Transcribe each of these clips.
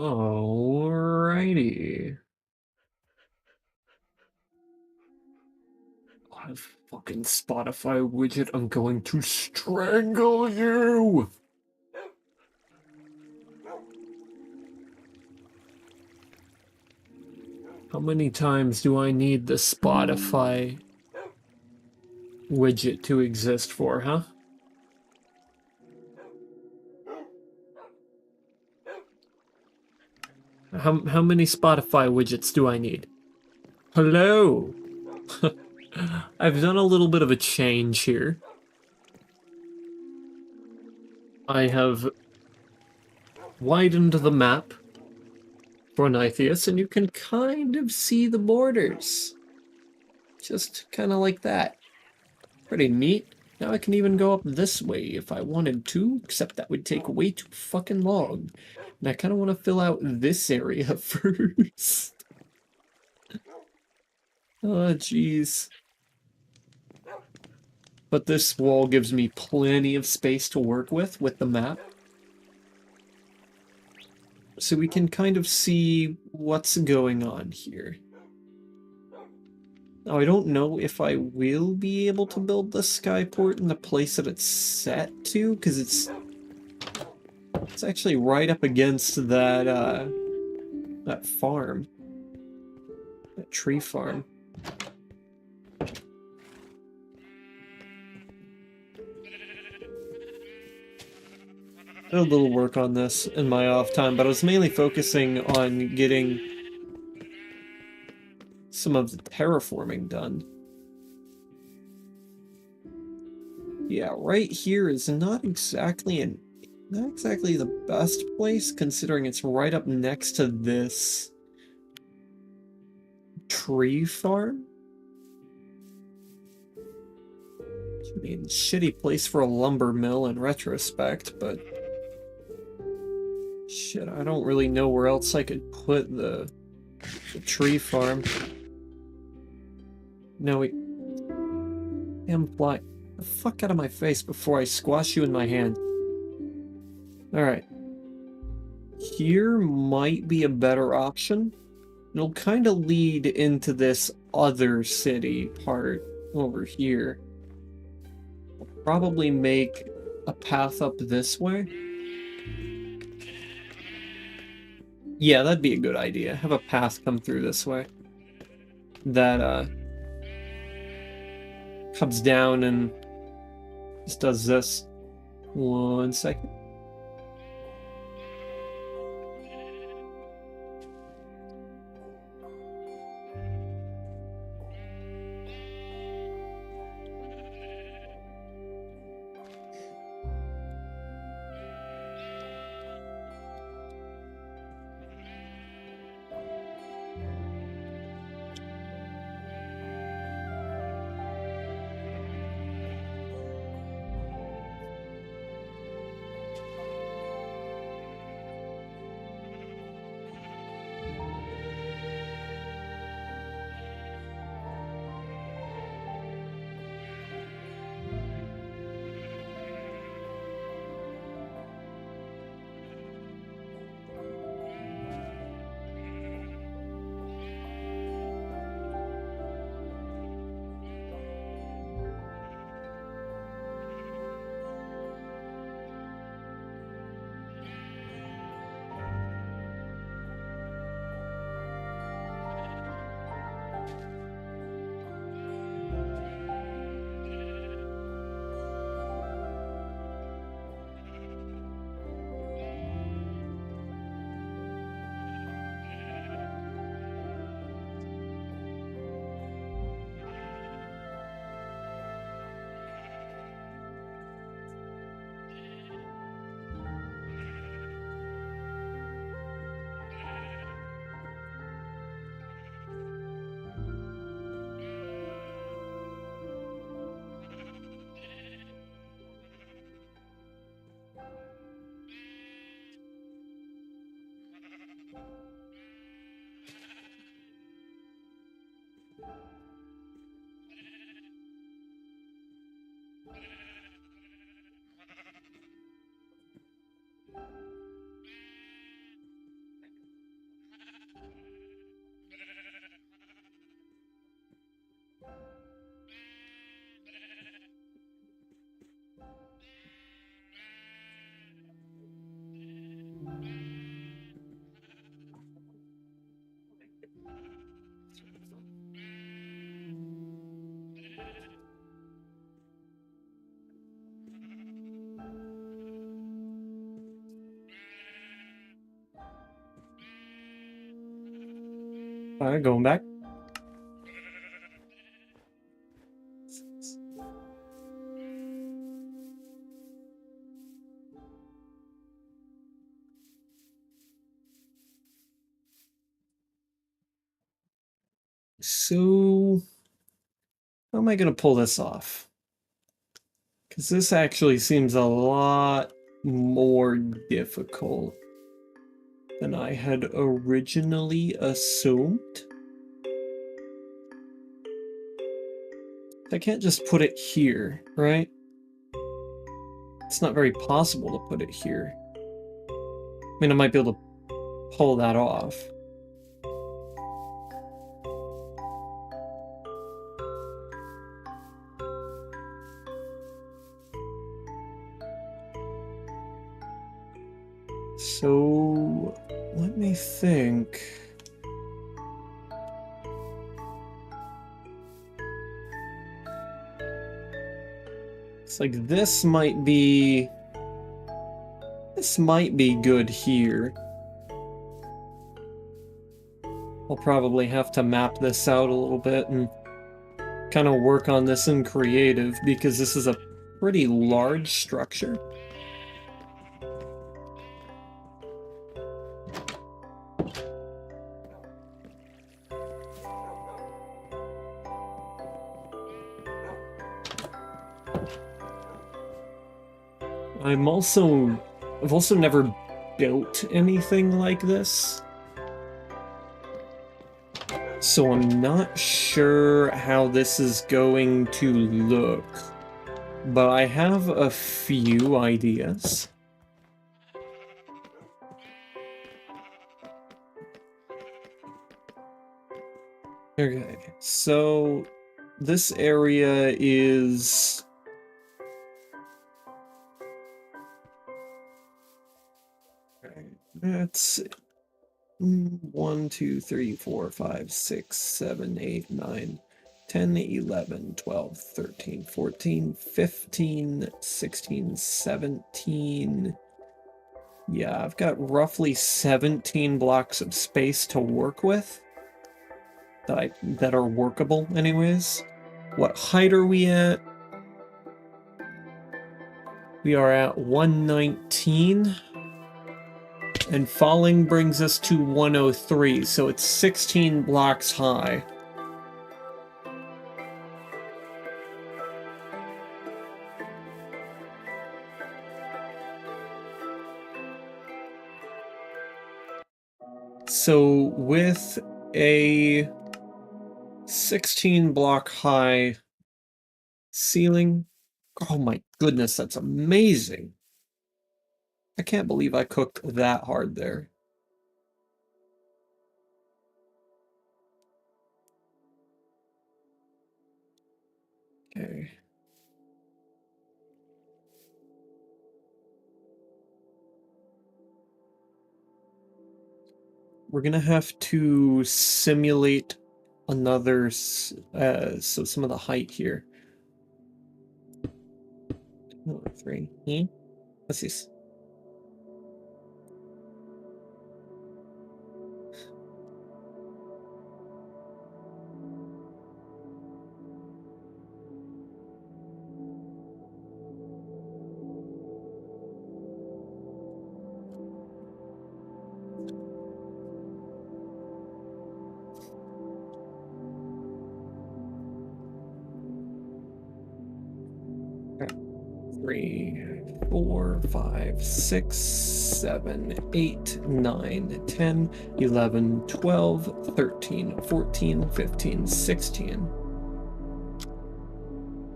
Alrighty. Oh, fucking Spotify widget, I'm going to strangle you! How many times do I need the Spotify widget to exist for, huh? How many Spotify widgets do I need? Hello! I've done a little bit of a change here. I have widened the map for nytheus, and you can kind of see the borders. Just kind of like that. Pretty neat. Now I can even go up this way if I wanted to, except that would take way too fucking long. And I kind of want to fill out this area first. Oh, jeez. But this wall gives me plenty of space to work with the map. So we can kind of see what's going on here. Now, I don't know if I will be able to build the Skyport in the place that it's set to, because it's actually right up against that, that farm. That tree farm. I did a little work on this in my off time, but I was mainly focusing on getting some of the terraforming done. Yeah, right here is not exactly the best place, considering it's right up next to this tree farm. I mean, shitty place for a lumber mill in retrospect, but shit, I don't really know where else I could put the tree farm. No, impolite. The fuck out of my face before I squash you in my hand. Alright. Here might be a better option. It'll kind of lead into this other city part over here. I'll probably make a path up this way. Yeah, that'd be a good idea. Have a path come through this way. That, comes down and just does this. 1 second. Alright, going back. So, how am I going to pull this off? Because this actually seems a lot more difficult than I had originally assumed. I can't just put it here, right? It's not very possible to put it here. I mean, I might be able to pull that off. So, let me think. It's like this might be good here. I'll probably have to map this out a little bit and kind of work on this in creative because this is a pretty large structure. I've also never built anything like this. So I'm not sure how this is going to look, but I have a few ideas. Okay, so this area is... That's 1, 2, 3, 4, 5, 6, 7, 8, 9, 10, 11, 12, 13, 14, 15, 16, 17. Yeah, I've got roughly 17 blocks of space to work with that are workable anyways. What height are we at? We are at 119. And falling brings us to 103, so it's 16 blocks high. So with a 16 block high ceiling, oh my goodness, that's amazing. I can't believe I cooked that hard there. Okay. We're gonna have to simulate another, so some of the height here. 3. What's this? Okay. 3, 4, 5, 6, 7, 8, 9, 10, 11, 12, 13, 14, 15, 16.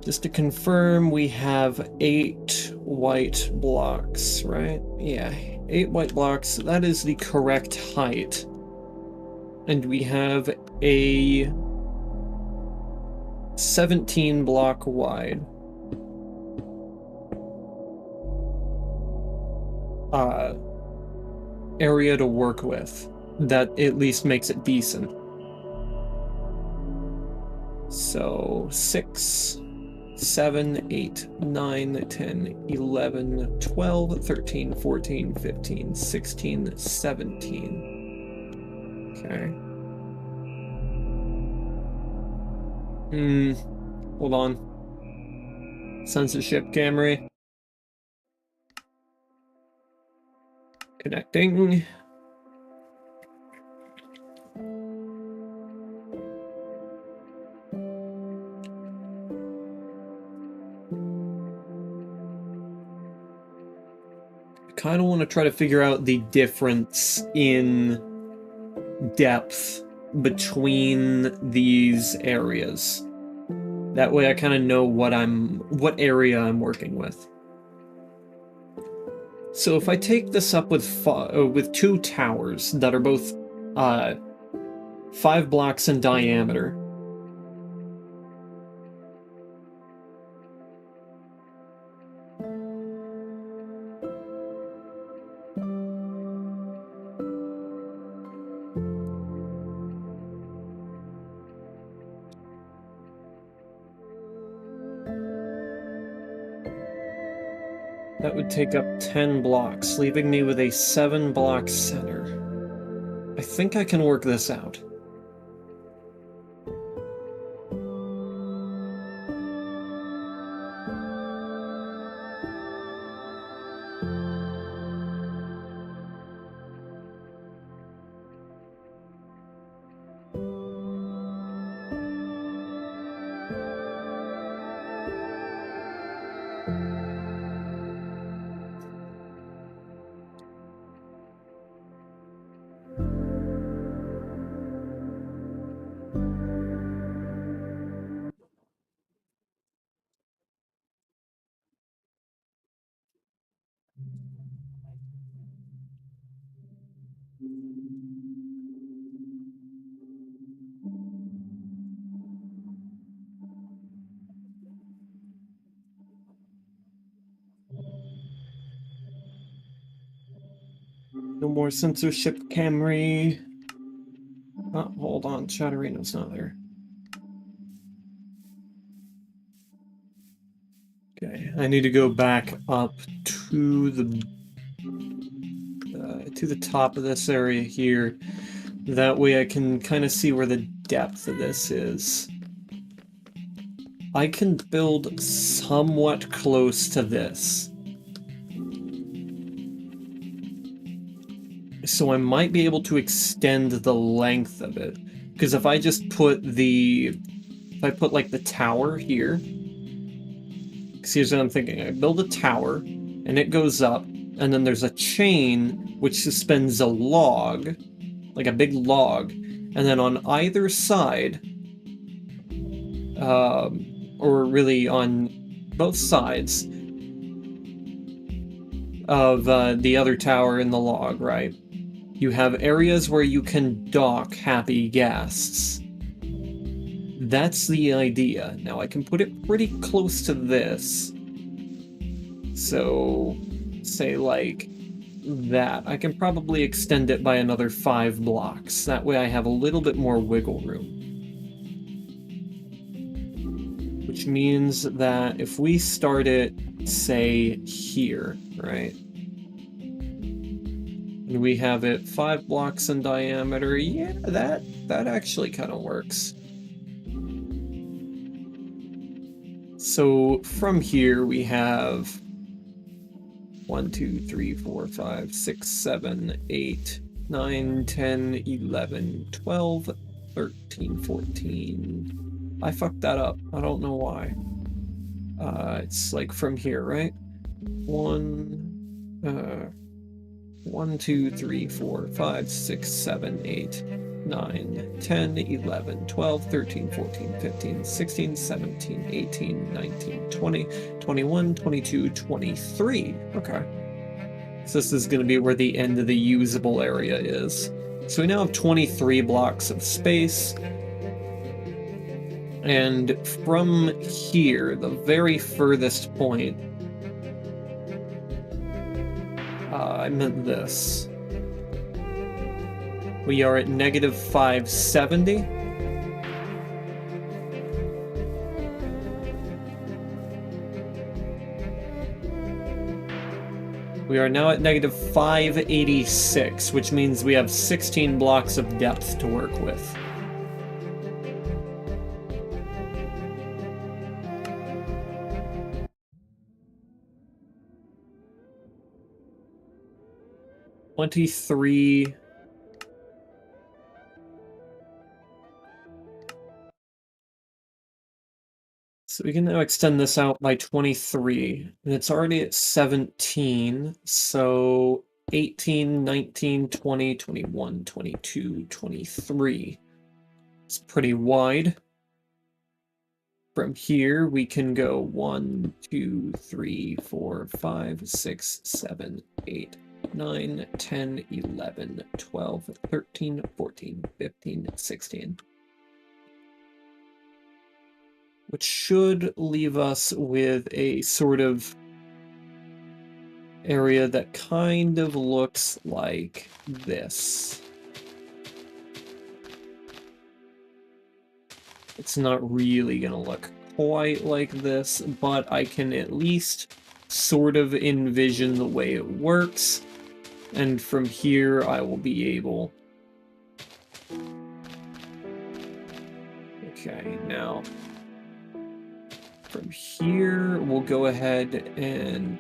Just to confirm, we have 8 white blocks, right? Yeah, 8 white blocks. That is the correct height. And we have a 17 block wide area to work with. That at least makes it decent. So 6, 7, 8, 9, 10, 11, 12, 13, 14, 15, 16, 17. Okay. Hold on. Censorship Camry. Connecting. Kind of want to try to figure out the difference in depth between these areas. That way I kind of know what area I'm working with. So if I take this up with two towers that are both 5 blocks in diameter, that would take up 10 blocks, leaving me with a 7-block center. I think I can work this out. No more censorship, Camry. Oh, hold on, Chatterino's not there. Okay, I need to go back up to the top of this area here. That way I can kind of see where the depth of this is. I can build somewhat close to this. So I might be able to extend the length of it. Because if I just put like the tower here, because here's what I'm thinking. I build a tower, and it goes up, and then there's a chain which suspends a log, like a big log, and then on either side, or really on both sides of the other tower in the log, right? You have areas where you can dock happy guests. That's the idea. Now I can put it pretty close to this. So, say like that. I can probably extend it by another 5 blocks. That way I have a little bit more wiggle room. Which means that if we start it, say, here, right? And we have it 5 blocks in diameter. Yeah, that actually kind of works. So from here we have 1, 2, 3, 4, 5, 6, 7, 8, 9, 10, 11, 12, 13, 14. I fucked that up. I don't know why. It's like from here, right? 1, 2, 3, 4, 5, 6, 7, 8, 9, 10, 11, 12, 13, 14, 15, 16, 17, 18, 19, 20, 21, 22, 23. Okay. So this is going to be where the end of the usable area is. So we now have 23 blocks of space. And from here, the very furthest point, I meant this. We are at negative 570. We are now at negative 586, which means we have 16 blocks of depth to work with. 23. So we can now extend this out by 23, and it's already at 17, so 18, 19, 20, 21, 22, 23. It's pretty wide. From here, we can go 1, 2, 3, 4, 5, 6, 7, 8, 9, 10, 11, 12, 13, 14, 15, 16. Which should leave us with a sort of area that kind of looks like this. It's not really gonna look quite like this, but I can at least sort of envision the way it works, and from here I will be able... Okay, now from here we'll go ahead and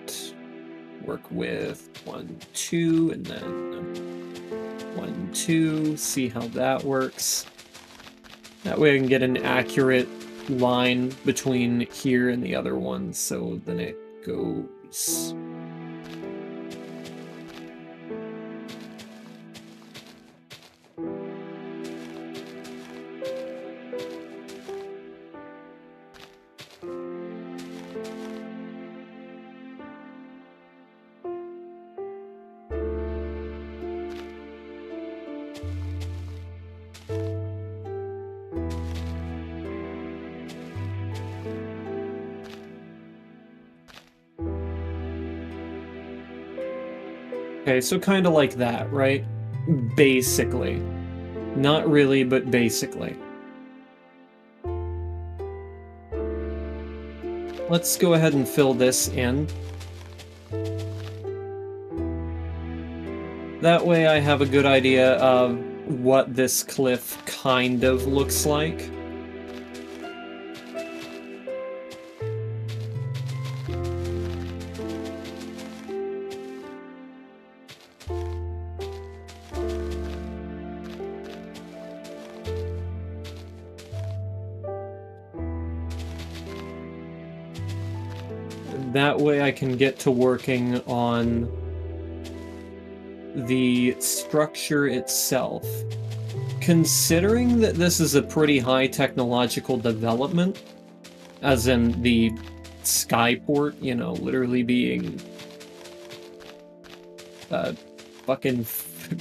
work with 1, 2, and then 1, 2, see how that works. That way I can get an accurate line between here and the other one, so then it goes... Okay, so kind of like that, right? Basically. Not really, but basically. Let's go ahead and fill this in. That way I have a good idea of what this cliff kind of looks like. That way I can get to working on the structure itself. Considering that this is a pretty high technological development, as in the Skyport, you know, literally being fucking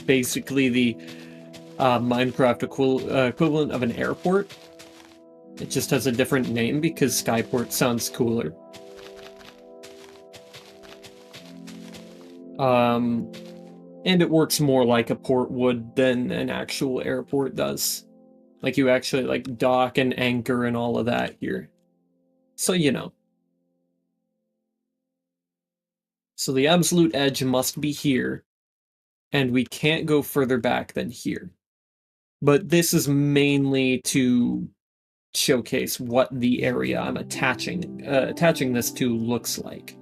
basically the Minecraft equivalent of an airport. It just has a different name because Skyport sounds cooler. And it works more like a port would than an actual airport does. Like, you actually, like, dock and anchor and all of that here. So, you know. So the absolute edge must be here, and we can't go further back than here. But this is mainly to showcase what the area I'm attaching this to looks like.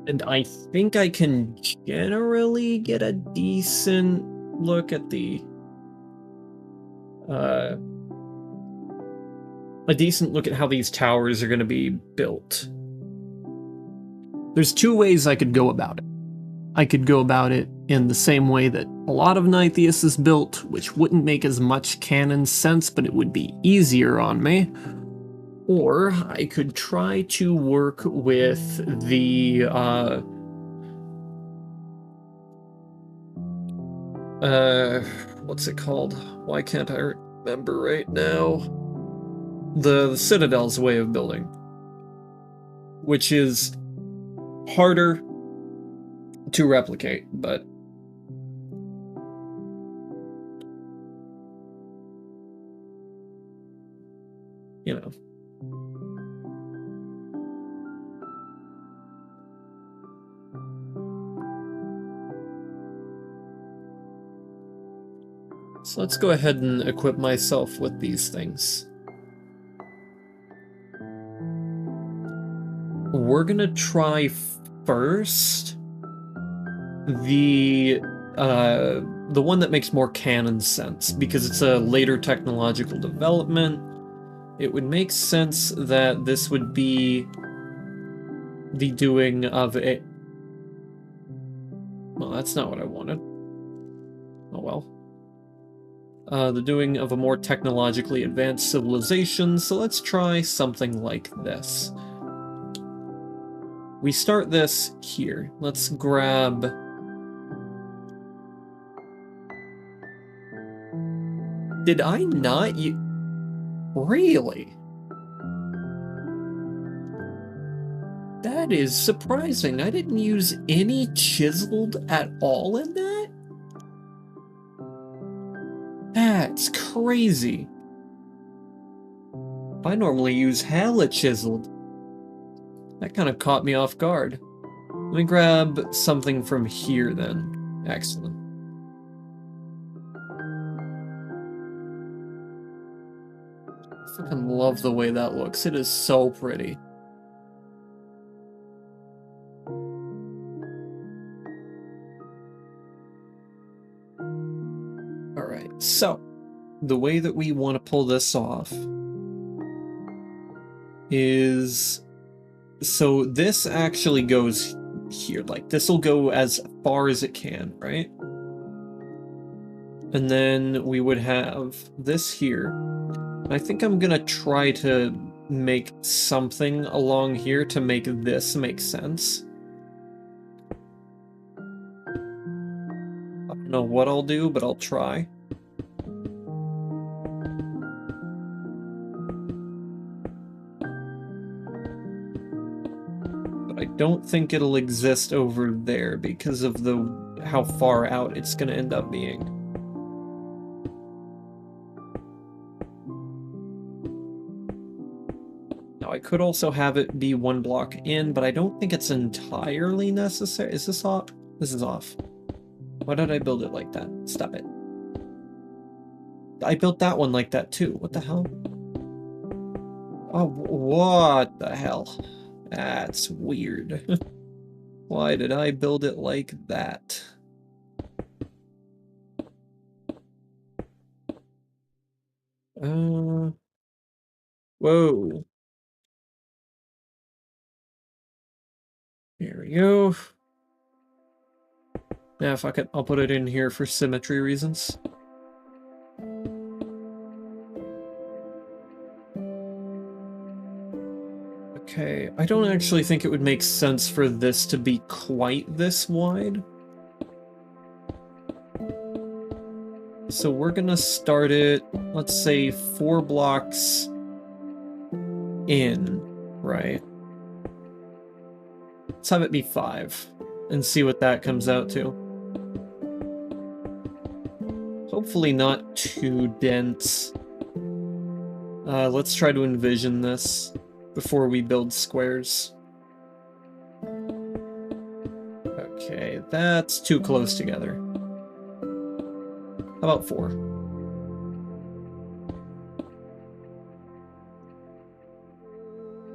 And I think I can generally get a decent look at the... a decent look at how these towers are going to be built. There's two ways I could go about it. I could go about it in the same way that a lot of nytheus is built, which wouldn't make as much canon sense, but it would be easier on me. Or I could try to work with the, what's it called? Why can't I remember right now? The Citadel's way of building. Which is harder to replicate, but... you know. So let's go ahead and equip myself with these things. We're gonna try first the one that makes more canon sense, because it's a later technological development. It would make sense that this would be the doing of a... Well, that's not what I wanted. Oh well. The doing of a more technologically advanced civilization, so let's try something like this. We start this here. Let's grab... Did I not Really? That is surprising. I didn't use any chiseled at all in that? That's crazy. I normally use hella chiseled. That kind of caught me off guard. Let me grab something from here then. Excellent. I fucking love the way that looks. It is so pretty. Alright, so the way that we want to pull this off is... So this actually goes here, like this will go as far as it can, right? And then we would have this here. I think I'm gonna try to make something along here to make this make sense. I don't know what I'll do, but I'll try. I don't think it'll exist over there because of how far out it's going to end up being. Now, I could also have it be one block in, but I don't think it's entirely necessary. Is this off? This is off. Why did I build it like that? Stop it. I built that one like that too. What the hell? Oh, what the hell? That's weird. Why did I build it like that? Whoa. There we go. Yeah, fuck it. I'll put it in here for symmetry reasons. Okay, I don't actually think it would make sense for this to be quite this wide. So we're gonna start it, let's say 4 blocks in, right? Let's have it be 5 and see what that comes out to. Hopefully not too dense. Let's try to envision this before we build squares. Okay, that's too close together. How about 4?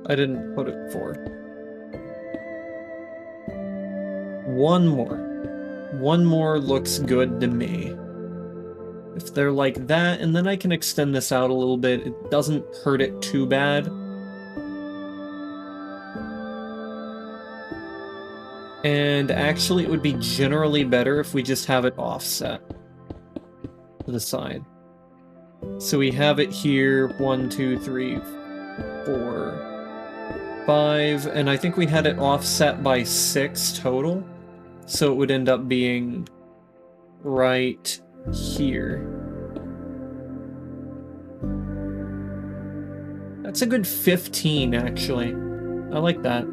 I didn't put it 4. 1 more. 1 more looks good to me. If they're like that, and then I can extend this out a little bit, it doesn't hurt it too bad. And actually, it would be generally better if we just have it offset to the side. So we have it here, 1, 2, 3, 4, 5, and I think we had it offset by 6 total. So it would end up being right here. That's a good 15, actually. I like that.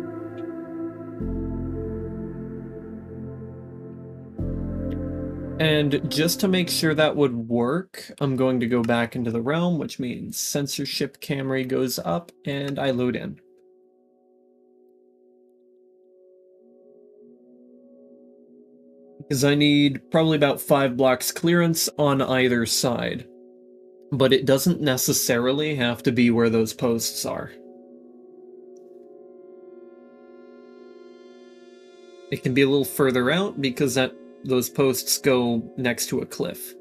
And just to make sure that would work, I'm going to go back into the realm, which means censorship Camry goes up and I load in. Because I need probably about 5 blocks clearance on either side. But it doesn't necessarily have to be where those posts are. it can be a little further out because those posts go next to a cliff.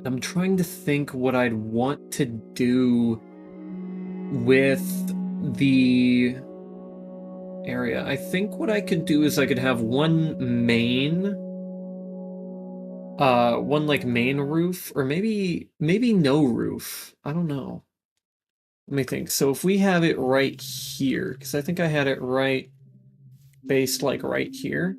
I'm trying to think what I'd want to do with the area. I think what I could do is I could have one main roof, or maybe no roof. I don't know. Let me think. So if we have it right here, because I think I had it right based like right here.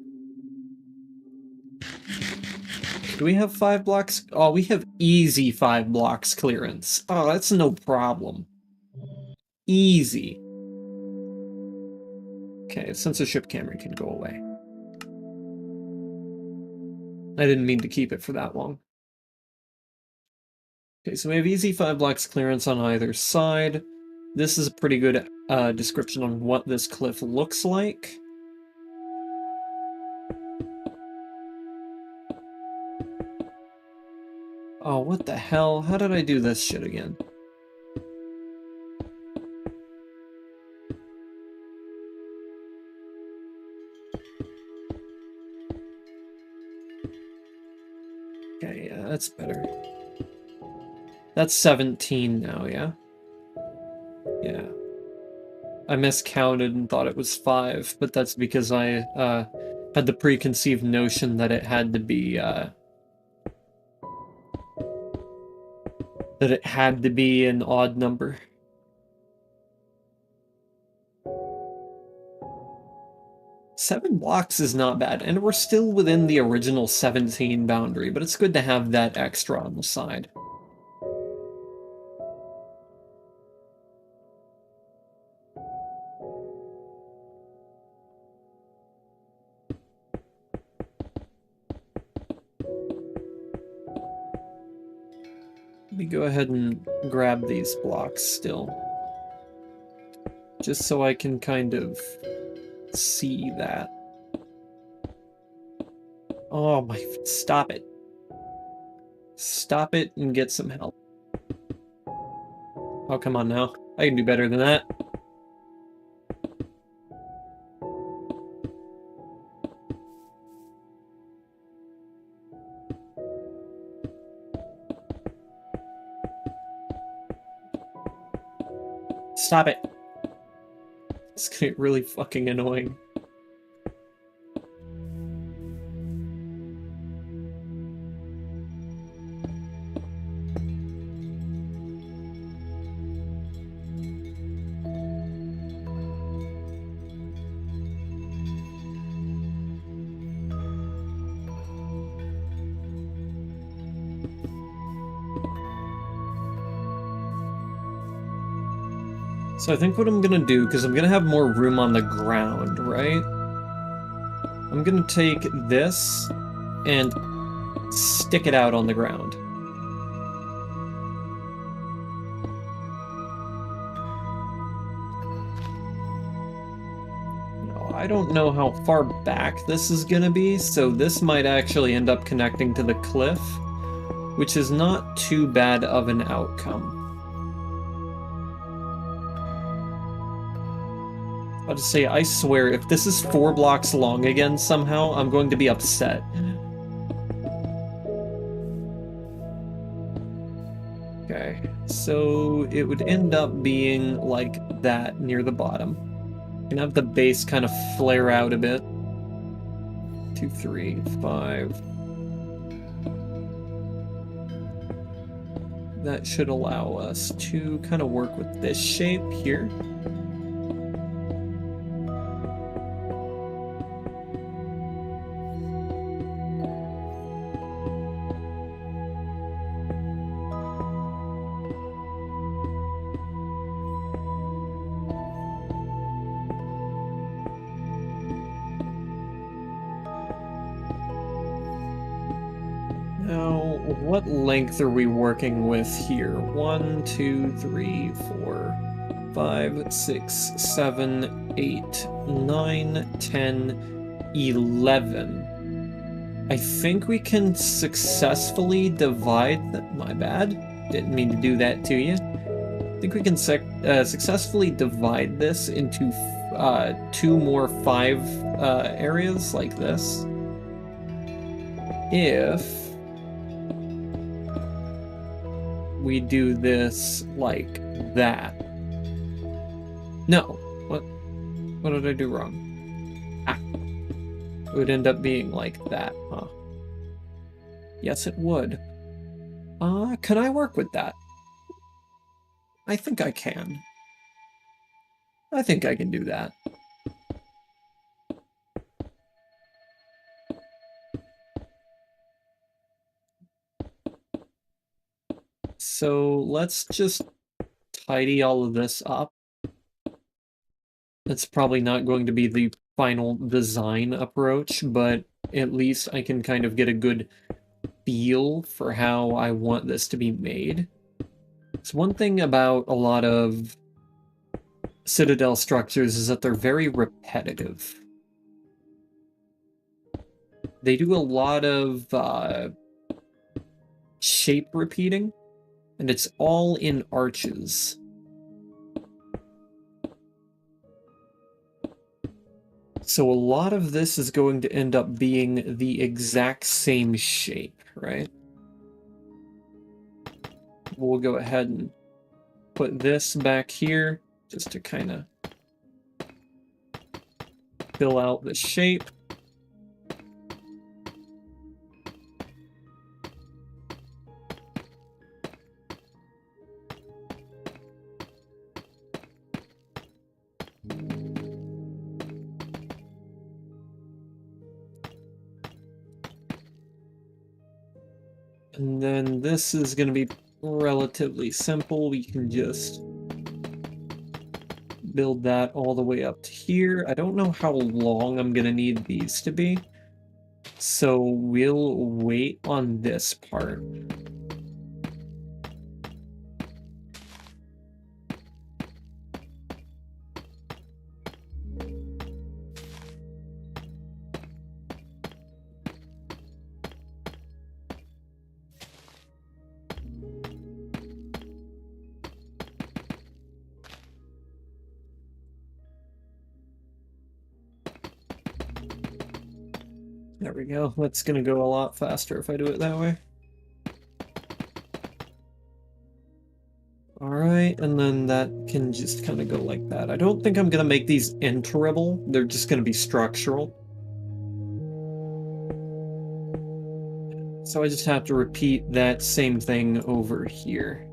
Do we have 5 blocks? Oh, we have easy 5 blocks clearance. Oh, that's no problem. Easy. Okay, censorship camera can go away. I didn't mean to keep it for that long. Okay, so we have easy 5 blocks clearance on either side. This is a pretty good description on what this cliff looks like. Oh, what the hell? How did I do this shit again? Okay, yeah, that's better. That's 17 now, yeah? Yeah. I miscounted and thought it was 5, but that's because I had the preconceived notion that it had to be an odd number. Seven blocks is not bad, and we're still within the original 17 boundary, but it's good to have that extra on the side. Let me go ahead and grab these blocks still, just so I can kind of see that. Oh my, stop it. Stop it and get some help. Oh, come on now. I can do better than that. Stop it. It's gonna get really fucking annoying. So I think what I'm gonna do, because I'm gonna have more room on the ground, right? I'm gonna take this and stick it out on the ground. Now, I don't know how far back this is gonna be, so this might actually end up connecting to the cliff, which is not too bad of an outcome. I'll just say, I swear, if this is 4 blocks long again somehow, I'm going to be upset. Okay, so it would end up being like that near the bottom. And have the base kind of flare out a bit. 2, 3, 5. That should allow us to kind of work with this shape here. Now, what length are we working with here? 1, 2, 3, 4, 5, 6, 7, 8, 9, 10, 11. I think we can successfully divide my bad. Didn't mean to do that to you. think we can successfully divide this into 2 more 5 areas like this. If we do this like that. No. What did I do wrong? Ah. It would end up being like that, huh? Yes, it would. Can I work with that? I think I can. I think I can do that. So let's just tidy all of this up. It's probably not going to be the final design approach, but at least I can kind of get a good feel for how I want this to be made. So one thing about a lot of Citadel structures is that they're very repetitive. They do a lot of shape repeating, and it's all in arches. So a lot of this is going to end up being the exact same shape, right? We'll go ahead and put this back here just to kind of fill out the shape. And then this is going to be relatively simple. We can just build that all the way up to here. I don't know how long I'm going to need these to be, so we'll wait on this part. There we go. That's going to go a lot faster if I do it that way. Alright, and then that can just kind of go like that. I don't think I'm going to make these enterable. They're just going to be structural. So I just have to repeat that same thing over here.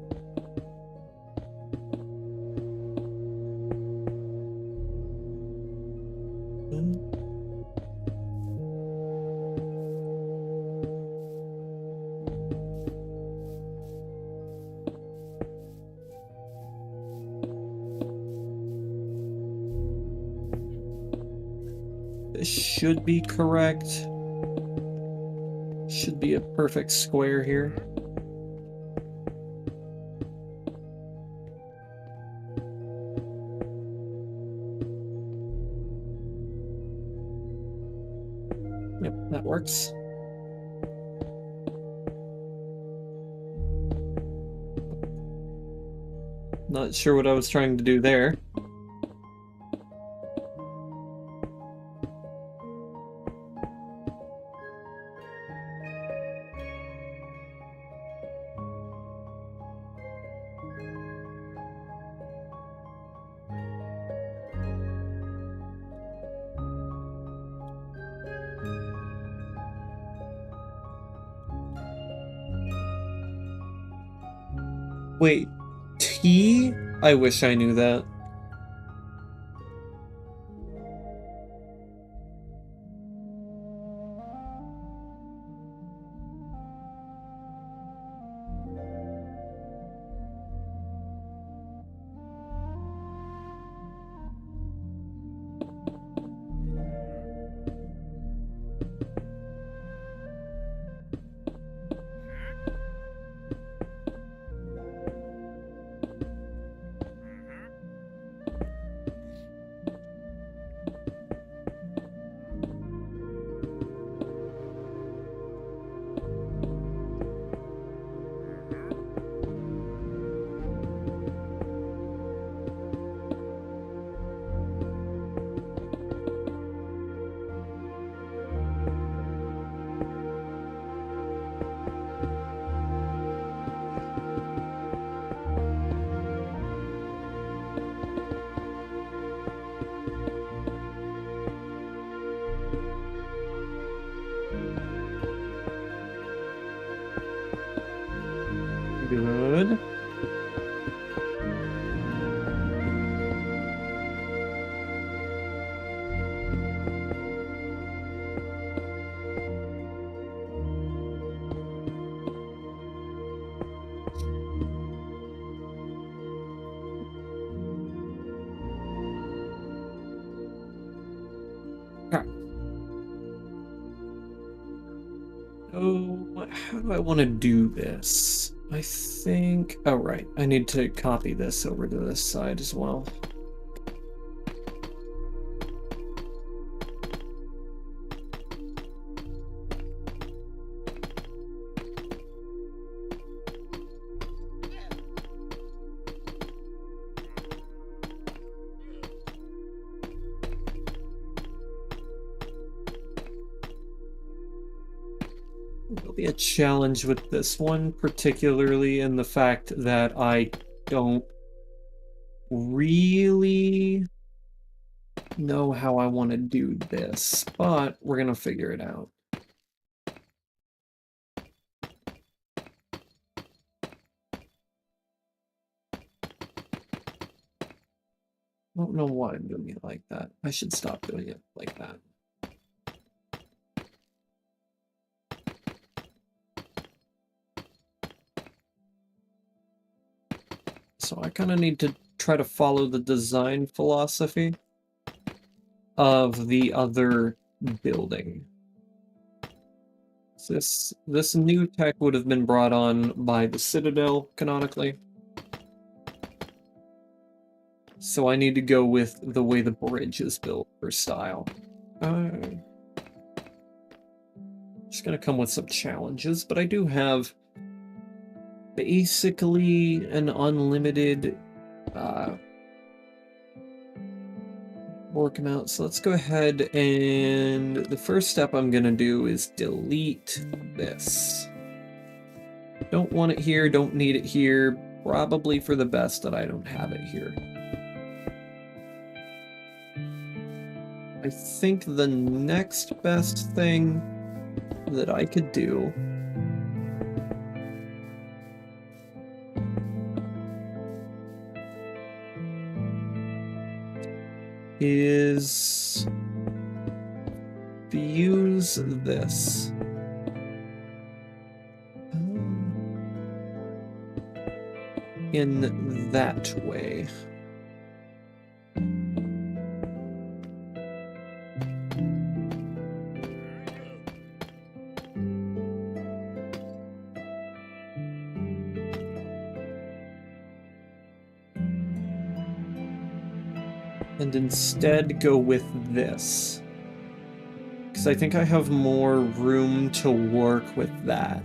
This should be correct. Should be a perfect square here. Yep, that works. Not sure what I was trying to do there. Wait, T? I wish I knew that. Good. Oh, how do I want to do this? I think... Oh, right. I need to copy this over to this side as well. There'll be a challenge with this one, particularly in the fact that I don't really know how I want to do this, but we're gonna figure it out. I don't know why I'm doing it like that. I should stop doing it like that. So I kind of need to try to follow the design philosophy of the other building. So this new tech would have been brought on by the Citadel, canonically. So I need to go with the way the bridge is built for style. Just gonna come with some challenges, but I do have basically an unlimited work amount. So let's go ahead, and the first step I'm gonna do is delete this. Don't want it here, don't need it here. Probably for the best that I don't have it here. I think the next best thing that I could do is fuse this. In that way. And instead go with this. Because I think I have more room to work with that.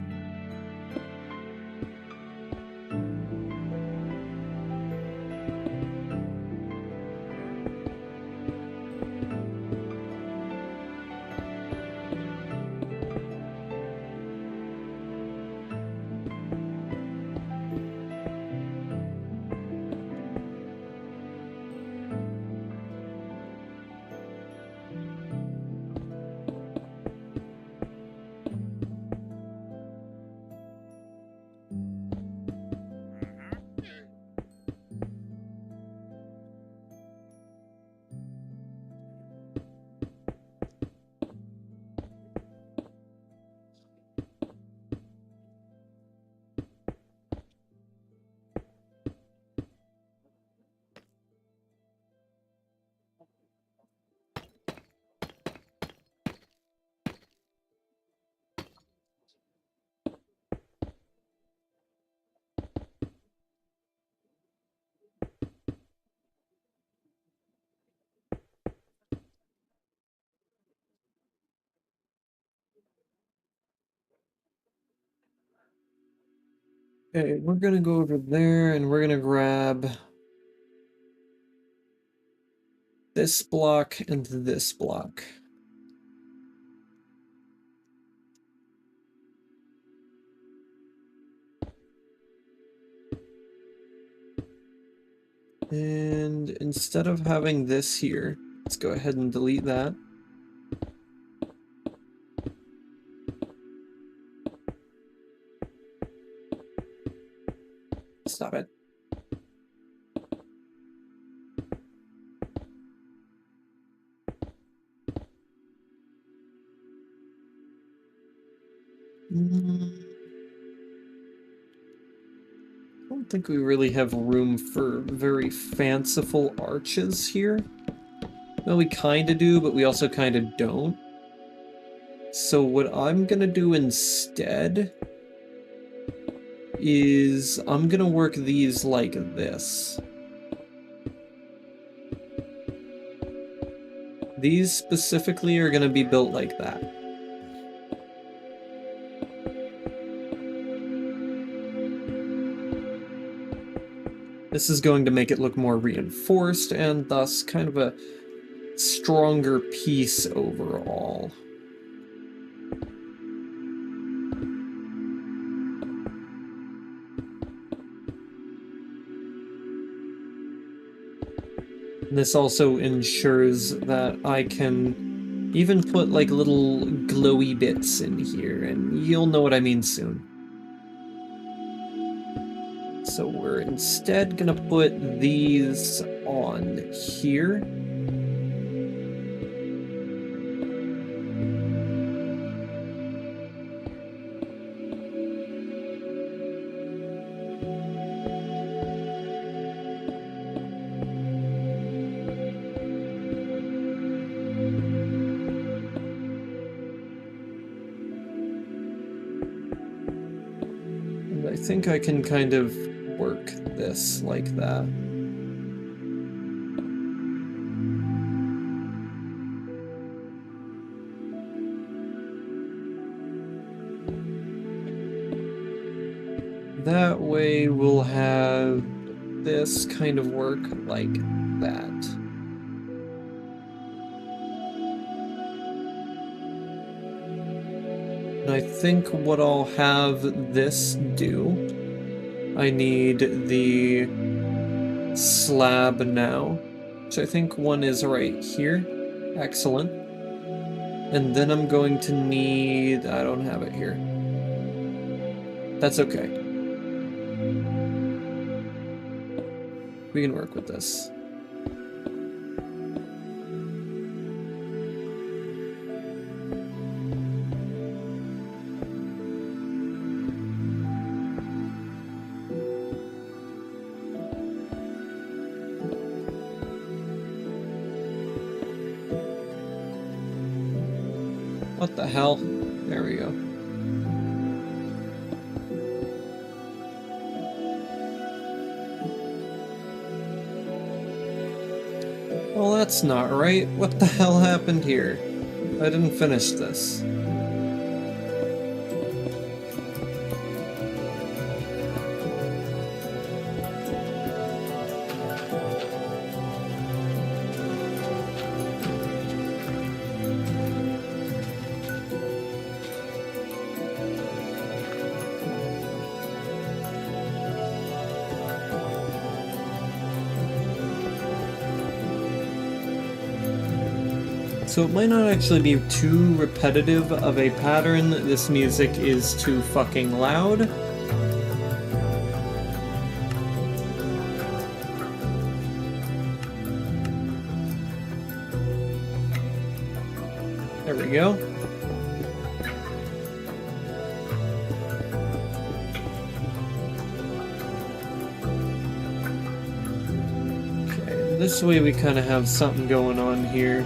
Okay, we're gonna go over there and we're gonna grab this block and this block. And instead of having this here, let's go ahead and delete that. Stop it. I don't think we really have room for very fanciful arches here. Well, we kind of do, but we also kind of don't. So what I'm gonna do instead is I'm gonna work these like this. These specifically are gonna be built like that. This is going to make it look more reinforced and thus kind of a stronger piece overall. This also ensures that I can even put like little glowy bits in here, and you'll know what I mean soon. So we're instead gonna put these on here. I think I can kind of work this like that. That way we'll have this kind of work like that. And I think what I'll have this do, I need the slab now, which I think one is right here. Excellent. And then I'm going to need, I don't have it here. That's okay. We can work with this. What the hell? There we go. Well, that's not right. What the hell happened here? I didn't finish this. So it might not actually be too repetitive of a pattern. This music is too fucking loud. There we go. Okay, this way we kind of have something going on here.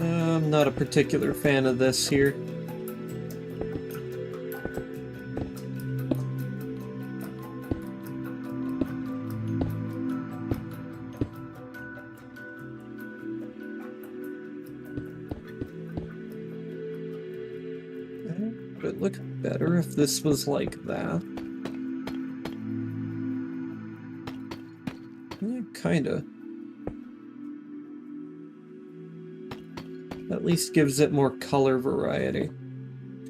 I'm not a particular fan of this here. Would it look better if this was like that? Yeah, kinda. At least gives it more color variety.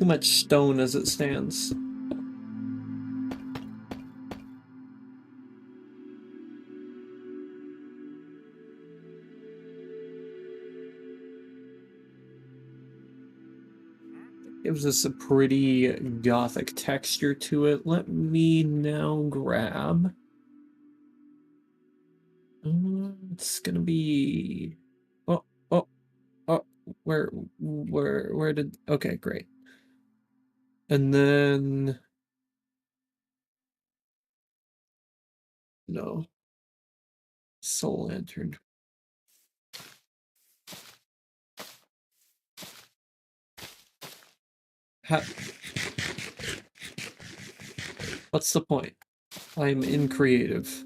Too much stone as it stands. Gives us a pretty gothic texture to it. Let me now grab... it's gonna be... Oh, where did... Okay, great. And then... No. Soul Lantern. What's the point? I'm increative.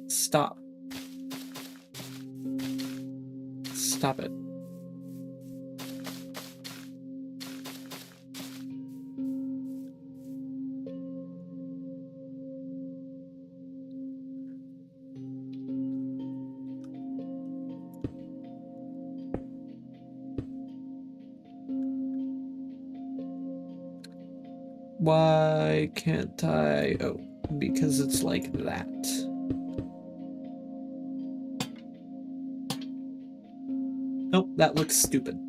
Stop. Stop it. Why can't I? Oh, because it's like that. Nope, that looks stupid.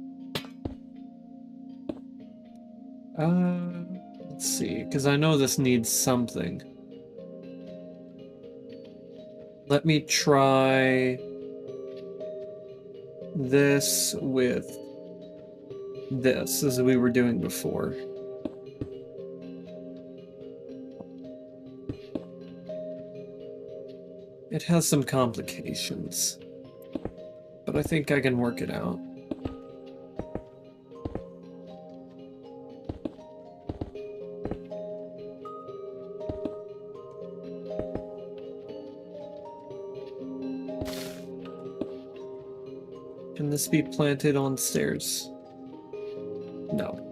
Let's see, because I know this needs something. Let me try this with this, as we were doing before. It has some complications, but I think I can work it out. Can this be planted on stairs? No.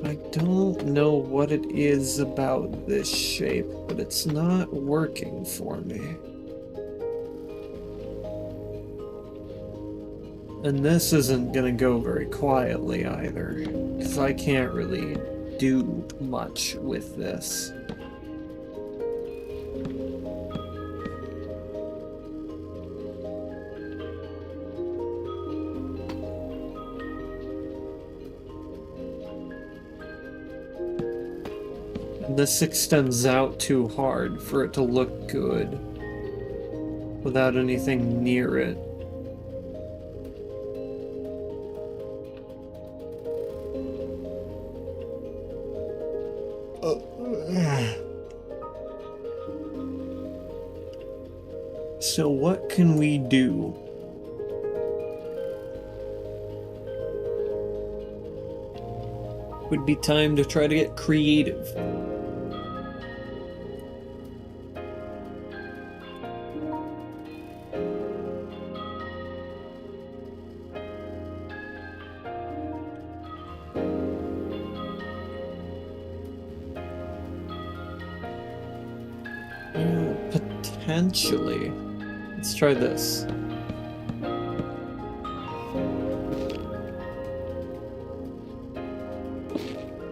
I don't know what it is about this shape, but it's not working for me. And this isn't gonna go very quietly either, because I can't really do much with this. This extends out too hard for it to look good without anything near it. So what can we do? Would be time to try to get creative. Potentially. Let's try this.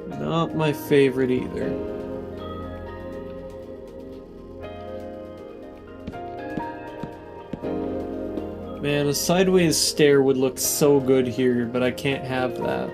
Not my favorite either. Man, a sideways stair would look so good here, but I can't have that.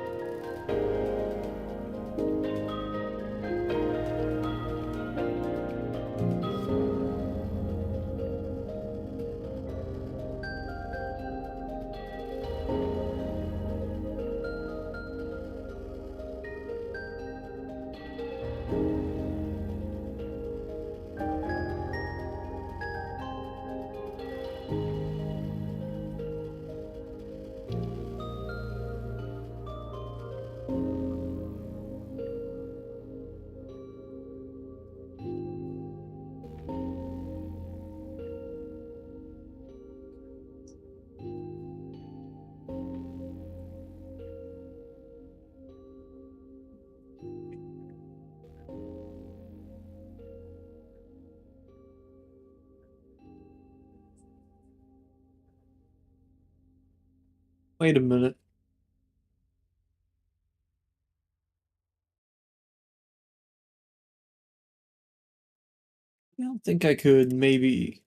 Wait a minute. I don't think I could maybe...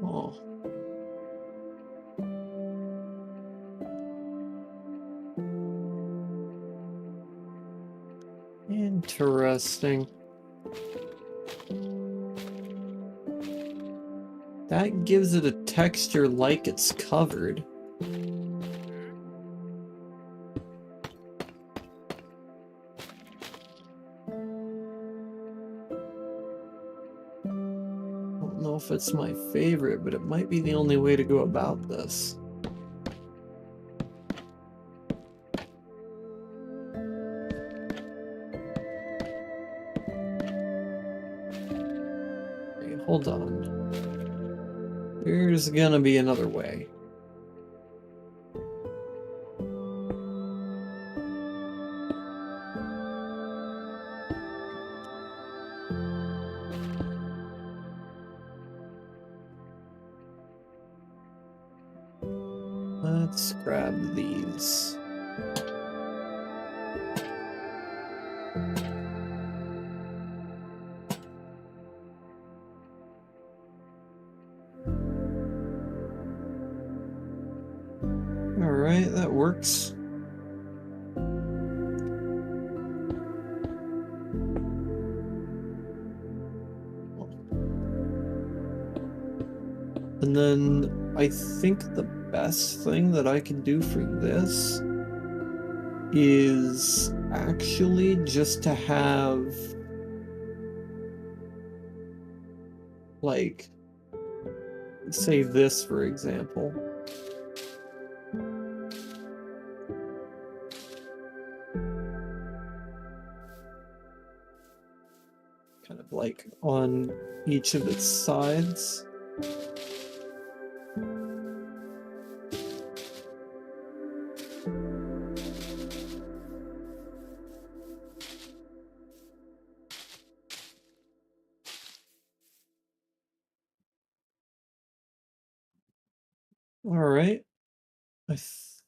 Oh. Interesting. That gives it a texture like it's covered. I don't know if it's my favorite, but it might be the only way to go about this. Okay, hold on. There's gonna be another way. Let's grab these. Alright, that works. And then I think the best thing that I can do for this is actually just to have, like, say this, for example. Kind of like on each of its sides. All right, I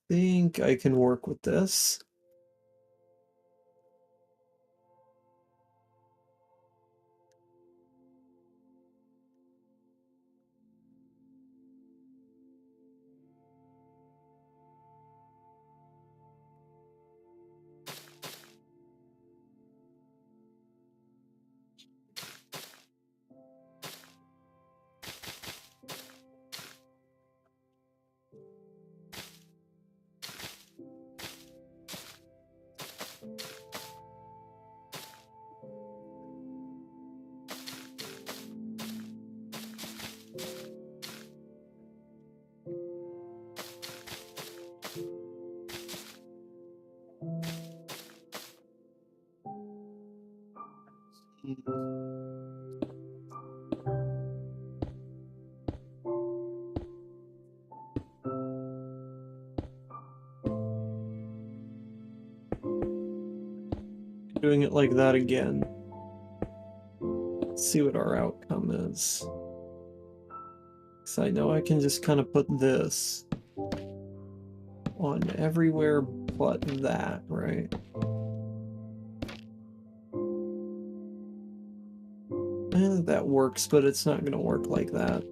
think I can work with this. Doing it like that again. Let's see what our outcome is. So I know I can just kind of put this on everywhere but that, right? That works, but it's not going to work like that.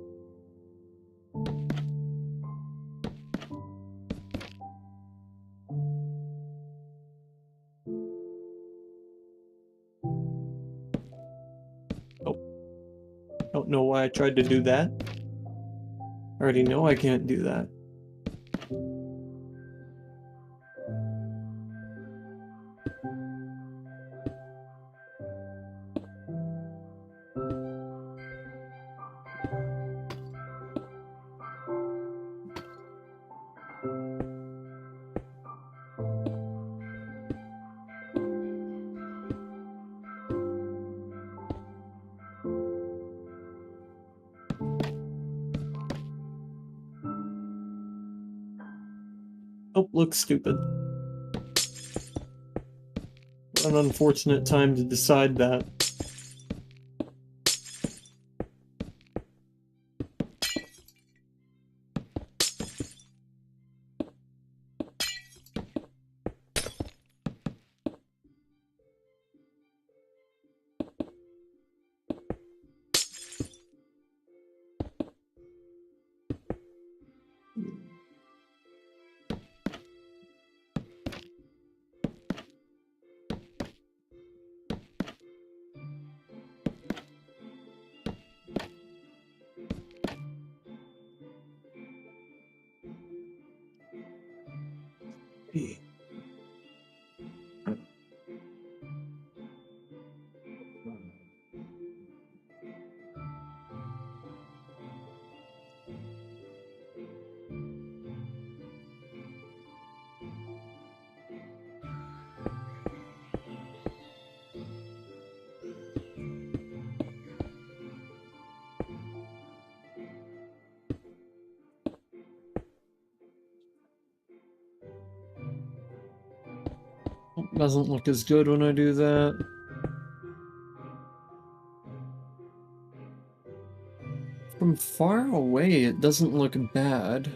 Oh. Don't know why I tried to do that. I already know I can't do that. Oh, looks stupid. What an unfortunate time to decide that. Doesn't look as good when I do that. From far away, it doesn't look bad.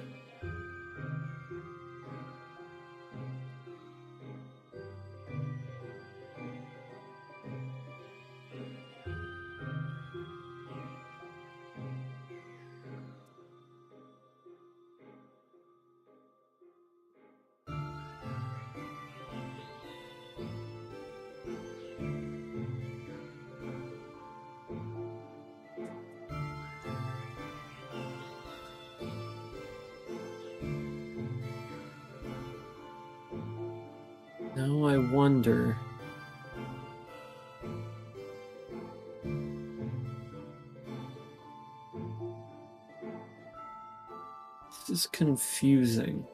Now I wonder. This is confusing.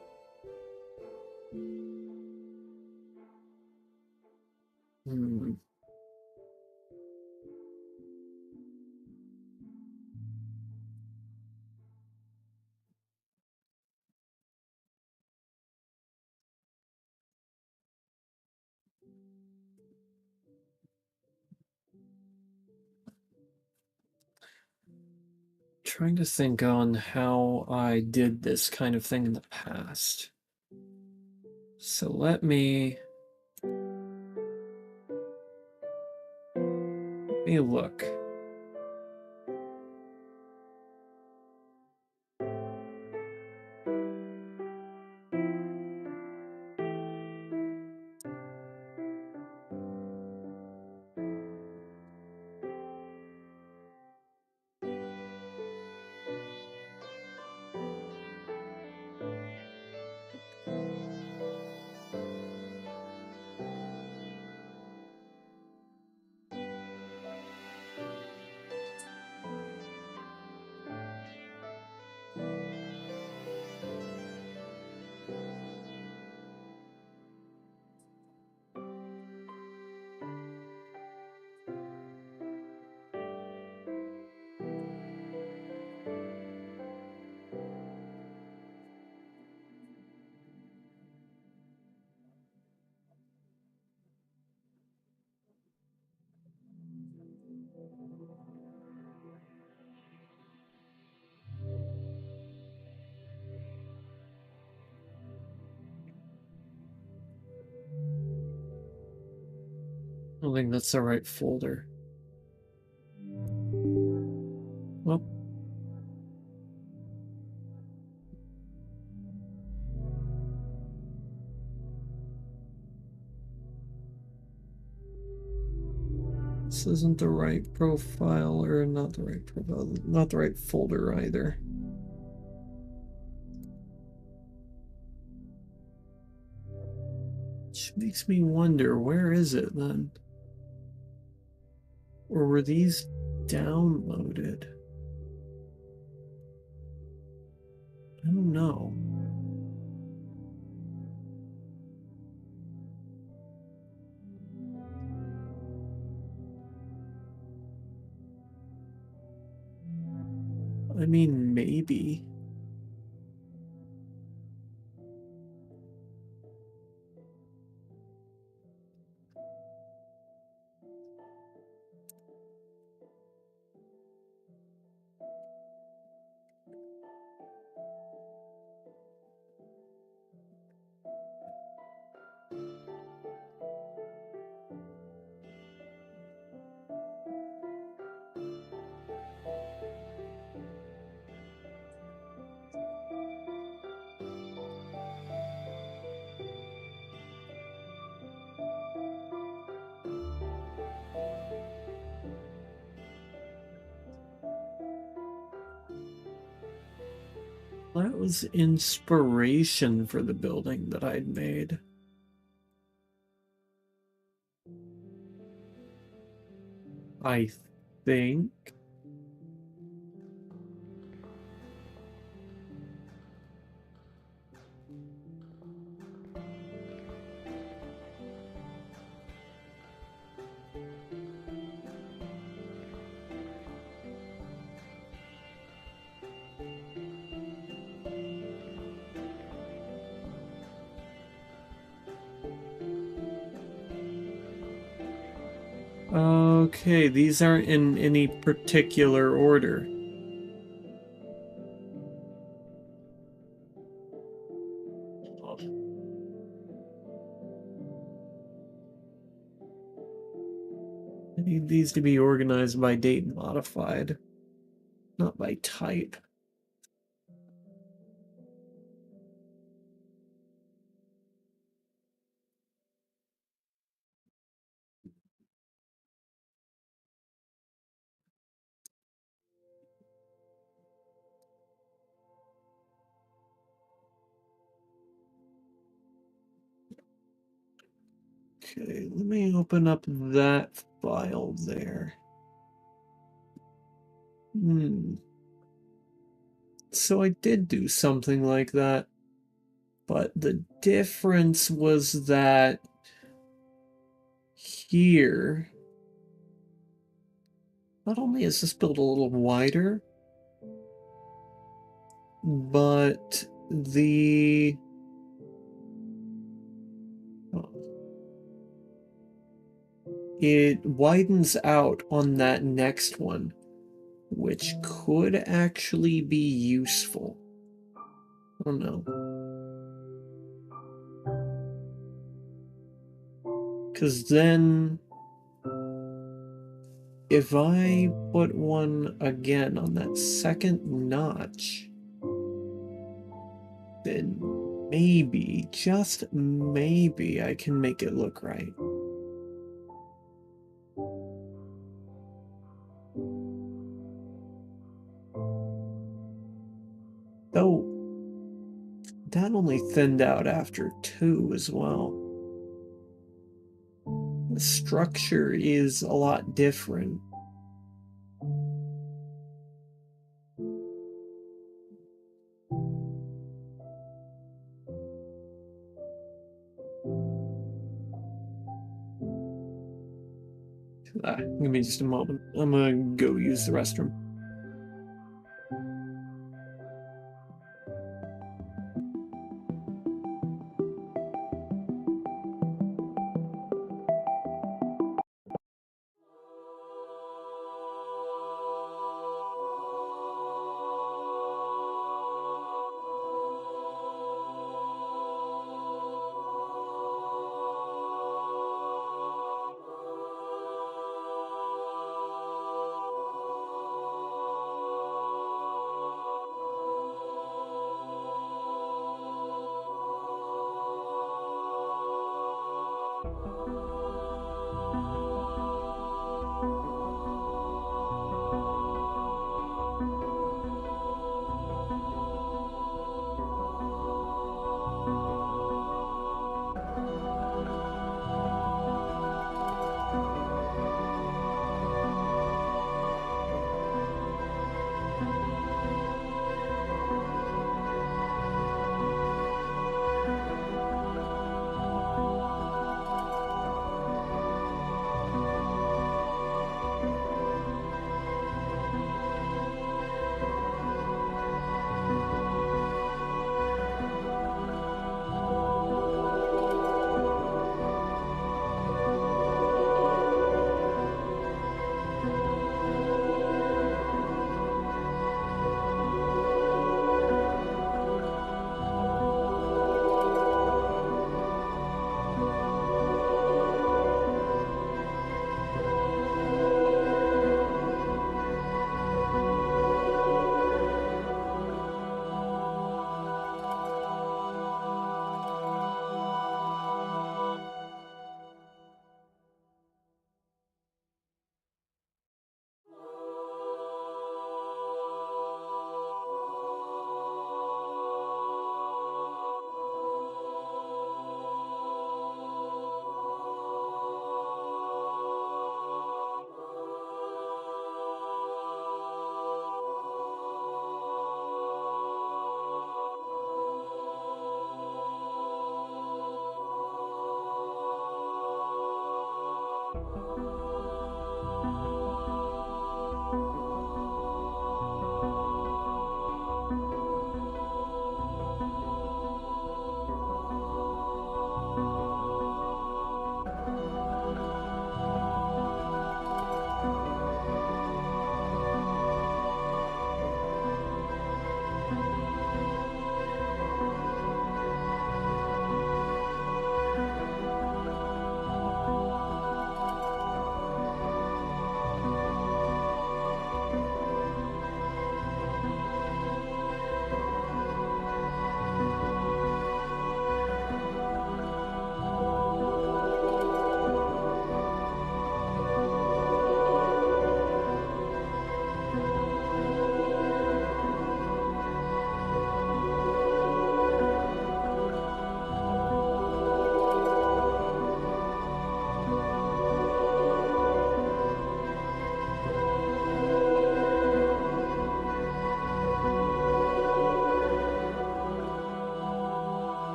Trying to think on how I did this kind of thing in the past. So let me look. I don't think that's the right folder. Well, this isn't the right profile, or not the right profile, not the right folder either. Which makes me wonder, where is it then? Or were these downloaded? I don't know. I mean, maybe. that was inspiration for the building that I'd made. I think. Okay, these aren't in any particular order. I need these to be organized by date modified, not by type. Okay, let me open up that file there. So I did do something like that, but the difference was that here, not only is this build a little wider, but it widens out on that next one, which could actually be useful. I don't know. Because then, if I put one again on that second notch, then maybe, just maybe, I can make it look right. Though, that only thinned out after 2 as well. The structure is a lot different. Give me just a moment. I'm gonna go use the restroom.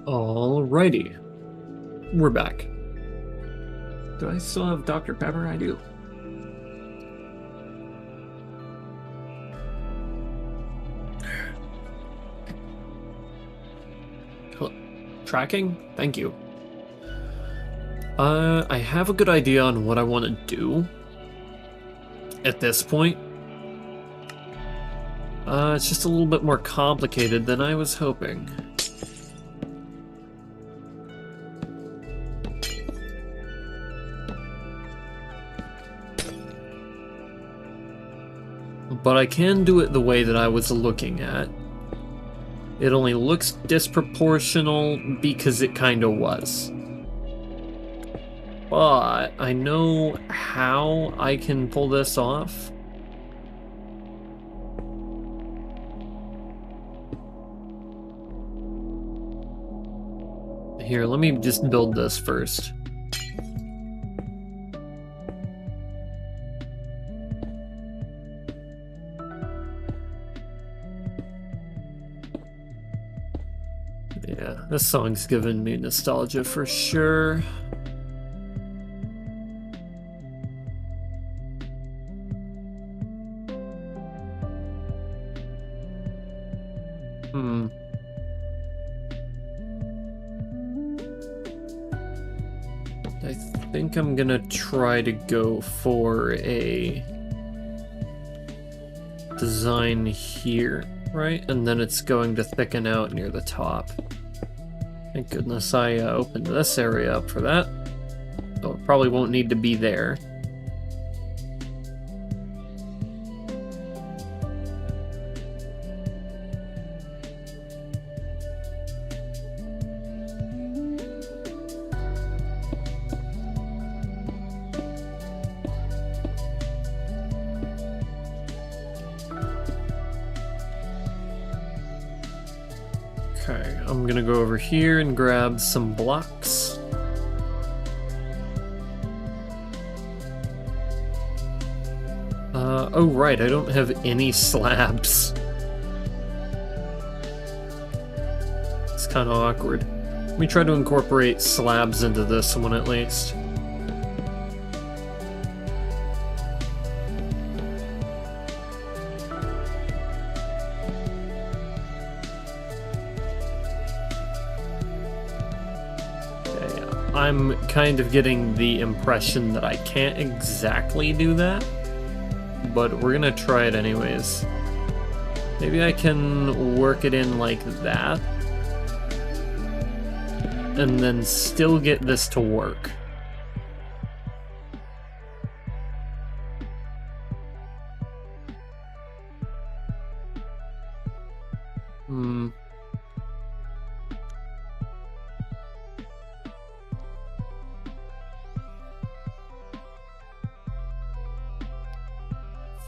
Alrighty. We're back. Do I still have Dr. Pepper? I do. Tracking? Thank you. I have a good idea on what I want to do at this point. It's just a little bit more complicated than I was hoping. But I can do it the way that I was looking at. It only looks disproportional because it kind of was. But I know how I can pull this off. Here, let me just build this first. Yeah, this song's giving me nostalgia for sure. I think I'm gonna try to go for a design here. right? And then it's going to thicken out near the top. Thank goodness I opened this area up for that. So it probably won't need to be there. Okay, I'm gonna go over here and grab some blocks. Oh right, I don't have any slabs. It's kind of awkward. Let me try to incorporate slabs into this one at least. I'm kind of getting the impression that I can't exactly do that, but we're gonna try it anyways. Maybe I can work it in like that, and then still get this to work.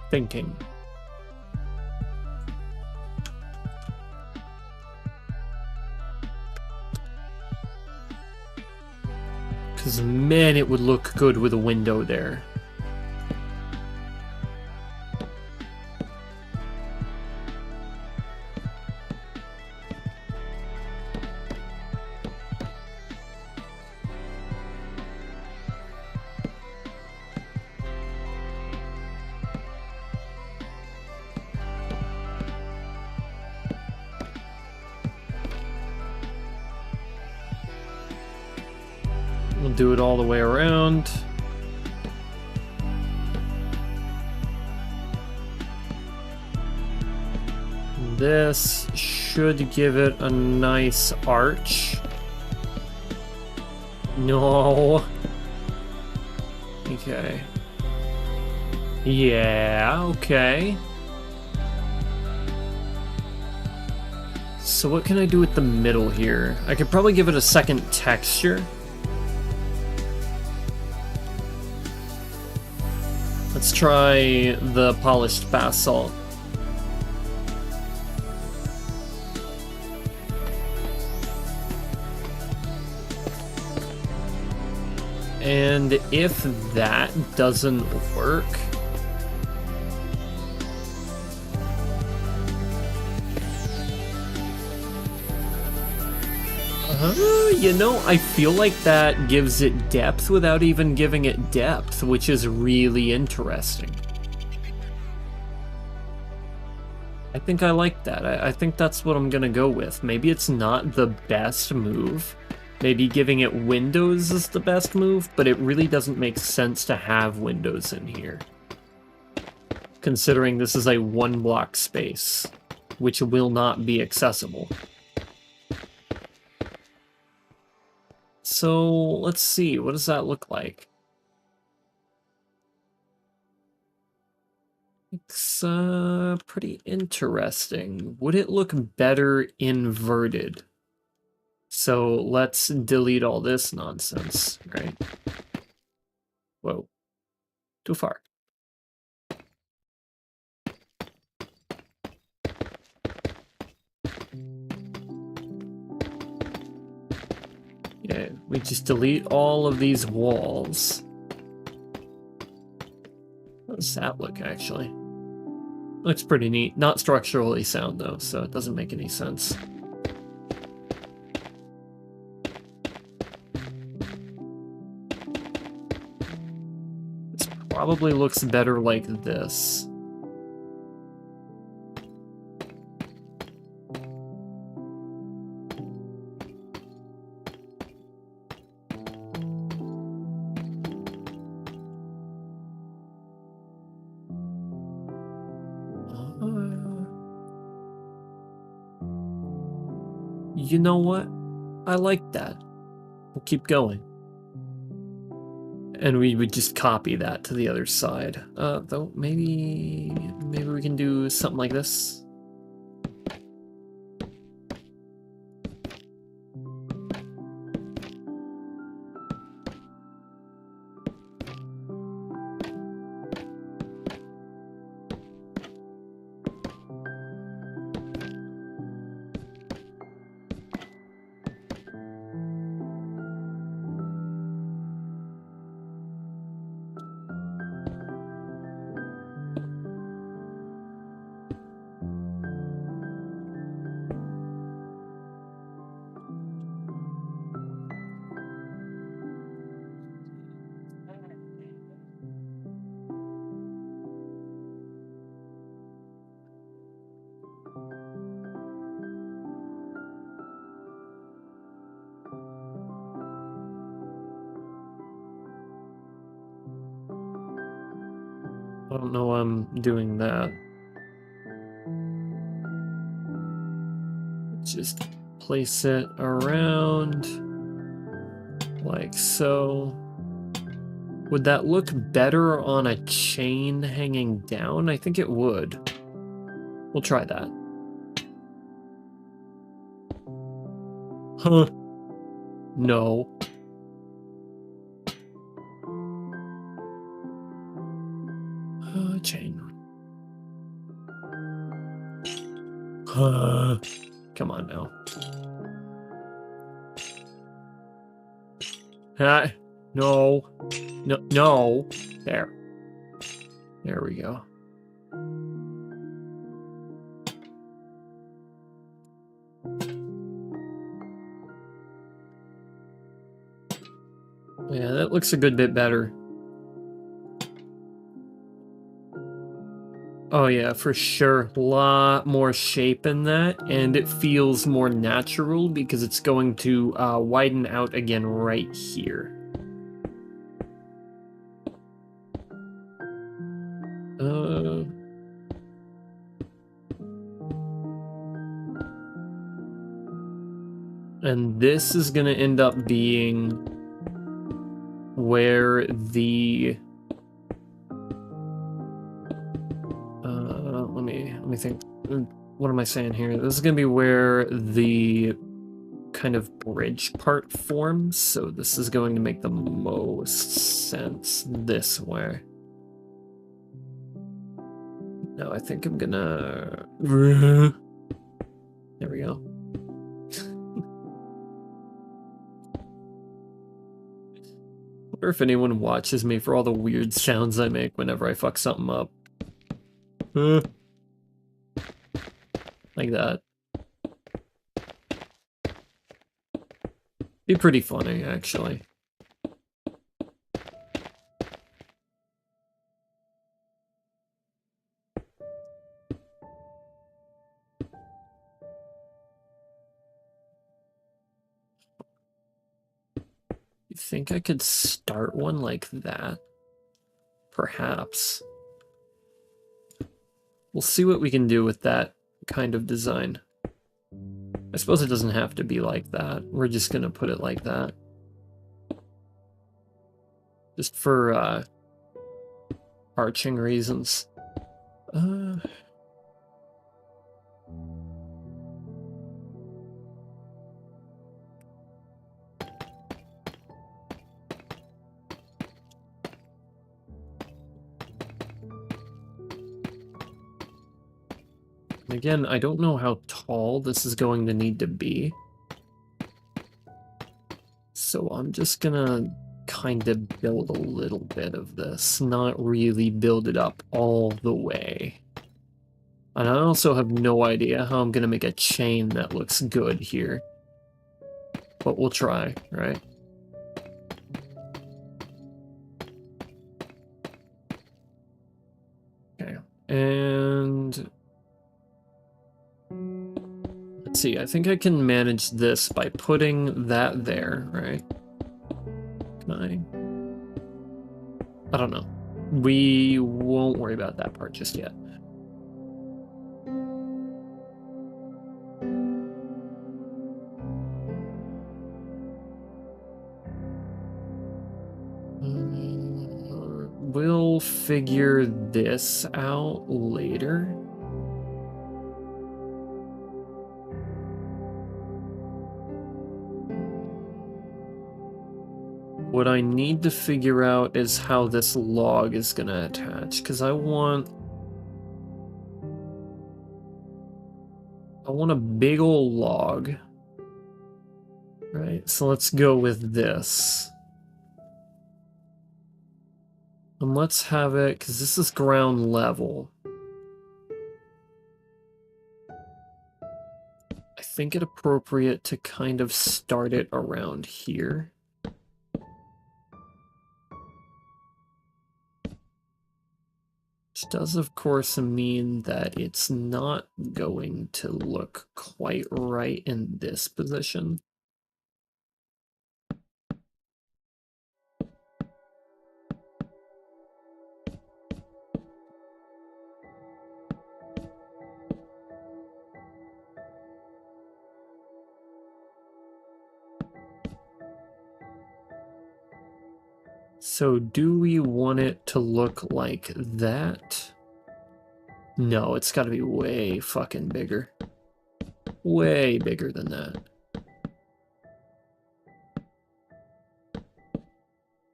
Thinking. Because, man, it would look good with a window there. We'll do it all the way around. This should give it a nice arch. No. Okay. Yeah, okay. So what can I do with the middle here? I could probably give it a second texture. Let's try the polished basalt. And if that doesn't work, you know, I feel like that gives it depth without even giving it depth, which is really interesting. I think I like that. I think that's what I'm gonna go with. Maybe it's not the best move. Maybe giving it windows is the best move, but it really doesn't make sense to have windows in here, considering this is a one block space, which will not be accessible. So let's see, what does that look like? It's pretty interesting. Would it look better inverted? So let's delete all this nonsense, right? Whoa, too far. Yeah, we just delete all of these walls. How does that look, actually? Looks pretty neat. Not structurally sound, though, so it doesn't make any sense. This probably looks better like this. You know what? I like that. We'll keep going. And we would just copy that to the other side. Though maybe we can do something like this. I don't know why I'm doing that. Just place it around like so. Would that look better on a chain hanging down? I think it would. We'll try that. Huh. No. Chain. Come on now. No. No. No. There. There we go. Yeah, that looks a good bit better. Oh yeah, for sure. A lot more shape in that, and it feels more natural because it's going to widen out again right here. And this is going to end up being where the... let me think. What am I saying here? This is going to be where the kind of bridge part forms. So this is going to make the most sense this way. No, I think I'm gonna... There we go. I wonder if anyone watches me for all the weird sounds I make whenever I fuck something up. Like that. Be pretty funny, actually. You think I could start one like that? Perhaps. We'll see what we can do with that kind of design. I suppose it doesn't have to be like that. We're just gonna put it like that. Just for, arching reasons. Again, I don't know how tall this is going to need to be. So I'm just gonna kind of build a little bit of this, not really build it up all the way. And I also have no idea how I'm gonna make a chain that looks good here. But we'll try, right? Okay, and... let's see, I think I can manage this by putting that there, right? Can I don't know. We won't worry about that part just yet. figure this out later. What I need to figure out is how this log is going to attach, because I want a big old log. Right, so let's go with this. And let's have it, because this is ground level. I think it appropriate to kind of start it around here. Which does, of course, mean that it's not going to look quite right in this position. So do we want it to look like that? No, it's got to be way fucking bigger. Way bigger than that.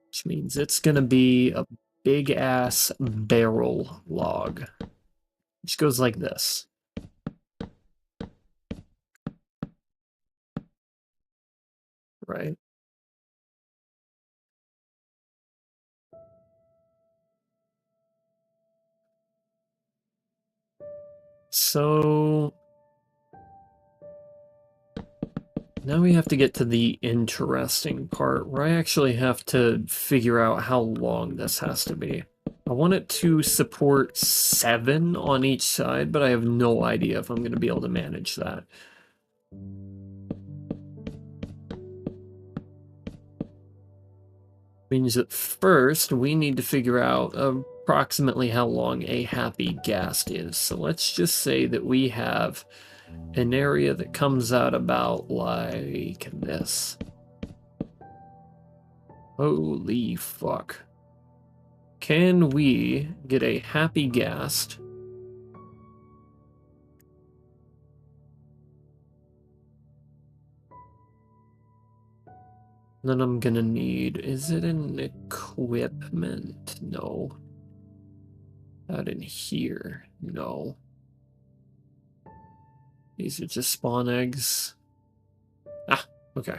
Which means it's going to be a big-ass barrel log. Which goes like this. Right? So now we have to get to the interesting part where I actually have to figure out how long this has to be. I want it to support 7 on each side, but I have no idea if I'm going to be able to manage that. Means that first we need to figure out approximately how long a happy ghast is. So let's just say that we have an area that comes out about like this. Holy fuck. Can we get a happy ghast? Then I'm gonna need, is it an equipment? No. Not in here. No. These are just spawn eggs. Ah, okay.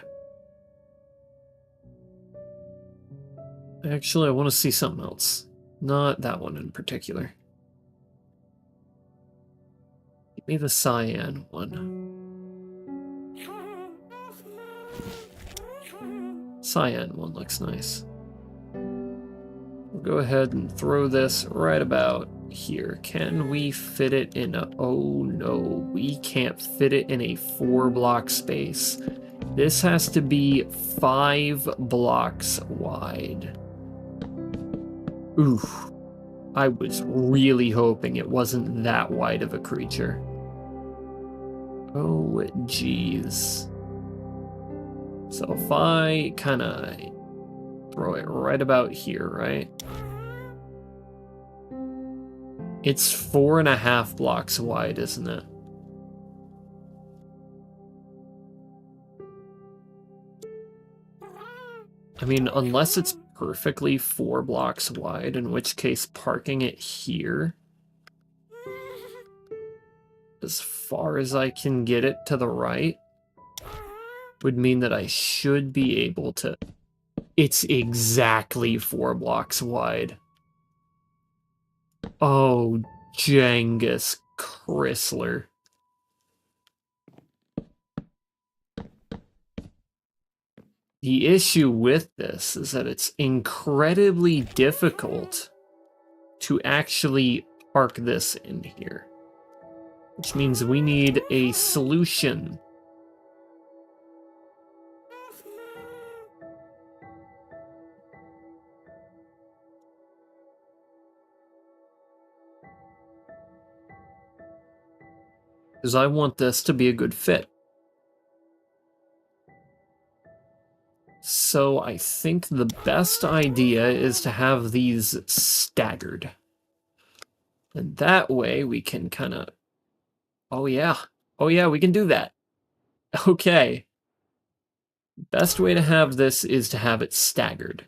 Actually, I want to see something else. Not that one in particular. Give me the cyan one. Cyan one looks nice. We'll go ahead and throw this right about here. Can we fit it in a... Oh no, we can't fit it in a 4-block space. This has to be 5 blocks wide. Oof. I was really hoping it wasn't that wide of a creature. Oh, jeez. So if I kind of throw it right about here, right? It's 4.5 blocks wide, isn't it? I mean, unless it's perfectly 4 blocks wide, in which case parking it here, as far as I can get it to the right, would mean that I should be able to... It's exactly 4 blocks wide. Oh, Jengus Chrysler. The issue with this is that it's incredibly difficult to actually park this in here, which means we need a solution. Because I want this to be a good fit. So I think the best idea is to have these staggered. And that way we can kind of... Oh yeah. Oh yeah, we can do that. Okay. Best way to have this is to have it staggered.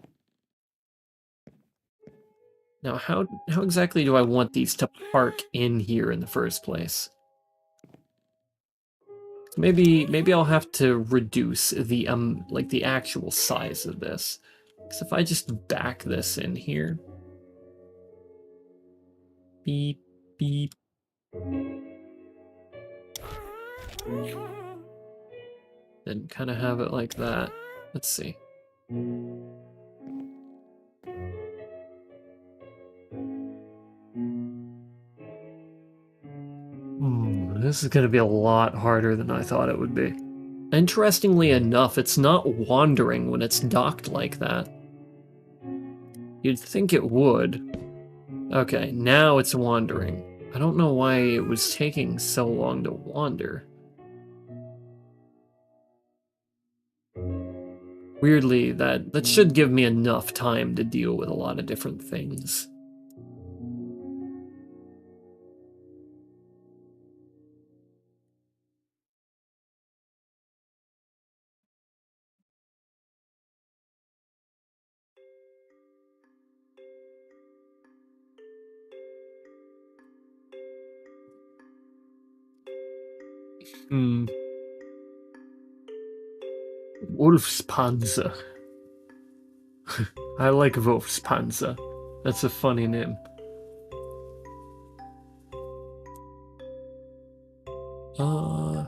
Now, how exactly do I want these to park in here in the first place? Maybe I'll have to reduce the like the actual size of this. Because if I just back this in here, beep beep, and kind of have it like that. Let's see. This is going to be a lot harder than I thought it would be. Interestingly enough, it's not wandering when it's docked like that. You'd think it would. Okay, now it's wandering. I don't know why it was taking so long to wander. Weirdly, that should give me enough time to deal with a lot of different things. Wolfspanzer. I like Wolfspanzer. That's a funny name. It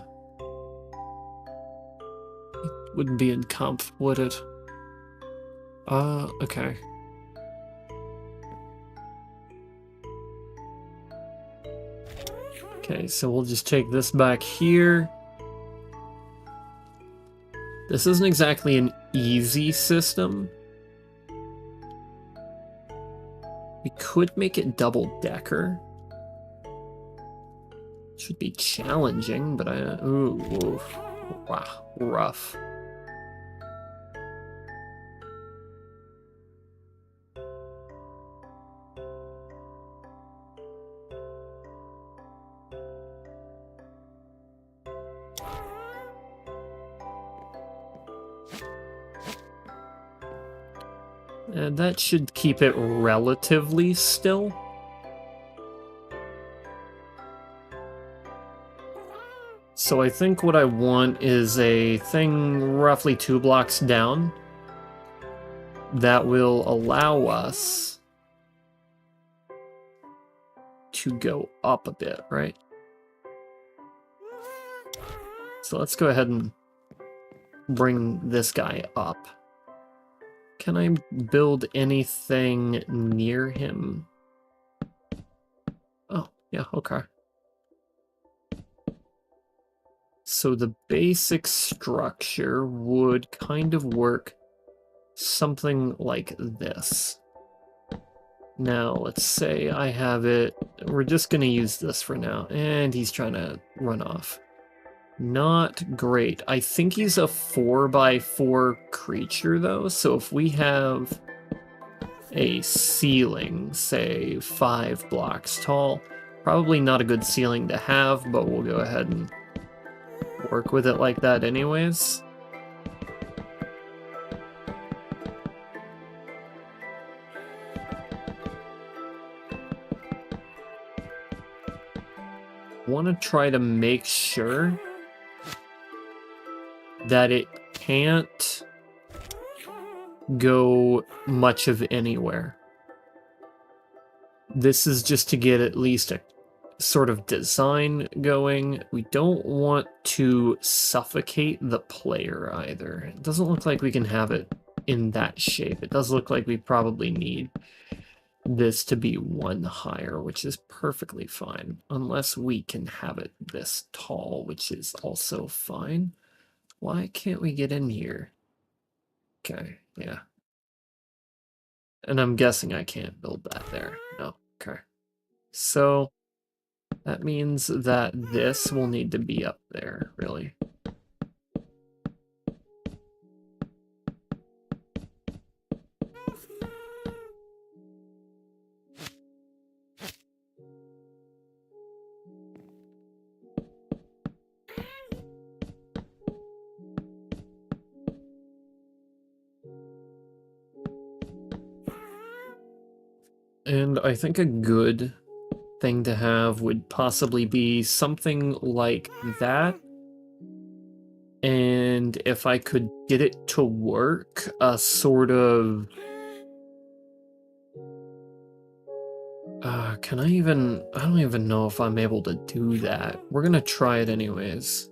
wouldn't be in comp, would it? Okay. Okay, so we'll just take this back here. This isn't exactly an easy system. We could make it double-decker. Should be challenging, but ooh, wow, rough. And that should keep it relatively still. So I think what I want is a thing roughly 2 blocks down that will allow us to go up a bit, right? So let's go ahead and bring this guy up. Can I build anything near him? Oh, yeah, okay. So the basic structure would kind of work something like this. Now, let's say I have it... We're just going to use this for now. And he's trying to run off. Not great. I think he's a 4x4 creature, though. So if we have a ceiling, say 5 blocks tall, probably not a good ceiling to have, but we'll go ahead and work with it like that anyways. Want to try to make sure that it can't go much of anywhere. This is just to get at least a sort of design going. We don't want to suffocate the player either. It doesn't look like we can have it in that shape. It does look like we probably need this to be 1 higher, which is perfectly fine, unless we can have it this tall, which is also fine. Why can't we get in here? Okay, yeah. And I'm guessing I can't build that there. No, okay. So that means that this will need to be up there, really. And I think a good thing to have would possibly be something like that. And if I could get it to work, a sort of... I don't even know if I'm able to do that. We're gonna try it anyways.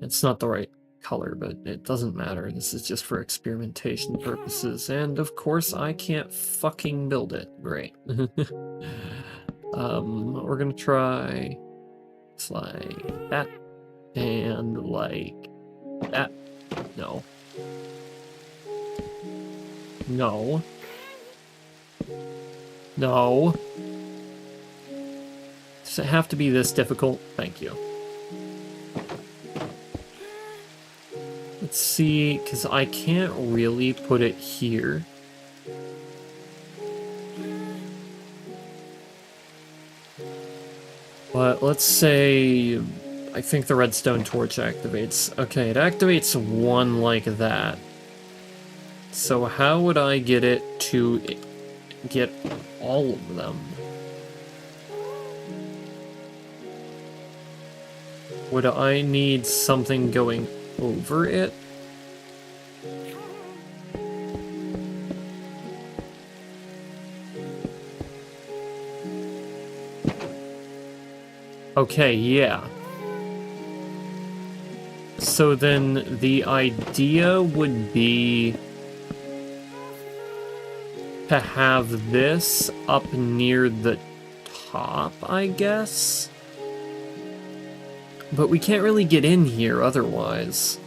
It's not the right color, but it doesn't matter. This is just for experimentation purposes. And of course, I can't fucking build it. Great. We're gonna try... It's like that. And like that. No. No. No. Does it have to be this difficult? Thank you. Let's see, because I can't really put it here. But let's say... I think the redstone torch activates. Okay, it activates one like that. So how would I get it to get all of them? Would I need something going over it? Okay, yeah. So then the idea would be to have this up near the top, I guess? But we can't really get in here otherwise.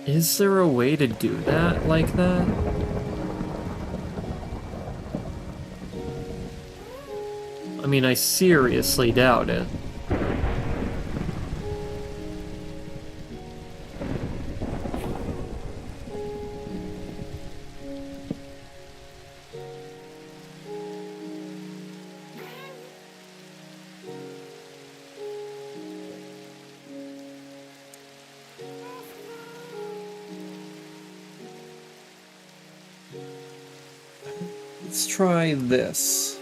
Is there a way to do that like that? I mean, I seriously doubt it. Let's try this.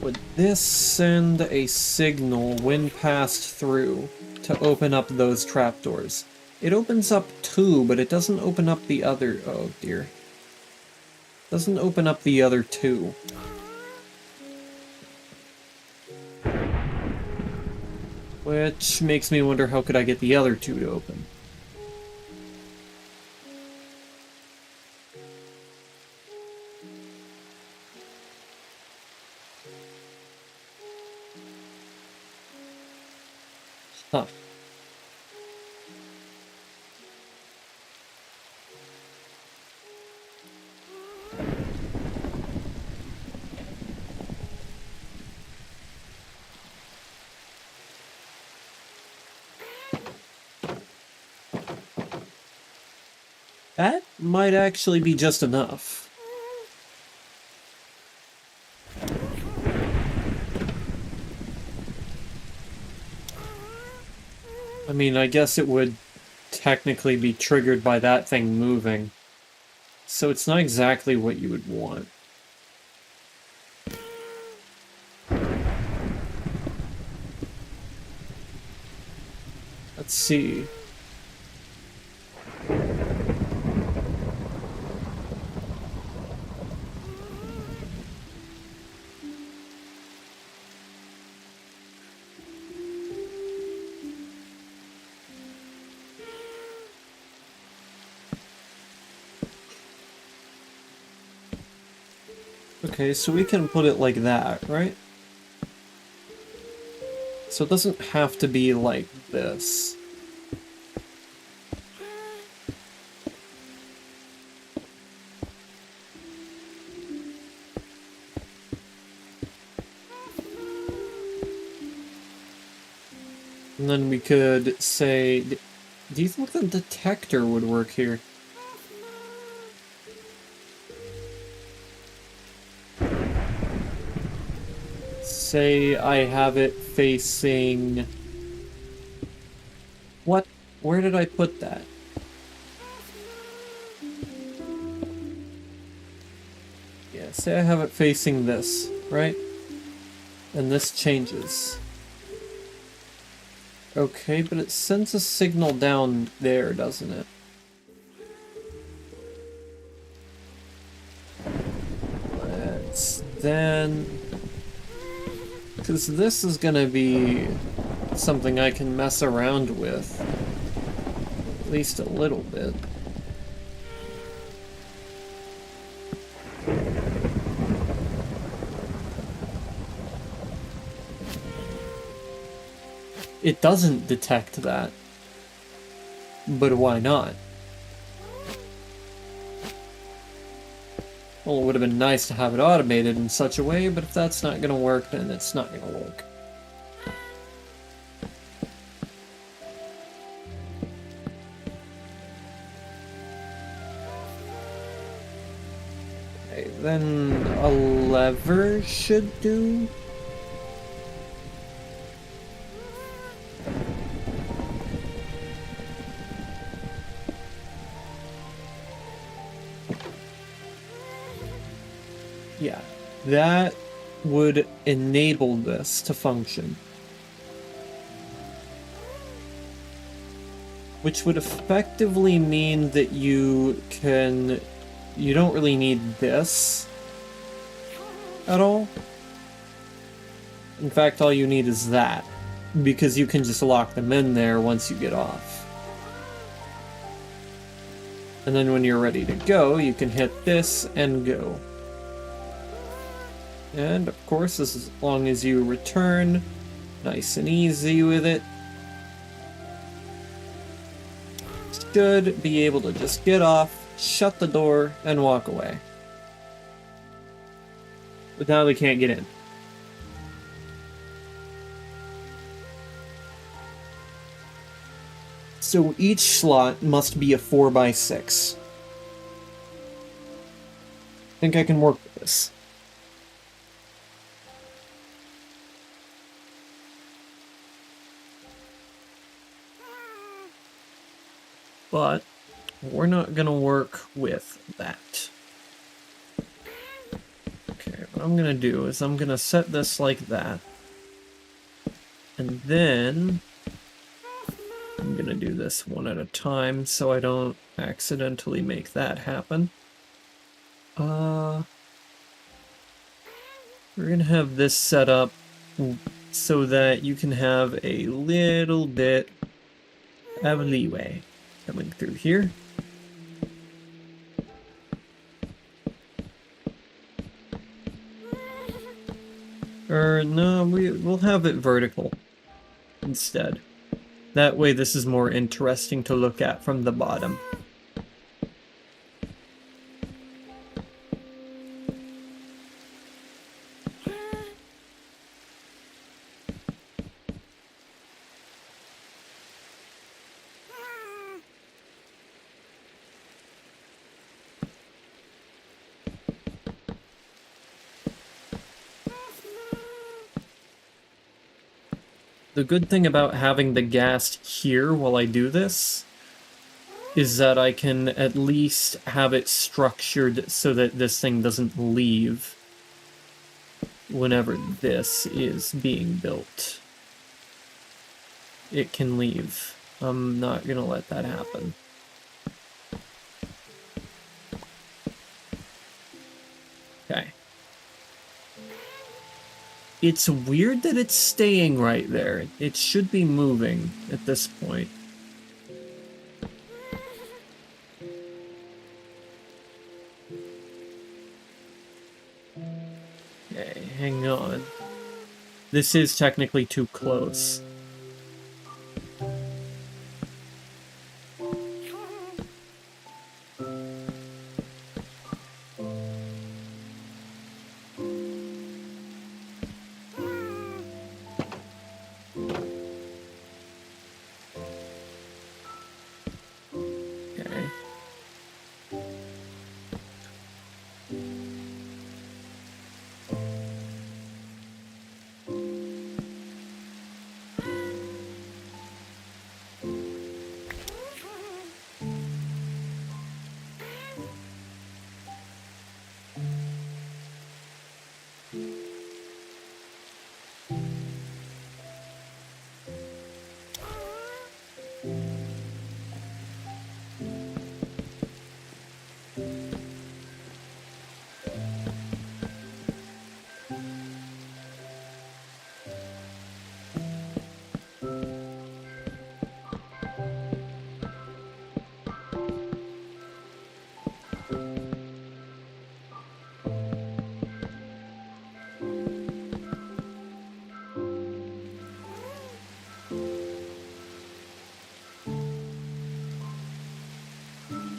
Would this send a signal when passed through to open up those trapdoors? It opens up two, but it doesn't open up the other... Oh dear. Doesn't open up the other two. Which makes me wonder, how could I get the other two to open? Huh. That might actually be just enough. I mean, I guess it would technically be triggered by that thing moving. So it's not exactly what you would want. Let's see. Okay, so we can put it like that, right? So it doesn't have to be like this. And then we could say, do you think the detector would work here? Say I have it facing Where did I put that? Yeah, say I have it facing this, right? And this changes. Okay, but it sends a signal down there, doesn't it? Let's then... Because this is gonna be something I can mess around with. At least a little bit. It doesn't detect that. But why not? Well, it would have been nice to have it automated in such a way, but if that's not gonna work, then it's not gonna work. Okay, then a lever should do. Yeah, that would enable this to function. Which would effectively mean that you don't really need this at all. In fact, all you need is that, because you can just lock them in there once you get off. And then when you're ready to go, you can hit this and go. And of course, as long as you return, nice and easy with it, should be able to just get off, shut the door, and walk away. But now they can't get in. So each slot must be a 4x6. I think I can work with this. But we're not gonna work with that. Okay, what I'm gonna do is I'm gonna set this like that. And then I'm gonna do this one at a time so I don't accidentally make that happen. We're gonna have this set up so that you can have a little bit of leeway coming through here. Or no, we'll have it vertical instead. That way this is more interesting to look at from the bottom. The good thing about having the ghast here while I do this is that I can at least have it structured so that this thing doesn't leave whenever this is being built. It can leave. I'm not gonna let that happen. Okay. It's weird that it's staying right there. It should be moving at this point. Okay, hang on. This is technically too close.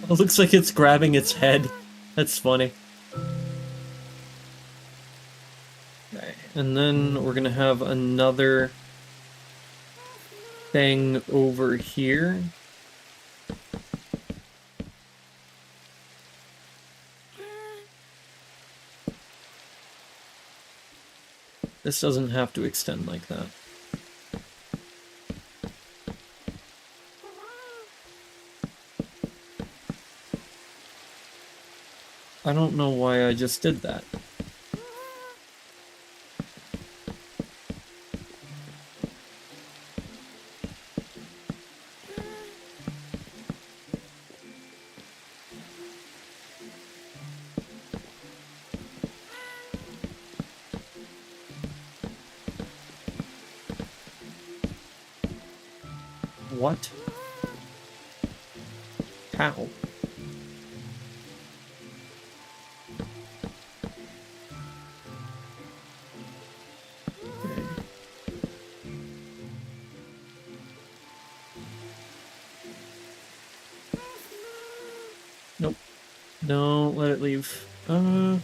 It looks like it's grabbing its head. That's funny. Okay, and then we're gonna have another thing over here. This doesn't have to extend like that. I don't know why I just did that. What? How? Okay. Nope. Don't let it leave. I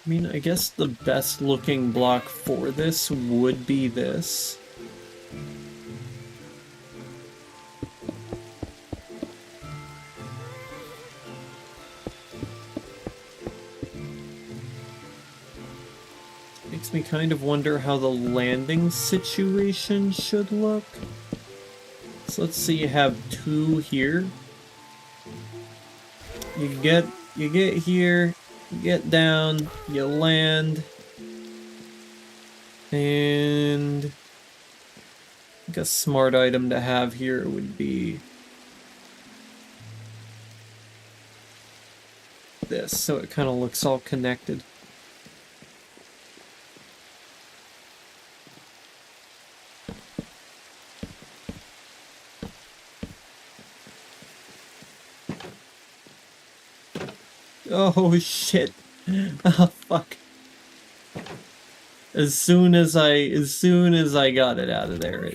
mean, I guess the best looking block for this would be this. Makes me kind of wonder how the landing situation should look. So let's see, you have two here. You get here, you get down, you land, and I think a smart item to have here would be this, so it kind of looks all connected. Oh shit. Oh fuck. As soon as I got it out of there,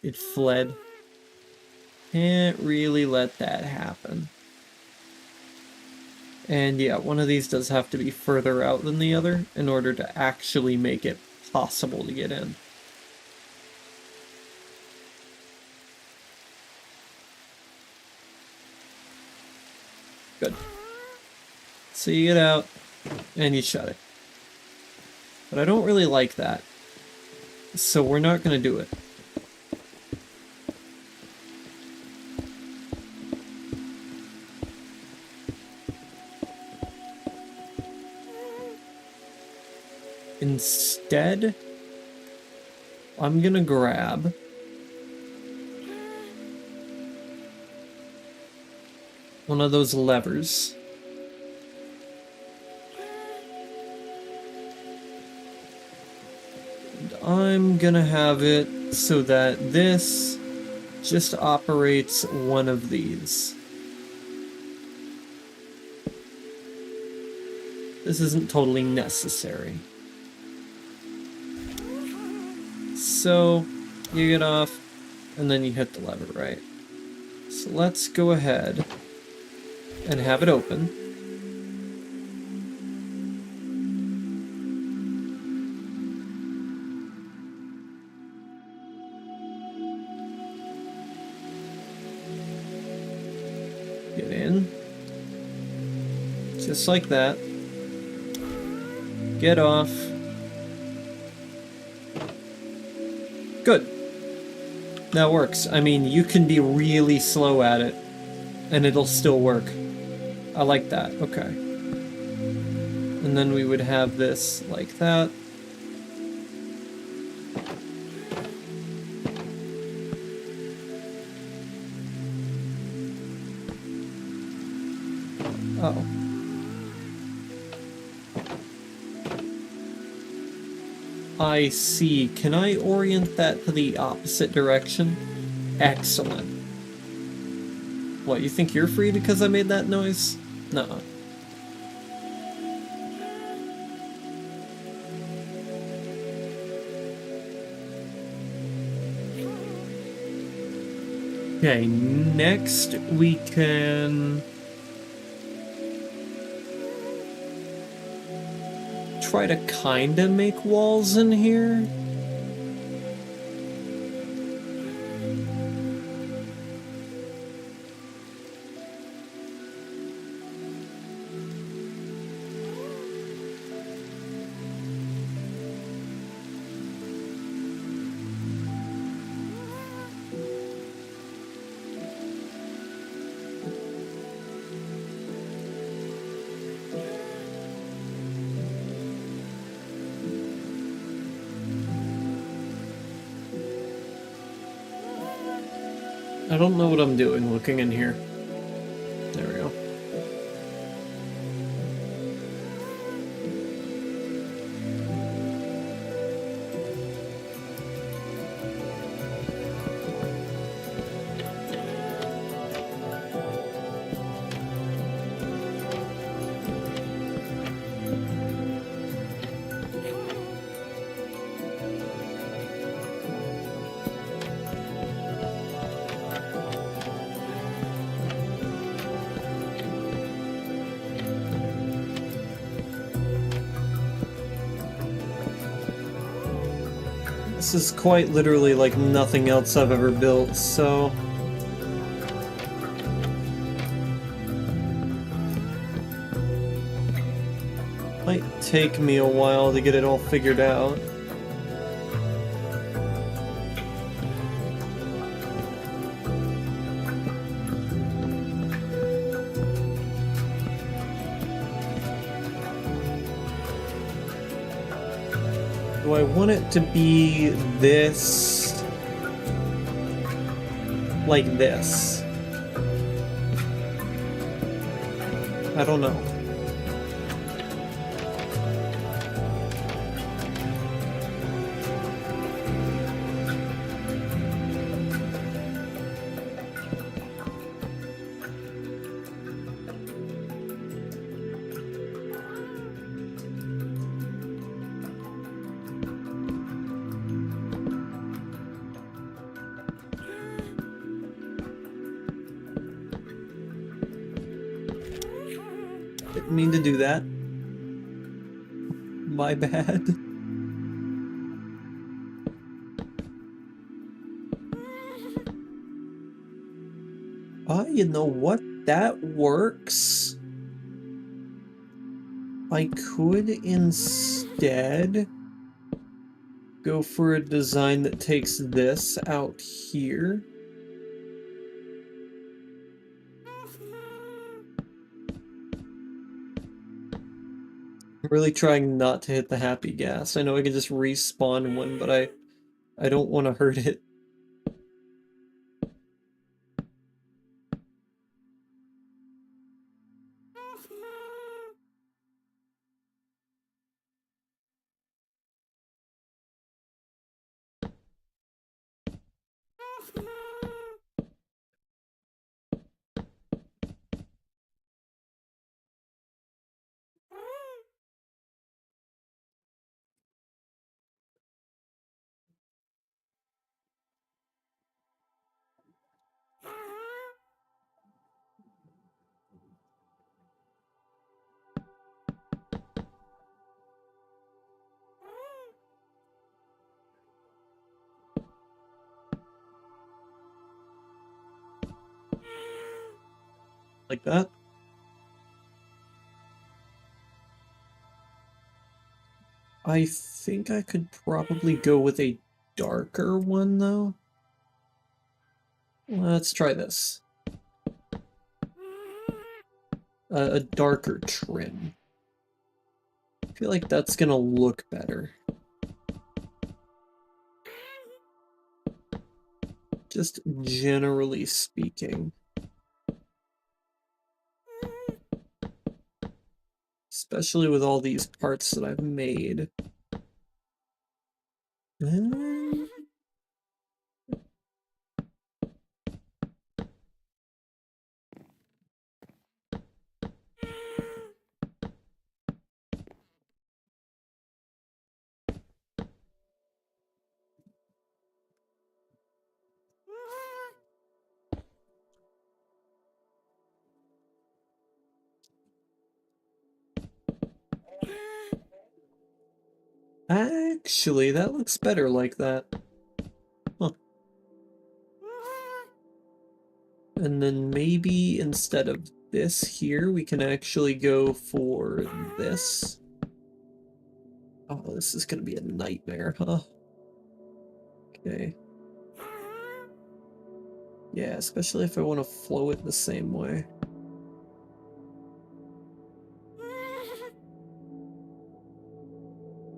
it fled. Can't really let that happen. And yeah, one of these does have to be further out than the other in order to actually make it possible to get in. Good. So you get out, and you shut it. But I don't really like that. So we're not going to do it. Instead, I'm going to grab one of those levers. I'm gonna have it so that this just operates one of these. This isn't totally necessary. So you get off and then you hit the lever, right? So let's go ahead and have it open. Get in. Just like that. Get off. Good. That works. I mean, you can be really slow at it, and it'll still work. I like that. Okay. And then we would have this like that. Oh. I see. Can I orient that to the opposite direction? Excellent. What, you think you're free because I made that noise? Nuh-uh. Okay, next we can try to kinda make walls in here. I don't know what I'm doing looking in here. There we go. This is quite literally like nothing else I've ever built, so... might take me a while to get it all figured out. Do I want it to be this? Like this? I don't know. Didn't mean to do that. My bad. You know what? That works. I could instead go for a design that takes this out here. I'm really trying not to hit the happy gas. I know I can just respawn one, but I don't want to hurt it. Like that. I think I could probably go with a darker one, though. Let's try this. A darker trim. I feel like that's gonna look better. Just generally speaking. Especially with all these parts that I've made. Um, Actually, that looks better like that. Huh. And then maybe instead of this here, we can actually go for this. Oh, this is gonna be a nightmare, huh? Okay. Yeah, especially if I want to flow it the same way.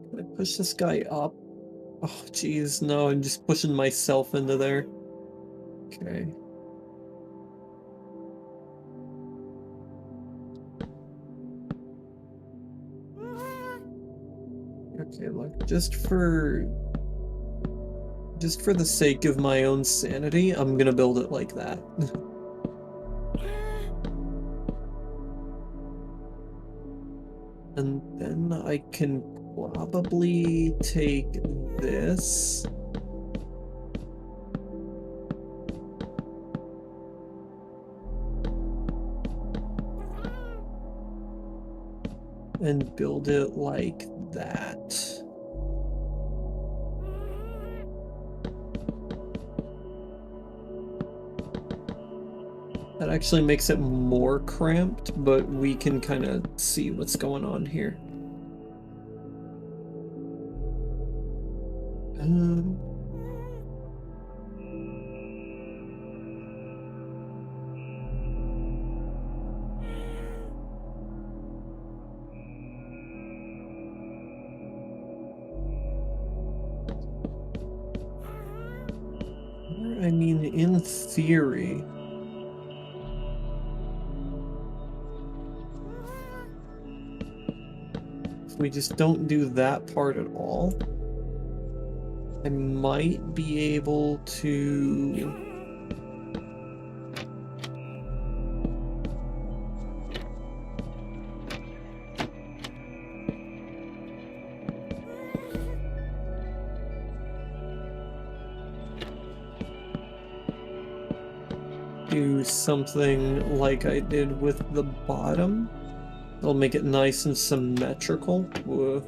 Can I push this guy up? Oh, geez, no, I'm just pushing myself into there. Okay. Okay, look, just for the sake of my own sanity, I'm gonna build it like that. And then I can probably take this. And build it like that. That actually makes it more cramped, but we can kind of see what's going on here. I mean, in theory, if we just don't do that part at all, I might be able to... do something like I did with the bottom. It'll make it nice and symmetrical. Whoa.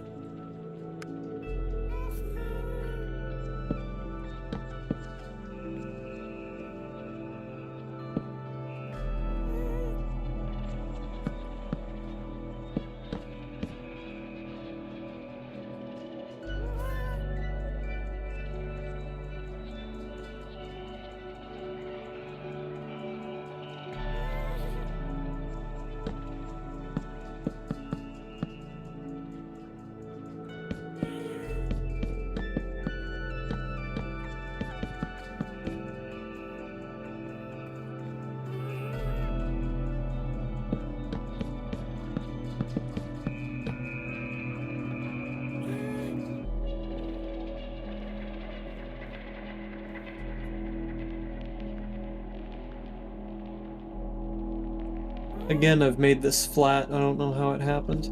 Again, I've made this flat. I don't know how it happened.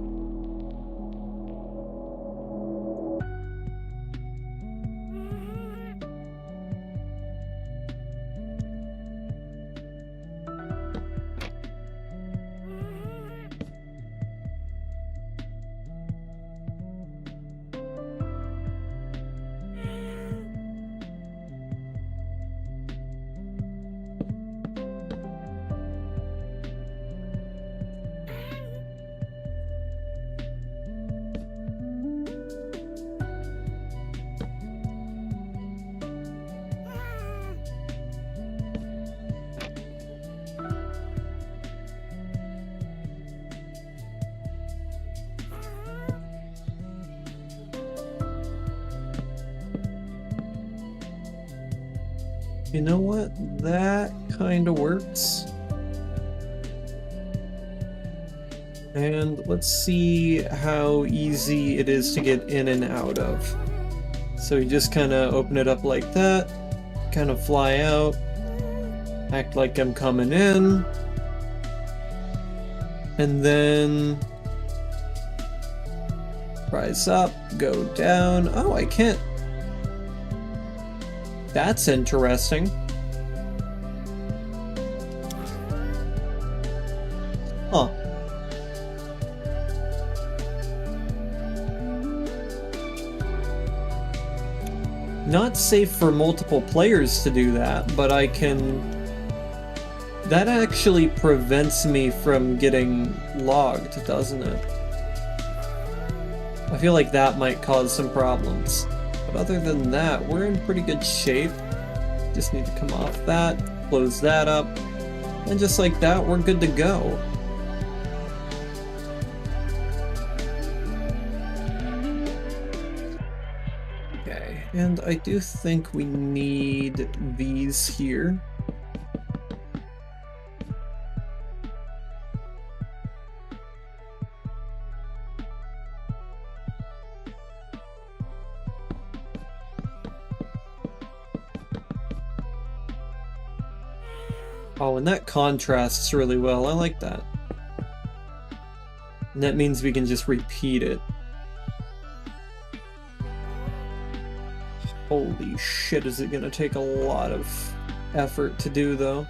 You know what? That kind of works. And let's see how easy it is to get in and out of. So you just kind of open it up like that, kind of fly out, act like I'm coming in, and then rise up, go down. Oh, I can't. That's interesting. Huh. Not safe for multiple players to do that, but I can... That actually prevents me from getting logged, doesn't it? I feel like that might cause some problems. But other than that, we're in pretty good shape. Just need to come off that, close that up, and just like that, we're good to go. Okay, and I do think we need these here. Oh, and that contrasts really well. I like that. And that means we can just repeat it. Holy shit, is it gonna take a lot of effort to do, though?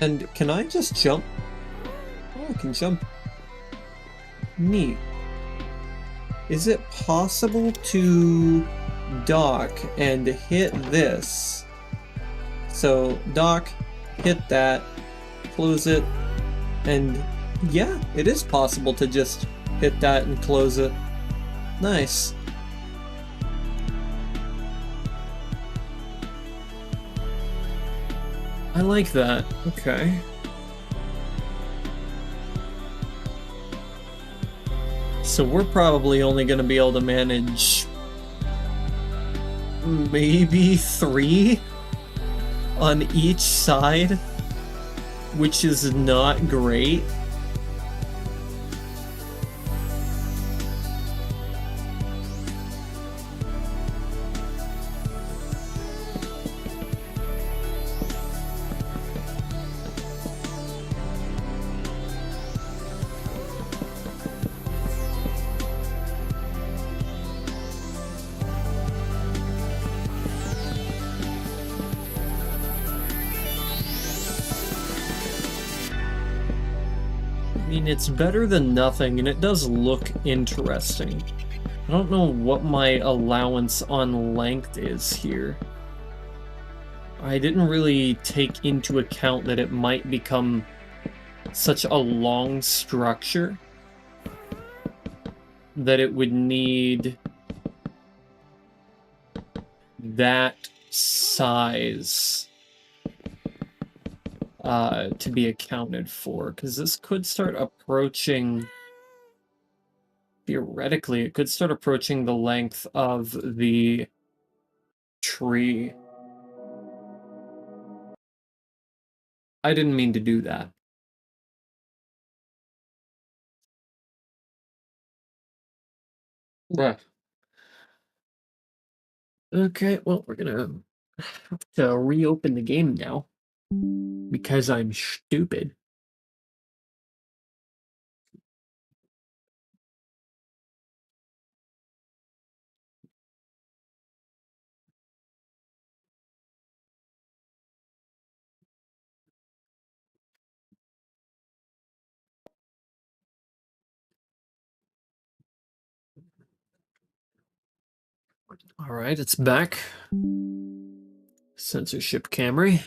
And can I just jump? Oh, I can jump. Neat. Is it possible to dock and hit this? So, dock, hit that, close it, and yeah, it is possible to just hit that and close it. Nice. I like that. Okay. So we're probably only going to be able to manage maybe 3 on each side, which is not great. I mean, it's better than nothing, and it does look interesting. I don't know what my allowance on length is here. I didn't really take into account that it might become such a long structure that it would need that size to be accounted for, because this could start approaching, theoretically, it could start approaching the length of the tree. I didn't mean to do that. Right. Okay, well, we're gonna have to reopen the game now because I'm stupid. All right, it's back. Censorship Camry.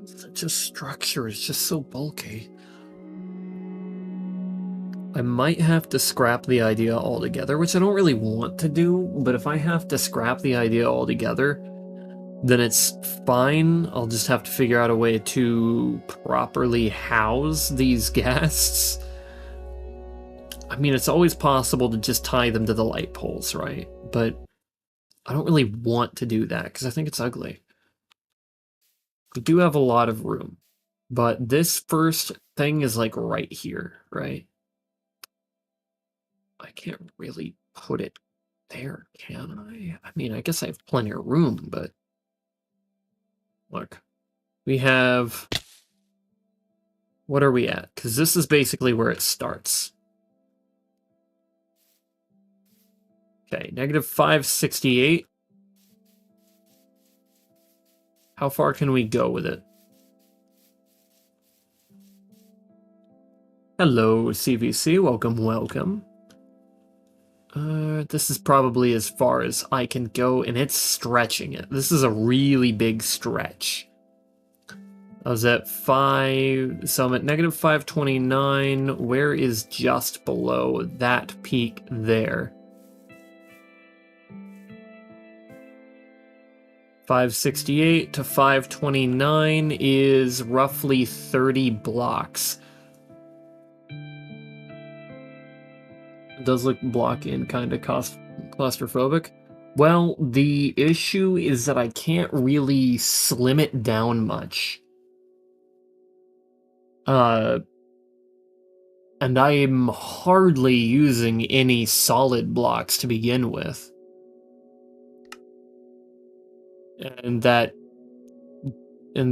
Such a structure is just so bulky. I might have to scrap the idea altogether, which I don't really want to do, but if I have to scrap the idea altogether, then it's fine. I'll just have to figure out a way to properly house these guests. I mean, it's always possible to just tie them to the light poles, right? But I don't really want to do that because I think it's ugly. We do have a lot of room, but this first thing is like right here, right? I can't really put it there, can I? I mean, I guess I have plenty of room, but look, we have, what are we at? Because this is basically where it starts. Okay, negative 568. How far can we go with it? Hello, CVC. Welcome, welcome. This is probably as far as I can go, and it's stretching it. This is a really big stretch. I was at 5, so I'm at negative 529. Where is just below that peak there? 568 to 529 is roughly 30 blocks. It does look block-in kind of claustrophobic. Well, the issue is that I can't really slim it down much. And I am hardly using any solid blocks to begin with. And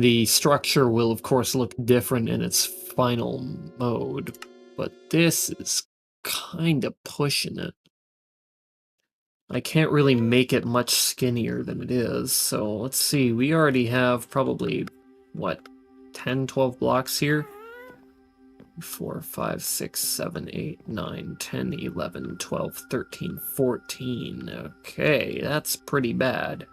the structure will, of course, look different in its final mode. But this is kind of pushing it. I can't really make it much skinnier than it is, so let's see, we already have probably, what, 10, 12 blocks here? 4, 5, 6, 7, 8, 9, 10, 11, 12, 13, 14. Okay, that's pretty bad.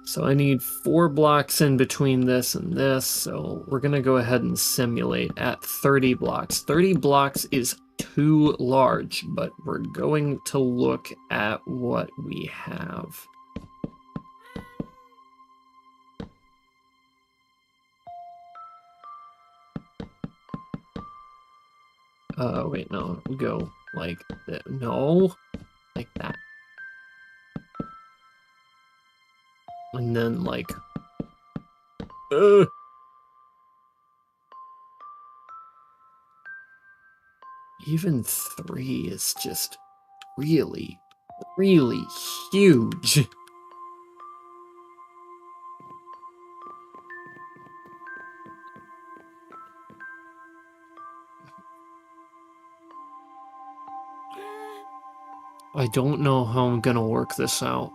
So I need 4 blocks in between this and this, so we're going to go ahead and simulate at 30 blocks. 30 blocks is too large, but we're going to look at what we have. Wait, no, we go like that. No, like that. And then, like, even 3 is just really, really huge. I don't know how I'm gonna work this out.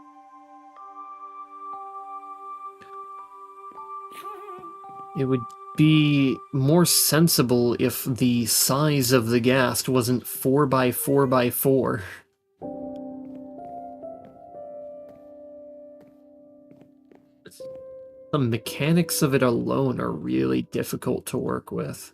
It would be more sensible if the size of the ghast wasn't 4 by 4 by 4. The mechanics of it alone are really difficult to work with.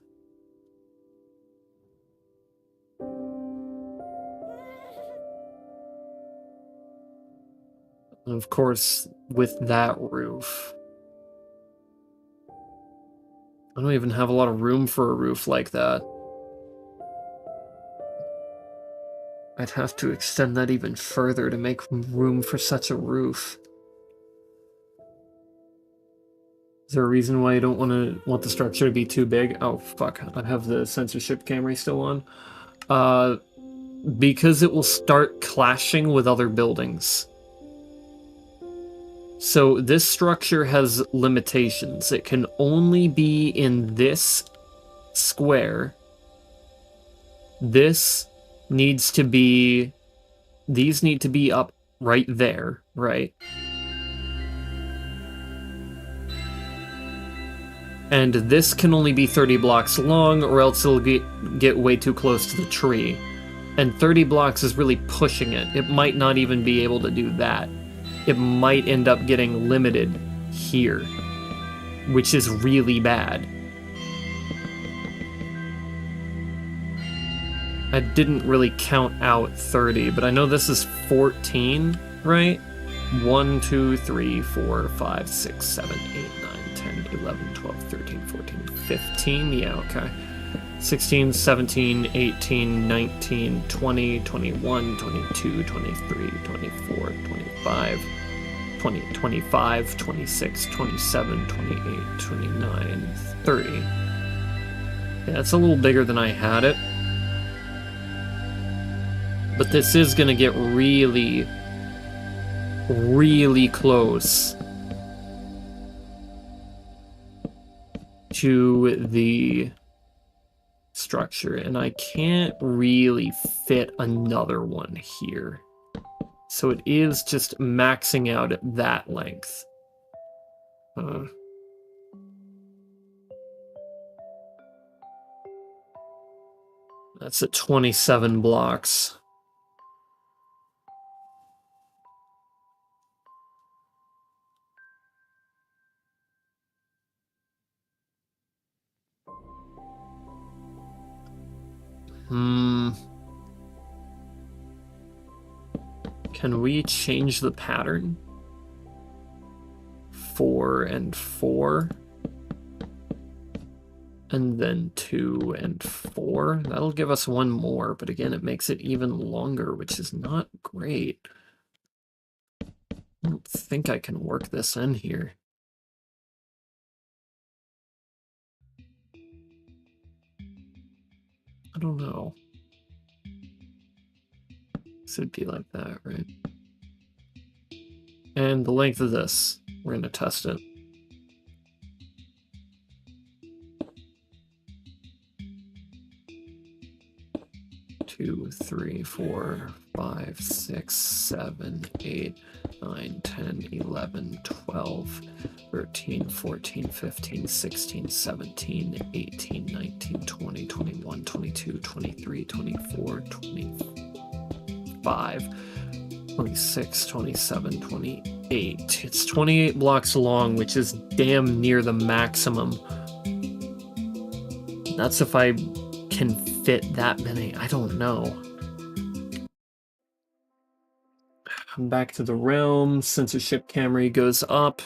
And of course, with that roof, I don't even have a lot of room for a roof like that. I'd have to extend that even further to make room for such a roof. Is there a reason why you don't want the structure to be too big? Oh, fuck. I have the censorship camera still on. Because it will start clashing with other buildings. So this structure has limitations. It can only be in this square. This needs to be... These need to be up right there, right? And this can only be 30 blocks long, or else it'll get way too close to the tree. And 30 blocks is really pushing it. It might not even be able to do that. It might end up getting limited here. which is really bad. I didn't really count out 30, but I know this is 14, right? 1, 2, 3, 4, 5, 6, 7, 8, 9, 10, 11, 12, 13, 14, 15. Yeah, okay. 16, 17, 18, 19, 20, 21, 22, 23, 24, 25, 20, 25, 26, 27, 28, 29, 30. Yeah, it's a little bigger than I had it. But this is gonna get really, really close to the structure, and I can't really fit another one here. So it is just maxing out at that length. That's at 27 blocks. Can we change the pattern? 4 and 4. And then 2 and 4. That'll give us one more, but again, it makes it even longer, which is not great. I don't think I can work this in here. I don't know. This would be like that, right? And the length of this, we're going to test it. Two, 3, 4, 5, 6, 7, 8, 9, 10, 11, 12, 13, 14, 15, 16, 17, 18, 19, 20, 21, 22, 23, 24, 25, 26, 27, 28. It's 28 blocks long, which is damn near the maximum. That's if I can fit that many. I don't know. I'm back to the realm. Censorship Camry goes up.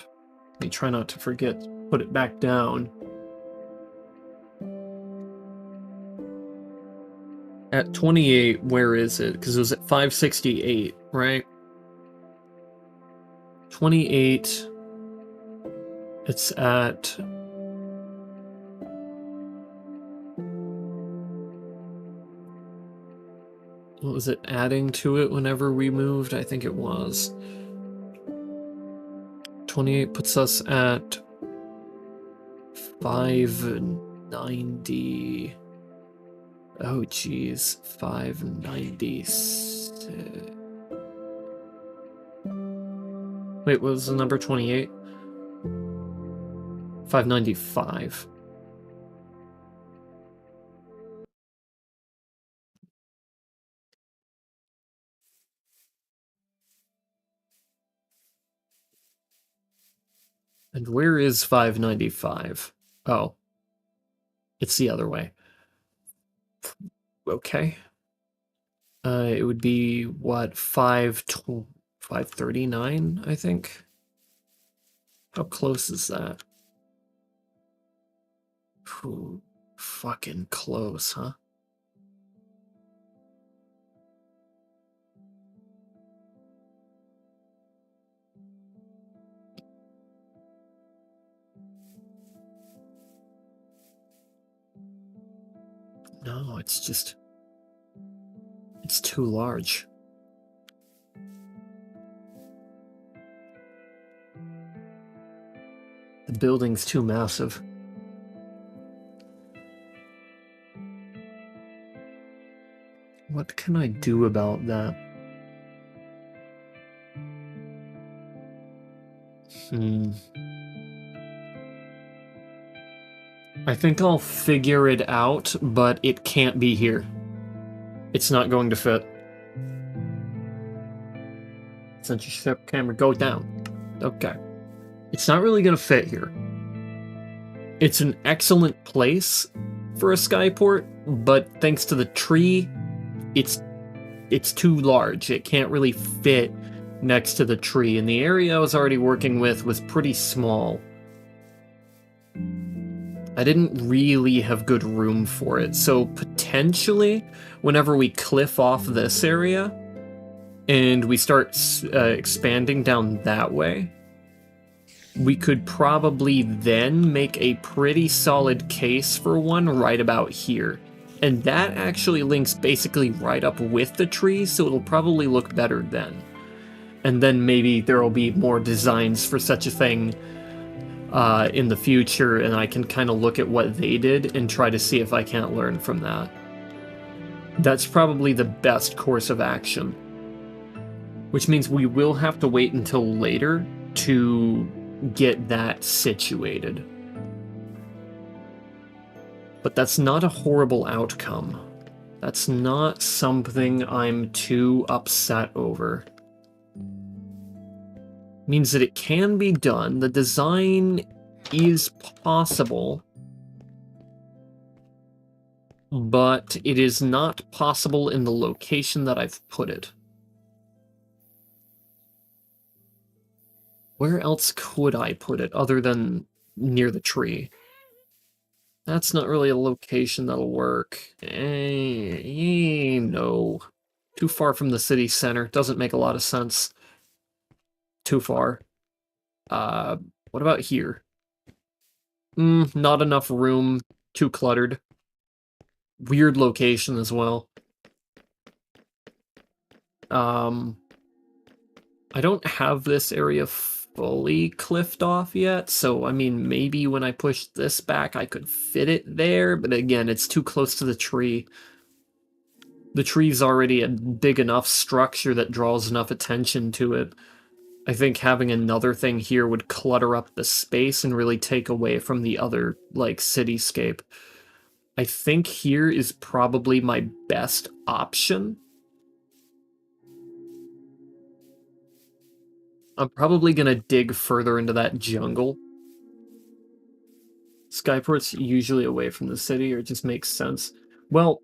Let me try not to forget to put it back down. At 28, where is it? Because it was at 568, right? 28. It's at... What was it adding to it whenever we moved? I think it was. 28 puts us at 590. Oh, geez. 590. Wait, what was the number 28? 595. And where is 595? Oh. It's the other way. Okay. It would be, what, 539, I think? How close is that? Ooh, fucking close, huh? No, it's just... It's too large. The building's too massive. What can I do about that? I think I'll figure it out, but it can't be here. It's not going to fit. Censorship camera, go down. Okay. It's not really going to fit here. It's an excellent place for a skyport, but thanks to the tree, it's too large. It can't really fit next to the tree, and the area I was already working with was pretty small. I didn't really have good room for it, so potentially, whenever we cliff off this area, and we start expanding down that way, we could probably then make a pretty solid case for one right about here. And that actually links basically right up with the tree, so it'll probably look better then. And then maybe there'll be more designs for such a thing in the future, and I can kind of look at what they did and try to see if I can't learn from that. That's probably the best course of action. Which means we will have to wait until later to get that situated. But that's not a horrible outcome. That's not something I'm too upset over. Means that it can be done. The design is possible, but it is not possible in the location that I've put it. Where else could I put it other than near the tree? That's not really a location that'll work. No. Too far from the city center. Doesn't make a lot of sense. Too far. What about here? Not enough room. Too cluttered. Weird location as well. I don't have this area fully cliffed off yet, so I mean, maybe when I push this back I could fit it there, but again, it's too close to the tree. The tree's already a big enough structure that draws enough attention to it. I think having another thing here would clutter up the space and really take away from the other, like, cityscape. I think here is probably my best option. I'm probably gonna dig further into that jungle. Skyport's usually away from the city, or it just makes sense. Well,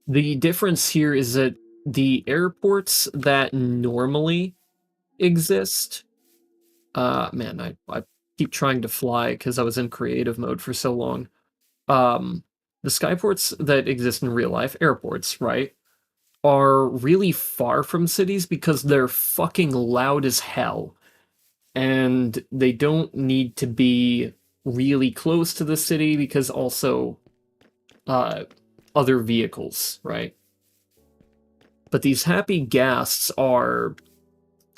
the difference here is that the airports that normally exist... man, I keep trying to fly because I was in creative mode for so long. The skyports that exist in real life, airports, right, are really far from cities because they're fucking loud as hell. And they don't need to be really close to the city because also other vehicles, right? But these happy ghasts are...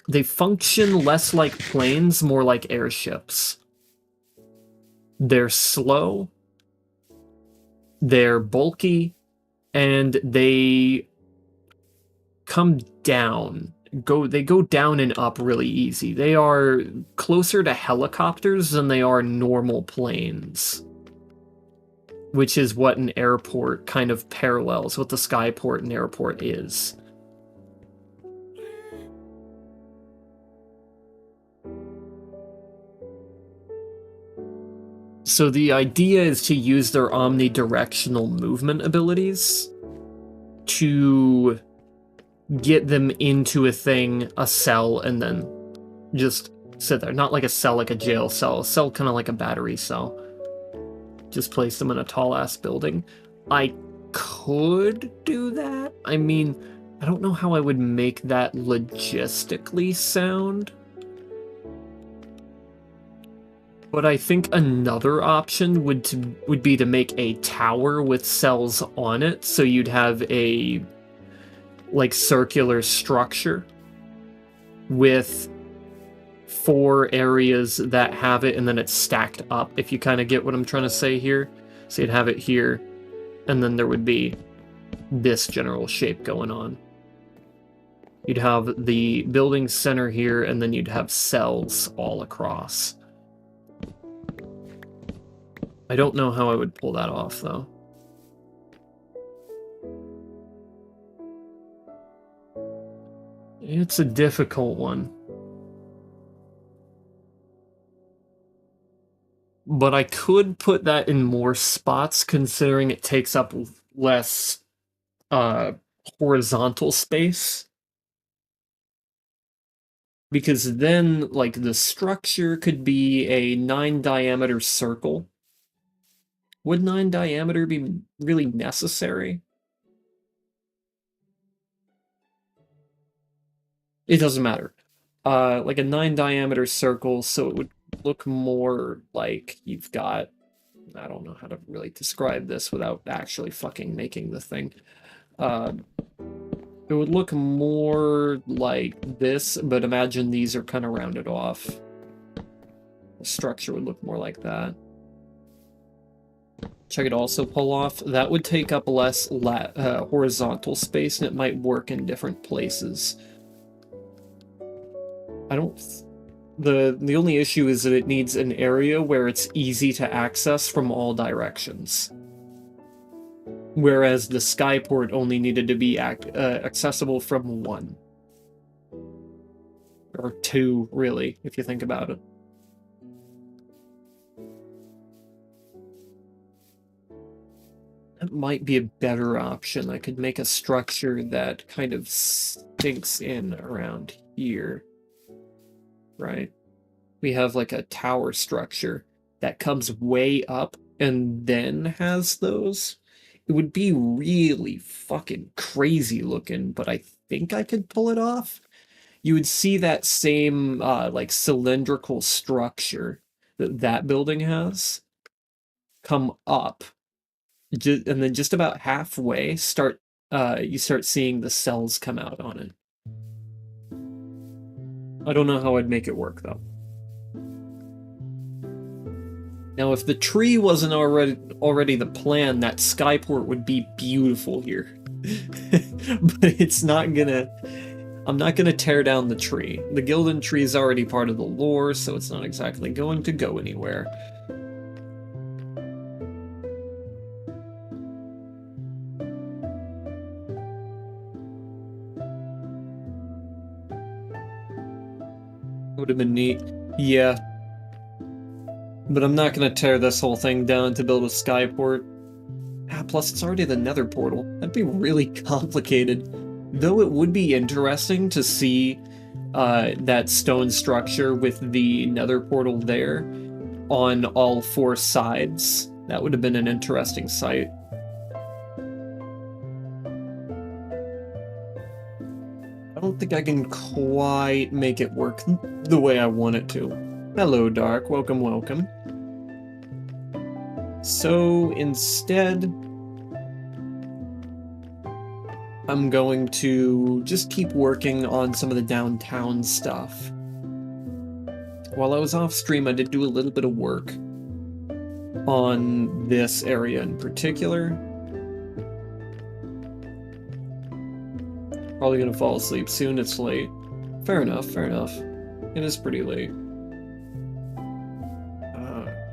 they function less like planes, more like airships. They're slow, they're bulky, and they come down. They go down and up really easy. They are closer to helicopters than they are normal planes, which is what an airport kind of parallels, what the skyport and airport is. So the idea is to use their omnidirectional movement abilities to get them into a thing, a cell, and then just sit there. Not like a cell, like a jail cell. A cell kind of like a battery cell. Just place them in a tall-ass building. I could do that. I mean, I don't know how I would make that logistically sound. But I think another option would be to make a tower with cells on it, so you'd have a, like, circular structure with 4 areas that have it, and then it's stacked up, if you kind of get what I'm trying to say here. So you'd have it here, and then there would be this general shape going on. You'd have the building center here, and then you'd have cells all across. I don't know how I would pull that off, though. It's a difficult one. But I could put that in more spots, considering it takes up less horizontal space. Because then, like, the structure could be a 9 diameter circle. Would 9 diameter be really necessary? It doesn't matter. Like a 9 diameter circle, so it would look more like you've got... I don't know how to really describe this without actually fucking making the thing. It would look more like this, but imagine these are kind of rounded off. The structure would look more like that. Check it also pull off. That would take up less horizontal space, and it might work in different places. The only issue is that it needs an area where it's easy to access from all directions. Whereas the Skyport only needed to be accessible from one. Or two, really, if you think about it. That might be a better option. I could make a structure that kind of sinks in around here. Right? We have like a tower structure that comes way up and then has those. It would be really fucking crazy looking, but I think I could pull it off. You would see that same like cylindrical structure that that building has come up, and then just about halfway you start seeing the cells come out on it. I don't know how I'd make it work, though. Now, if the tree wasn't already the plan, that Skyport would be beautiful here. But it's not gonna... I'm not gonna tear down the tree. The Gildan tree is already part of the lore, so it's not exactly going to go anywhere. Would have been neat. Yeah. But I'm not gonna tear this whole thing down to build a Skyport. Plus, it's already the Nether portal. That'd be really complicated. Though it would be interesting to see that stone structure with the Nether portal there on all four sides. That would have been an interesting sight. I don't think I can quite make it work the way I want it to. Hello, Dark. Welcome, welcome. So, instead, I'm going to just keep working on some of the downtown stuff. While I was off stream, I did do a little bit of work on this area in particular. Probably gonna fall asleep soon, it's late. Fair enough, fair enough. It is pretty late.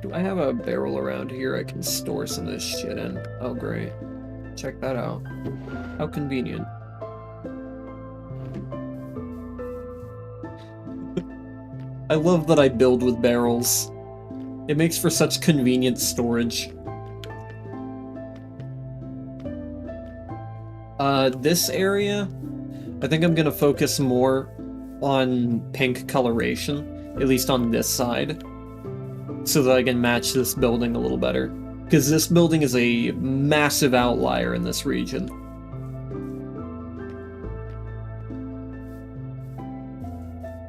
Do I have a barrel around here I can store some of this shit in? Oh, great. Check that out. How convenient. I love that I build with barrels. It makes for such convenient storage. This area, I think I'm gonna focus more on pink coloration, at least on this side, so that I can match this building a little better. Because this building is a massive outlier in this region.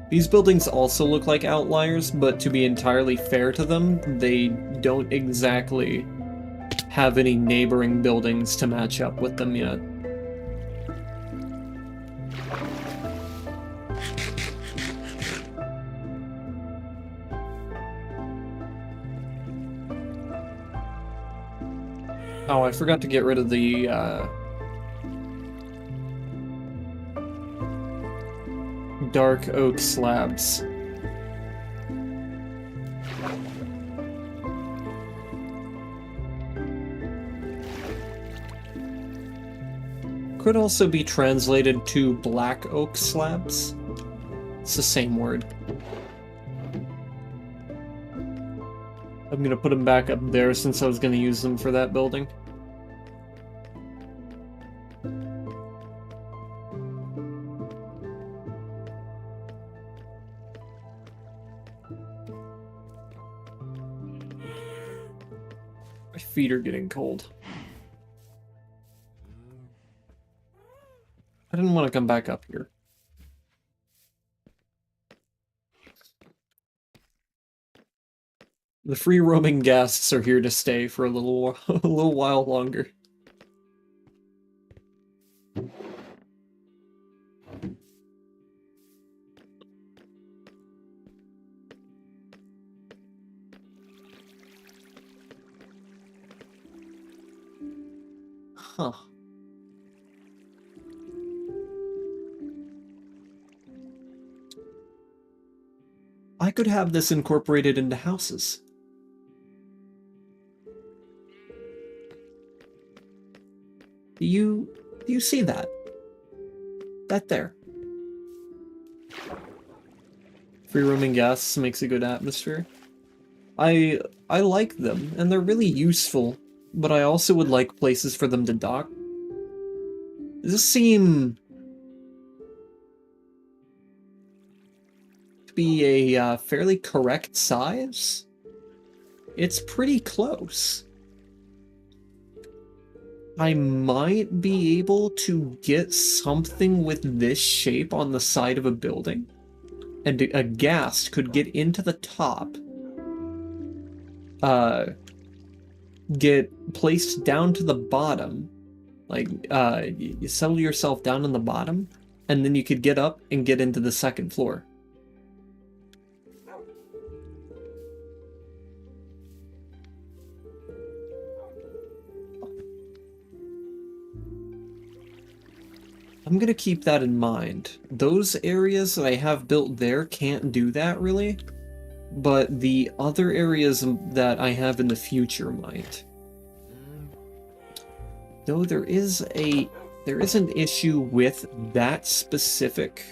These buildings also look like outliers, but to be entirely fair to them, they don't exactly have any neighboring buildings to match up with them yet. Oh, I forgot to get rid of the, dark oak slabs. Could also be translated to black oak slabs. It's the same word. I'm gonna put them back up there since I was gonna use them for that building. My feet are getting cold. I didn't want to come back up here. The free roaming guests are here to stay for a little a little while longer. Huh. I could have this incorporated into houses. Do you see that? That there. Free roaming guests makes a good atmosphere. I like them, and they're really useful, but I also would like places for them to dock. Does this seem to be a fairly correct size? It's pretty close. I might be able to get something with this shape on the side of a building, and a ghast could get into the top, get placed down to the bottom, like, you settle yourself down on the bottom, and then you could get up and get into the second floor. I'm gonna keep that in mind. Those areas that I have built there can't do that, really, but the other areas that I have in the future might. Though there is an issue with that specific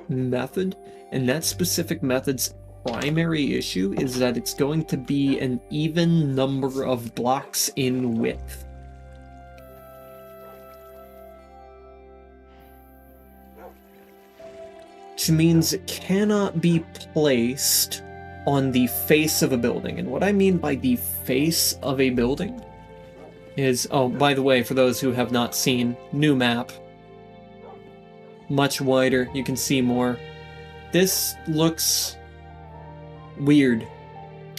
method, and that specific method's primary issue is that it's going to be an even number of blocks in width. Which means it cannot be placed on the face of a building. And what I mean by the face of a building is, oh, by the way, for those who have not seen, new map. Much wider, you can see more. This looks weird.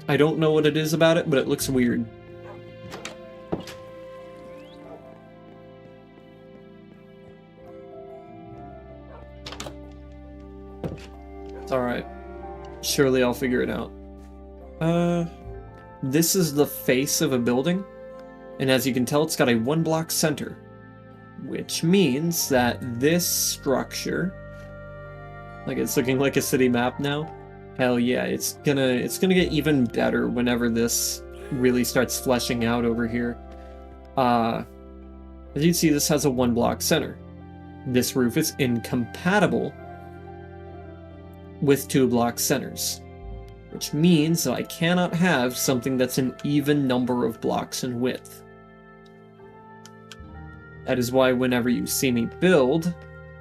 I don't know what it is about it, but it looks weird. It's alright. Surely I'll figure it out. This is the face of a building, and as you can tell, it's got a 1-block center, which means that this structure, like, it's looking like a city map now. Hell yeah, it's gonna get even better whenever this really starts fleshing out over here. As you can see, this has a 1-block center. This roof is incompatible with 2-block centers, which means that I cannot have something that's an even number of blocks in width. That is why whenever you see me build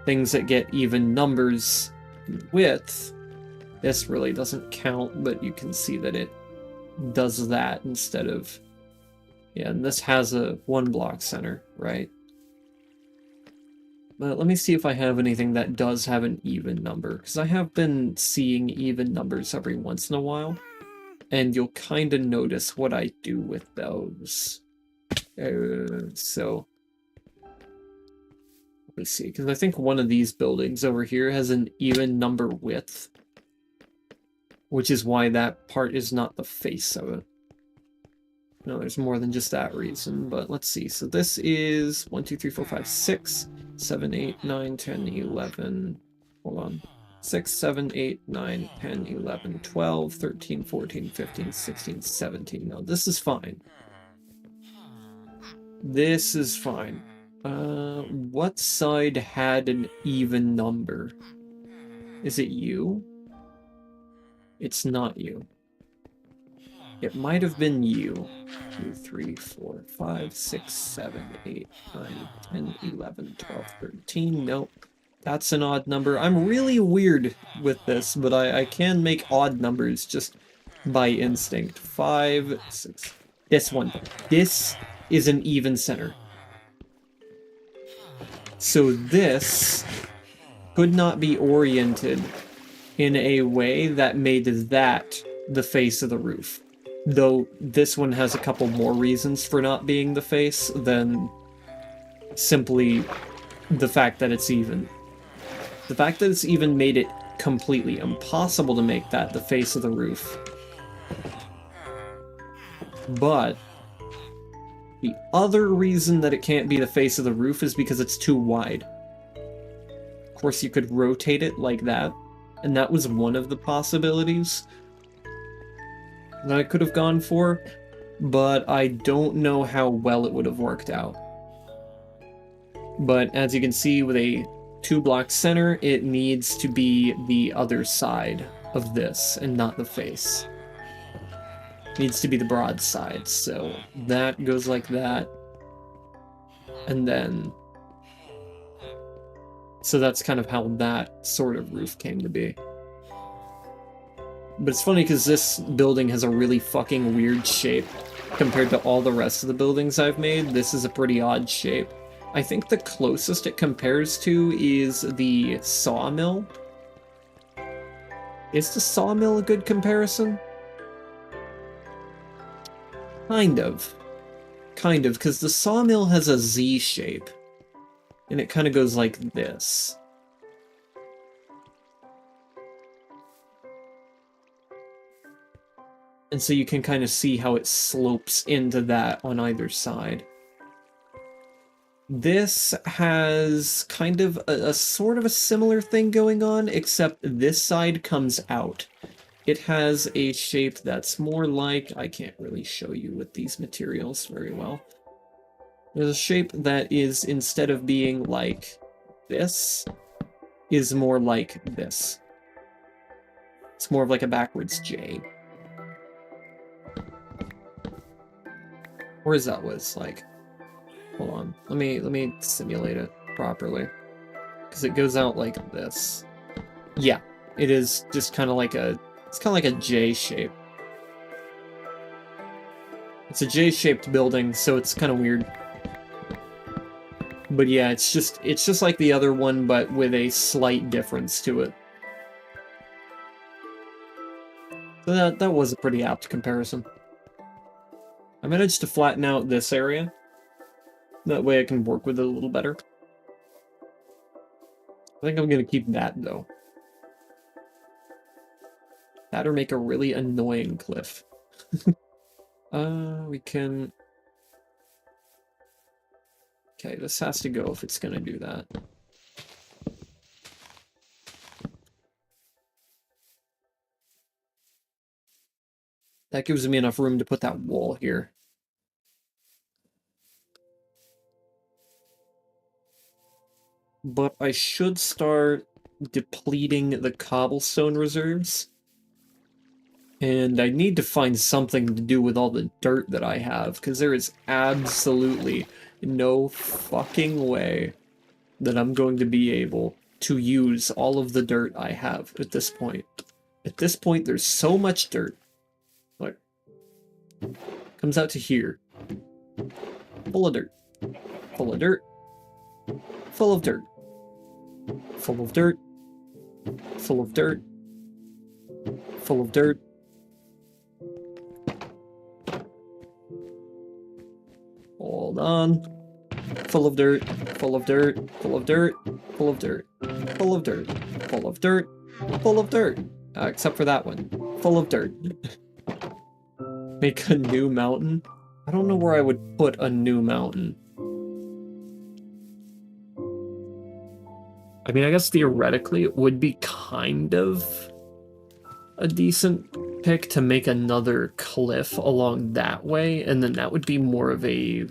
things that get even numbers in width, this really doesn't count, but you can see that it does that instead of... Yeah, and this has a 1-block center, right? But let me see if I have anything that does have an even number, because I have been seeing even numbers every once in a while, and you'll kind of notice what I do with those. So, let me see, because I think one of these buildings over here has an even number width, which is why that part is not the face of it. No, there's more than just that reason, but let's see. So this is 1, 2, 3, 4, 5, 6, 7, 8, 9, 10, 11. Hold on. 6, 7, 8, 9, 10, 11, 12, 13, 14, 15, 16, 17. No, this is fine. This is fine. What side had an even number? Is it you? It's not you. It might have been you. 2, 3, 4, 5, 6, 7, 8, 9, 10, 11, 12, 13. Nope. That's an odd number. I'm really weird with this, but I can make odd numbers just by instinct. 5, 6. This one. This is an even center. So this could not be oriented in a way that made that the face of the roof. Though this one has a couple more reasons for not being the face than simply the fact that it's even. The fact that it's even made it completely impossible to make that the face of the roof. But the other reason that it can't be the face of the roof is because it's too wide. Of course, you could rotate it like that, and that was one of the possibilities that I could have gone for, but I don't know how well it would have worked out. But as you can see, with a 2-block center, it needs to be the other side of this and not the face. It needs to be the broad side, so that goes like that. And then... so that's kind of how that sort of roof came to be. But it's funny because this building has a really fucking weird shape compared to all the rest of the buildings I've made. This is a pretty odd shape. I think the closest it compares to is the sawmill. Is the sawmill a good comparison? Kind of. Kind of, because the sawmill has a Z shape. And it kind of goes like this. And so you can kind of see how it slopes into that on either side. This has kind of a sort of a similar thing going on, except this side comes out. It has a shape that's more like... I can't really show you with these materials very well. There's a shape that is, instead of being like this, is more like this. It's more of like a backwards J. Or is that what it's like? Hold on. Let me simulate it properly. Because it goes out like this. Yeah, it is just kind of like a... it's kind of like a J shape. It's a J-shaped building, so it's kind of weird. But yeah, it's just like the other one, but with a slight difference to it. So that was a pretty apt comparison. I managed to flatten out this area. That way I can work with it a little better. I think I'm gonna keep that, though. That or make a really annoying cliff. We can... okay, this has to go if it's gonna do that. That gives me enough room to put that wall here. But I should start depleting the cobblestone reserves. And I need to find something to do with all the dirt that I have, because there is absolutely no fucking way that I'm going to be able to use all of the dirt I have at this point. At this point, there's so much dirt. Look. Comes out to here. Full of dirt. Full of dirt. Full of dirt. Full of dirt. Full of dirt. Full of dirt. Hold on. Full of dirt. Full of dirt. Full of dirt. Full of dirt. Full of dirt. Full of dirt. Full of dirt. Except for that one. Full of dirt. Make a new mountain? I don't know where I would put a new mountain. I mean, I guess theoretically it would be kind of a decent pick to make another cliff along that way, and then that would be more of a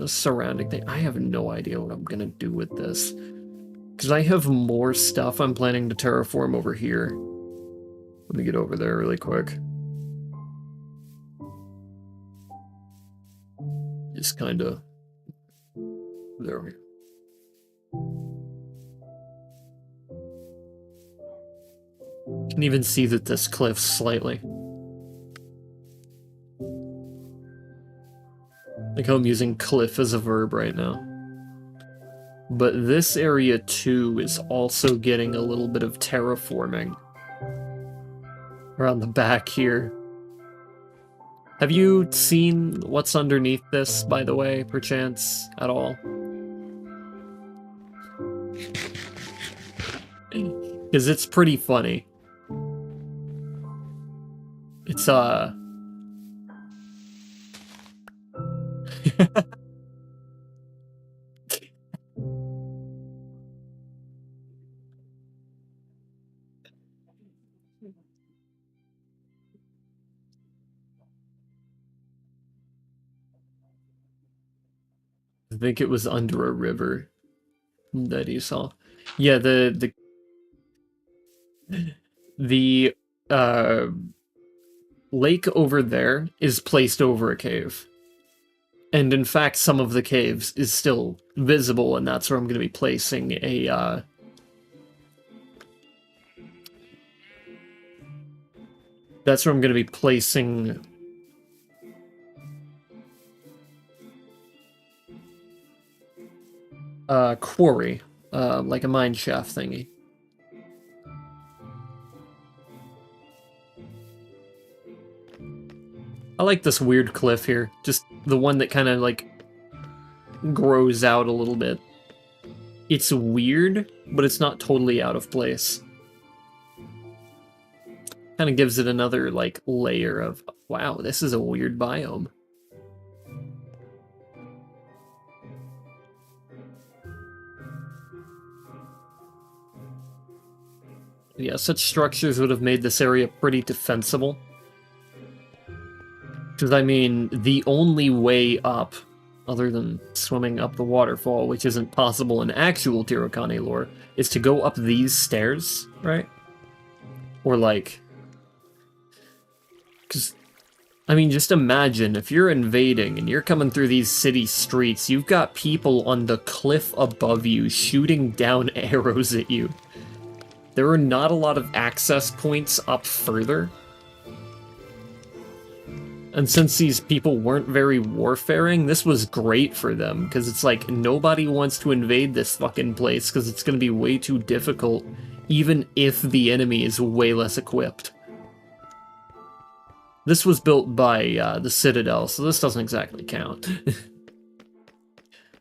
surrounding thing. I have no idea what I'm gonna do with this. Because I have more stuff I'm planning to terraform over here. Let me get over there really quick. Just kind of... There we go. You can even see that this cliffs slightly. Like how I'm using cliff as a verb right now. But this area too is also getting a little bit of terraforming around the back here. Have you seen what's underneath this, by the way, perchance, at all? Because it's pretty funny. It's, I think it was under a river that you saw. Yeah, the lake over there is placed over a cave. And in fact, some of the caves is still visible, and that's where I'm going to be placing a, that's where I'm going to be placing quarry, like a mine shaft thingy. I like this weird cliff here, just the one that kind of like grows out a little bit. It's weird, but it's not totally out of place. Kind of gives it another like layer of, wow, this is a weird biome. Yeah, such structures would have made this area pretty defensible. Because, I mean, the only way up, other than swimming up the waterfall, which isn't possible in actual Tirokane lore, is to go up these stairs, right? Or, like... Because, I mean, just imagine, if you're invading and you're coming through these city streets, you've got people on the cliff above you shooting down arrows at you. There are not a lot of access points up further. And since these people weren't very warfaring, this was great for them, because it's like, nobody wants to invade this fucking place, because it's going to be way too difficult, even if the enemy is way less equipped. This was built by the Citadel, so this doesn't exactly count.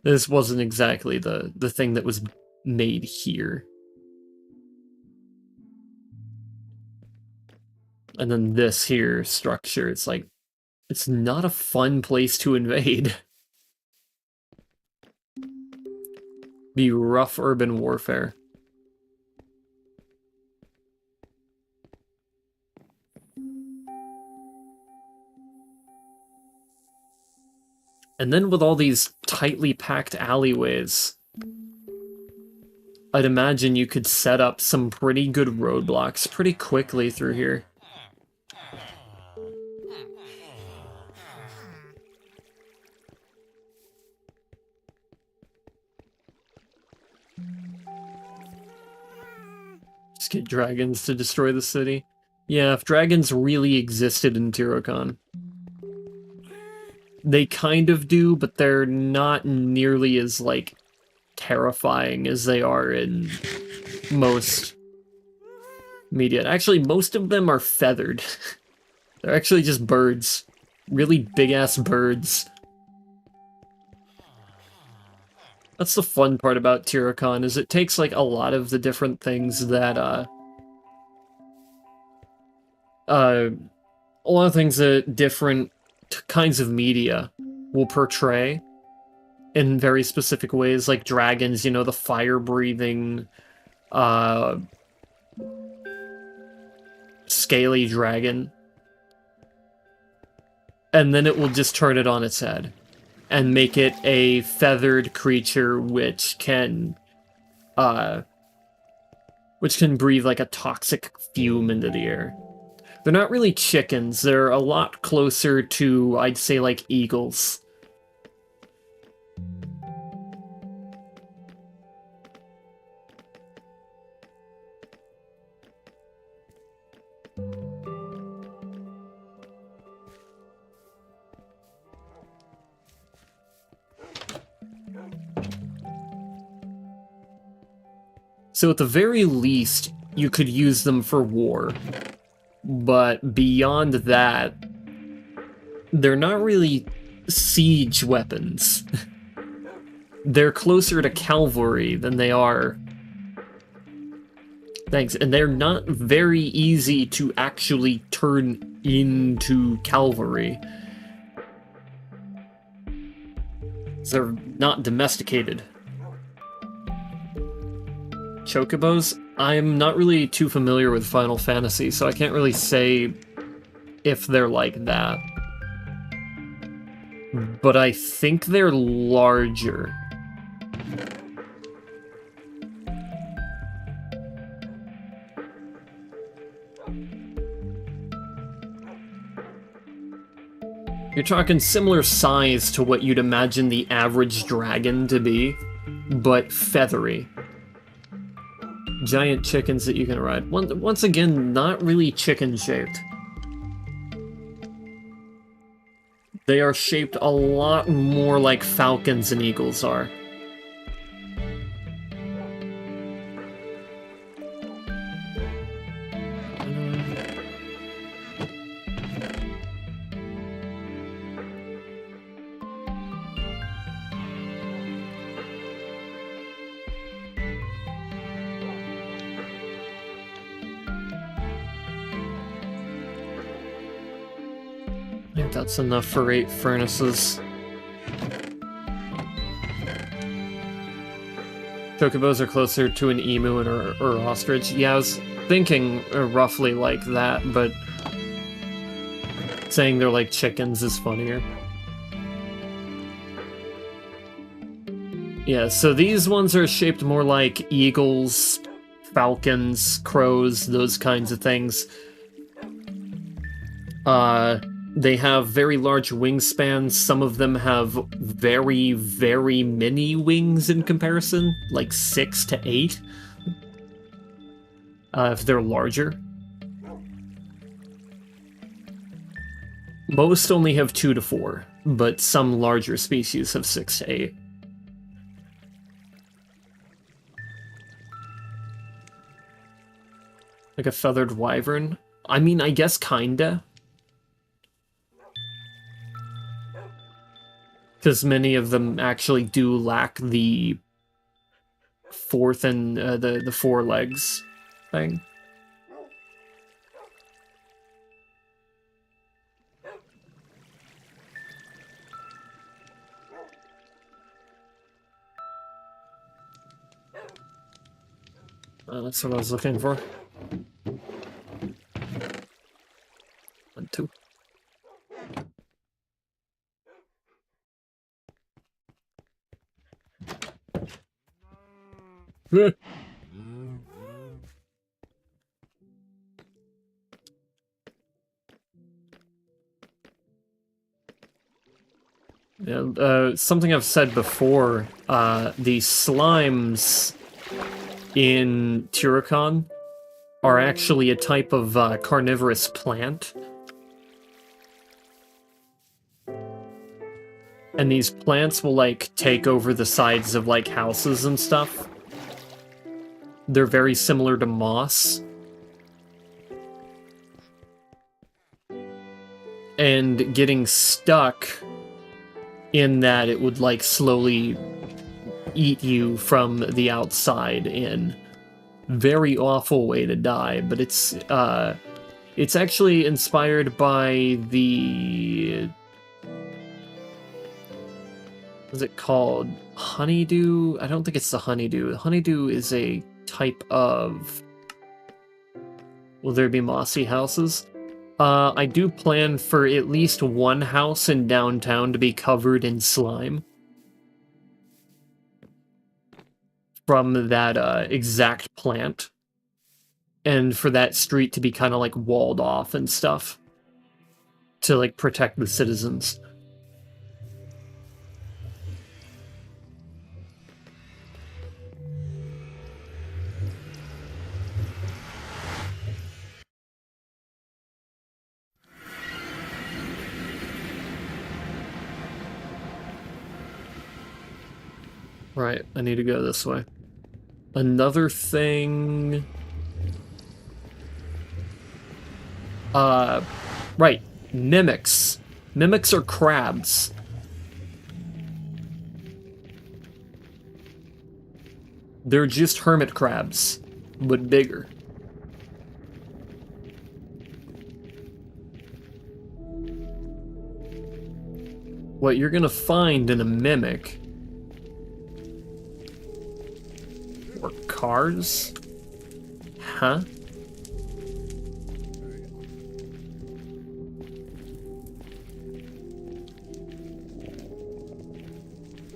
This wasn't exactly the thing that was made here. And then this here structure, it's like, it's not a fun place to invade. Be rough urban warfare. And then with all these tightly packed alleyways, I'd imagine you could set up some pretty good roadblocks pretty quickly through here. Just get dragons to destroy the city. Yeah, if dragons really existed in Tirokon. They kind of do, but they're not nearly as, like, terrifying as they are in most media. Actually, most of them are feathered. They're actually just birds. Really big-ass birds. That's the fun part about Tirokon, is it takes, like, a lot of the different things that, a lot of things that different kinds of media will portray in very specific ways, like dragons, you know, the fire-breathing, scaly dragon. And then it will just turn it on its head and make it a feathered creature which can breathe like a toxic fume into the air. They're not really chickens, they're a lot closer to, I'd say, like eagles. So at the very least, you could use them for war. But beyond that, they're not really siege weapons. They're closer to cavalry than they are. Thanks. And they're not very easy to actually turn into cavalry. They're not domesticated. Chocobos? I'm not really too familiar with Final Fantasy, so I can't really say if they're like that. But I think they're larger. You're talking similar size to what you'd imagine the average dragon to be, but feathery. Giant chickens that you can ride. Once again, not really chicken-shaped. They are shaped a lot more like falcons and eagles are. I think that's enough for 8 furnaces. Chocobos are closer to an emu or ostrich. Yeah, I was thinking roughly like that, but saying they're like chickens is funnier. Yeah, so these ones are shaped more like eagles, falcons, crows, those kinds of things. They have very large wingspans. Some of them have very, very many wings in comparison, like 6 to 8, if they're larger. Most only have 2 to 4, but some larger species have 6 to 8. Like a feathered wyvern? I mean, I guess kinda. Because many of them actually do lack the fourth and the 4 legs thing. That's what I was looking for. 1, 2. Yeah, something I've said before, the slimes in Turrican are actually a type of carnivorous plant. And these plants will, like, take over the sides of, like, houses and stuff. They're very similar to moss. And getting stuck in that, it would, like, slowly eat you from the outside in. Very awful way to die, but it's actually inspired by the... What's it called? Honeydew? I don't think it's the honeydew. The honeydew is a type of... Will there be mossy houses? I do plan for at least one house in downtown to be covered in slime. From that exact plant. And for that street to be kind of like walled off and stuff. To like protect the citizens. Right, I need to go this way. Another thing... right. Mimics. Mimics are crabs. They're just hermit crabs, but bigger. What you're gonna find in a mimic are cars? Huh?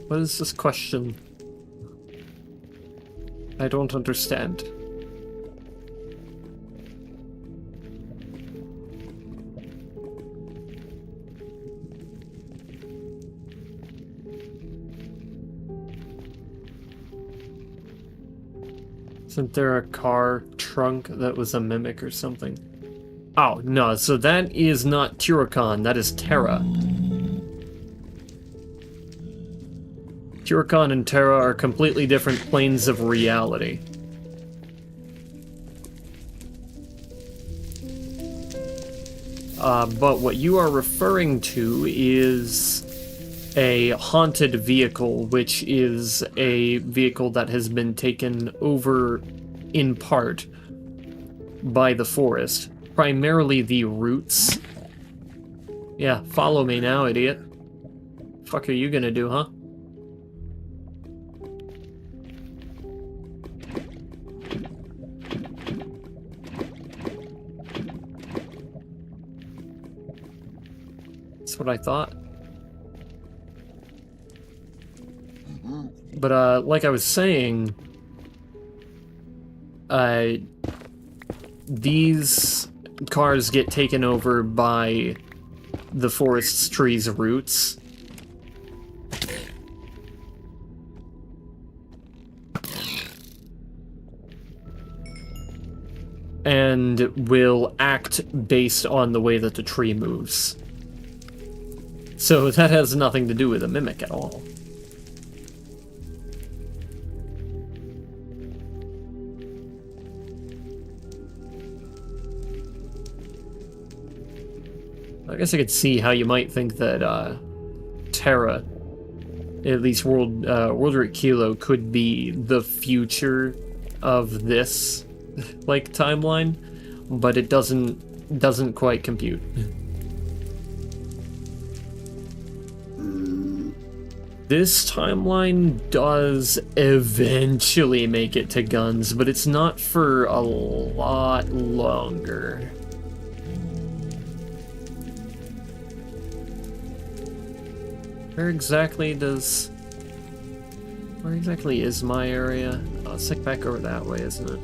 What is this question? I don't understand. Isn't there a car trunk that was a mimic or something? Oh, no, so that is not Turrican, that is Terra. Turrican and Terra are completely different planes of reality. But what you are referring to is a haunted vehicle, which is a vehicle that has been taken over in part by the forest, primarily the roots. Yeah, follow me now, idiot. Fuck are you gonna do, huh? That's what I thought. But, like I was saying, these cars get taken over by the forest's trees' roots. And will act based on the way that the tree moves. So that has nothing to do with a mimic at all. I guess I could see how you might think that Terra, at least World Rate Kilo, could be the future of this like timeline, but it doesn't quite compute. This timeline does eventually make it to guns, but it's not for a lot longer. Where exactly is my area? Oh, it's like back over that way, isn't it?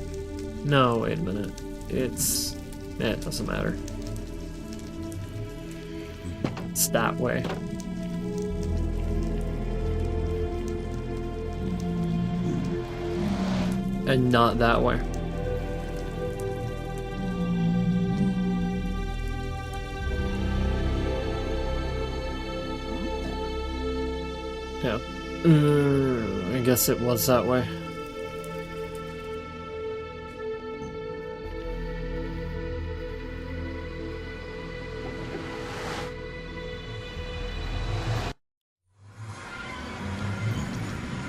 No, wait a minute. It doesn't matter. It's that way. And not that way. Yeah. I guess it was that way.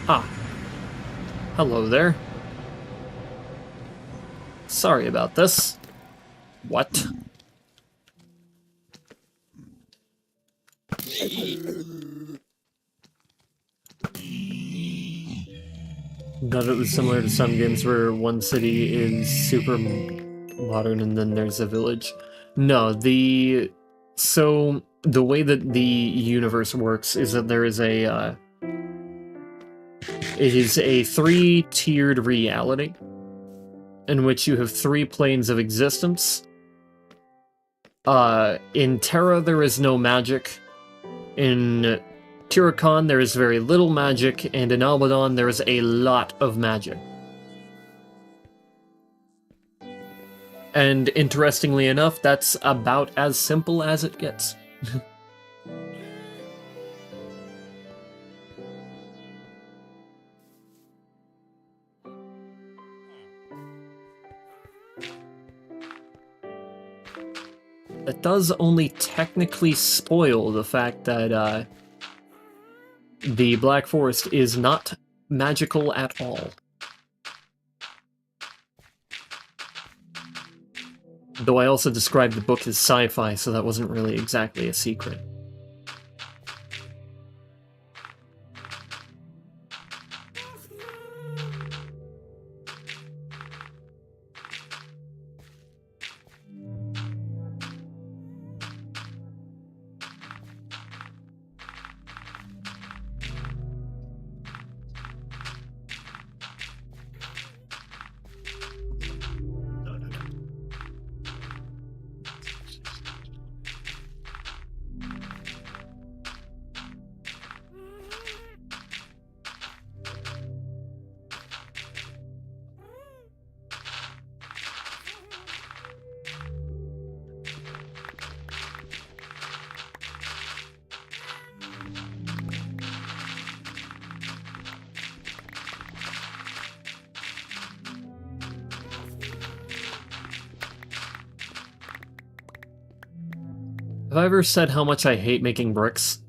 Ah. Hello there. Sorry about this. What? Thought it was similar to some games where one city is super modern and then there's a village. No, so the way that the universe works is that there is it is a 3-tiered reality in which you have 3 planes of existence. In Terra, there is no magic. In Turrican, there is very little magic, and in Almadon, there is a lot of magic. And interestingly enough, that's about as simple as it gets. that does only technically spoil the fact that the Black Forest is not magical at all. Though I also described the book as sci-fi, so that wasn't really exactly a secret. Have I ever said how much I hate making bricks?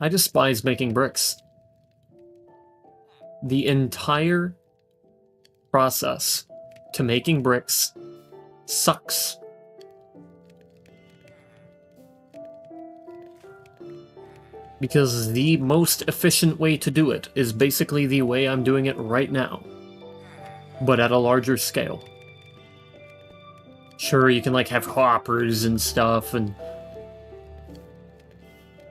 I despise making bricks. The entire process to making bricks sucks. Because the most efficient way to do it is basically the way I'm doing it right now, but at a larger scale. Sure, you can like have hoppers and stuff and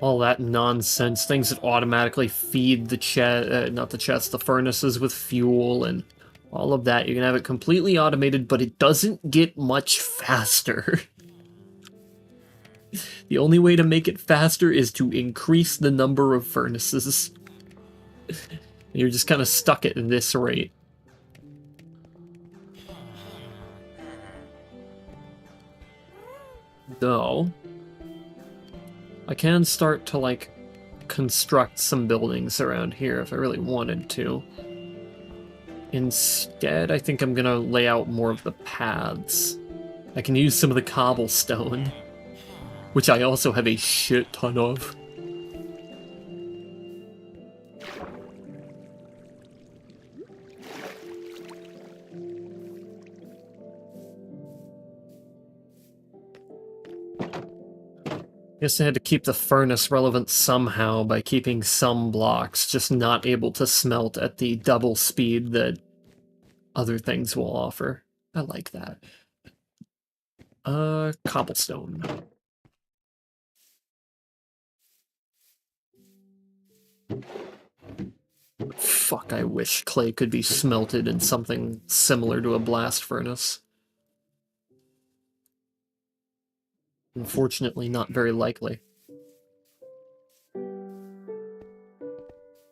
all that nonsense, things that automatically feed the the furnaces with fuel and all of that. You can have it completely automated, but it doesn't get much faster. The only way to make it faster is to increase the number of furnaces. You're just kind of stuck at this rate. Though, I can start to, like, construct some buildings around here if I really wanted to. Instead, I think I'm gonna lay out more of the paths. I can use some of the cobblestone, which I also have a shit ton of. Guess I had to keep the furnace relevant somehow by keeping some blocks just not able to smelt at the double speed that other things will offer. I like that. Cobblestone. Fuck, I wish clay could be smelted in something similar to a blast furnace. Unfortunately, not very likely.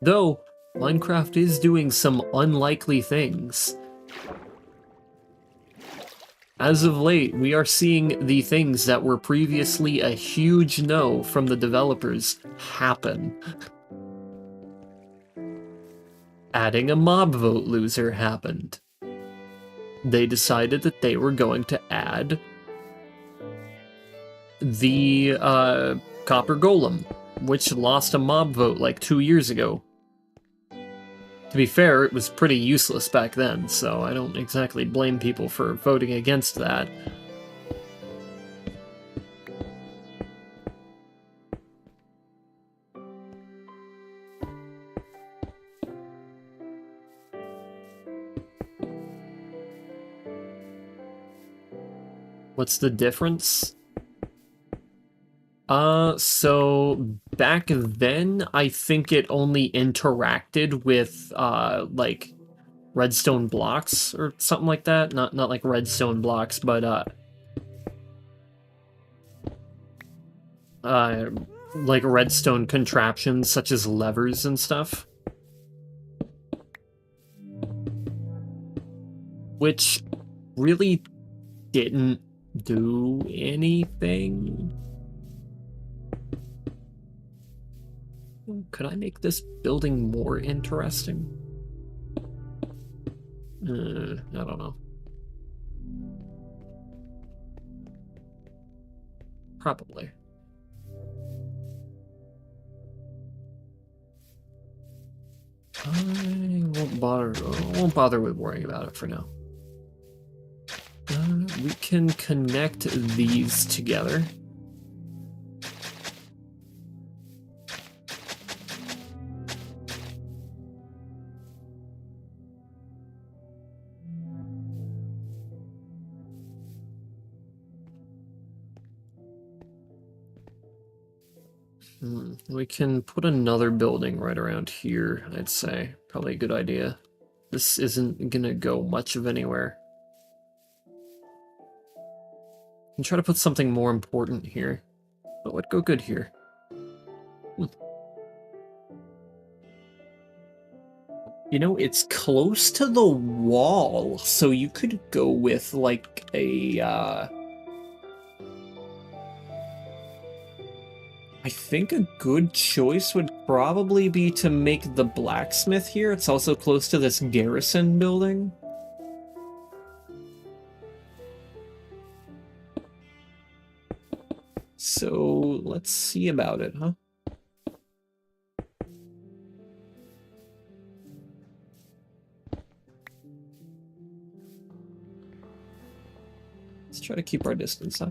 Though, Minecraft is doing some unlikely things. As of late, we are seeing the things that were previously a huge no from the developers happen. Adding a mob vote loser happened. They decided that they were going to add the Copper Golem, which lost a mob vote like 2 years ago. To be fair, it was pretty useless back then, so I don't exactly blame people for voting against that. What's the difference? So back then, I think it only interacted with, like, redstone blocks or something like that. Not like redstone blocks, but, like redstone contraptions such as levers and stuff. Which really didn't do anything. Could I make this building more interesting? I don't know. Probably. I won't bother with worrying about it for now. We can connect these together. We can put another building right around here, I'd say. Probably a good idea. This isn't gonna go much of anywhere. And try to put something more important here. What would go good here? You know, it's close to the wall, so you could go with, like, a, I think a good choice would probably be to make the blacksmith here. It's also close to this garrison building. So, let's see about it, huh? Let's try to keep our distance, huh?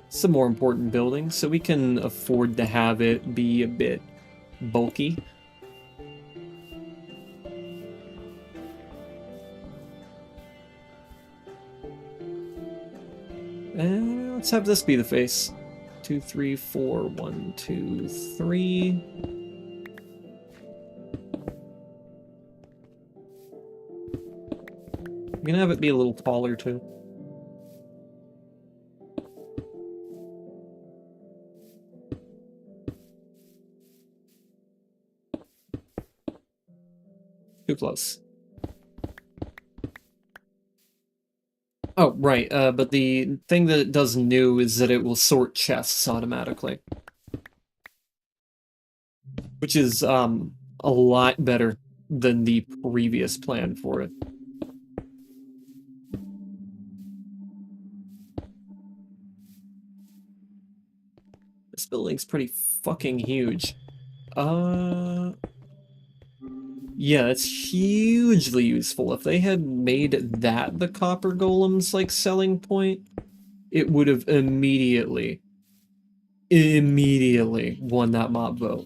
It's a more important building, so we can afford to have it be a bit bulky. Let's have this be the face. 2, 3, 4, 1, 2, 3. I'm gonna have it be a little taller too. Too close. Oh, right, but the thing that it does new is that it will sort chests automatically. Which is, a lot better than the previous plan for it. This building's pretty fucking huge. Yeah, it's hugely useful. If they had made that the copper golem's, like, selling point, it would have immediately won that mob vote.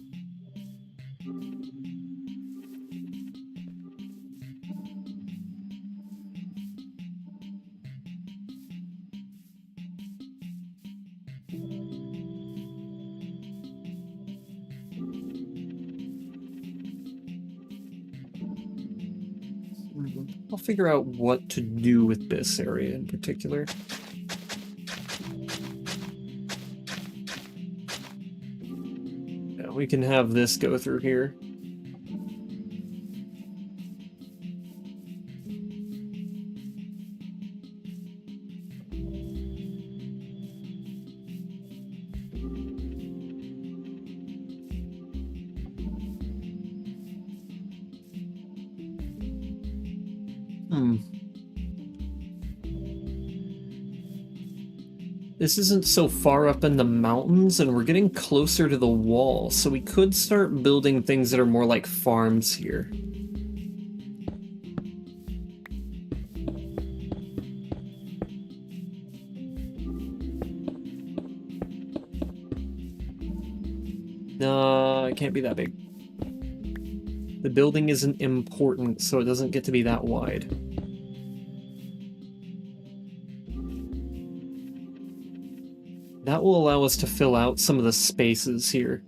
I'll figure out what to do with this area in particular. Yeah, we can have this go through here. This isn't so far up in the mountains, and we're getting closer to the wall, so we could start building things that are more like farms here. No, it can't be that big. The building isn't important, so it doesn't get to be that wide. That will allow us to fill out some of the spaces here.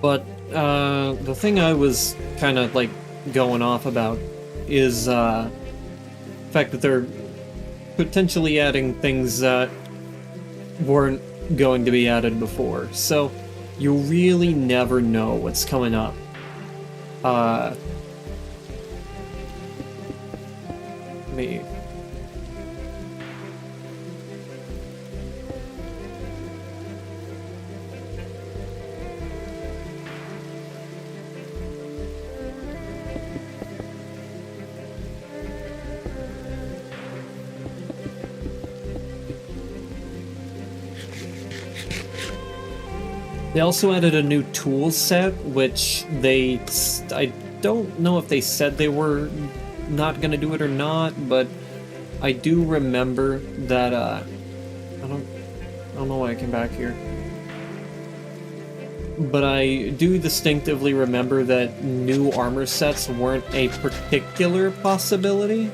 But the thing I was kind of like going off about is the fact that they're potentially adding things that weren't going to be added before. So you really never know what's coming up. Me. They also added a new tool set, which I don't know if they said they were not gonna do it or not, but I do remember that, I don't know why I came back here. But I do distinctively remember that new armor sets weren't a particular possibility.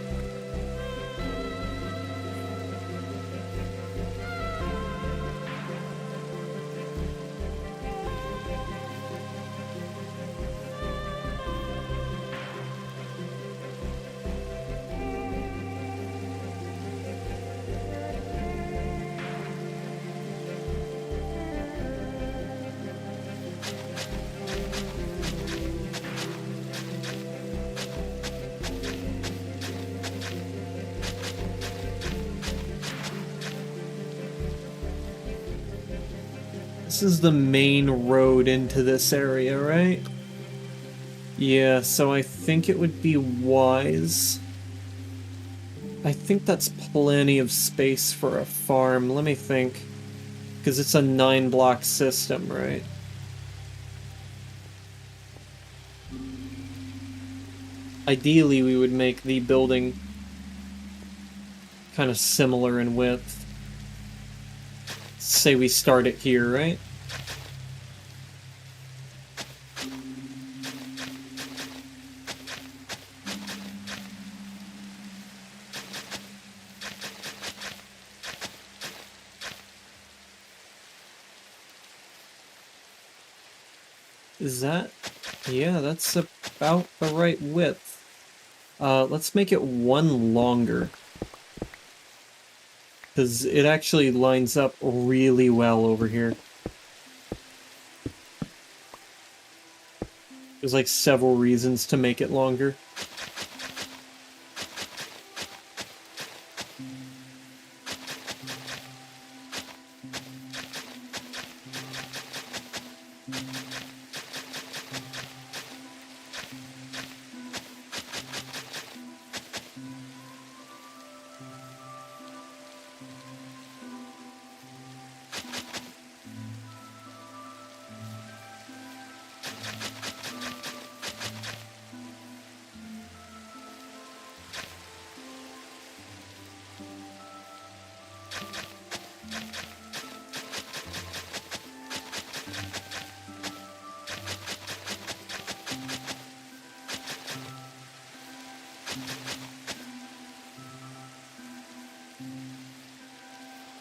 This is the main road into this area, right? Yeah, so I think it would be wise. I think that's plenty of space for a farm. Let me think. Because it's a 9-block system, right? Ideally, we would make the building kind of similar in width. Say we start it here, right? Is that? Yeah, that's about the right width. Let's make it one longer. Because it actually lines up really well over here. There's like several reasons to make it longer.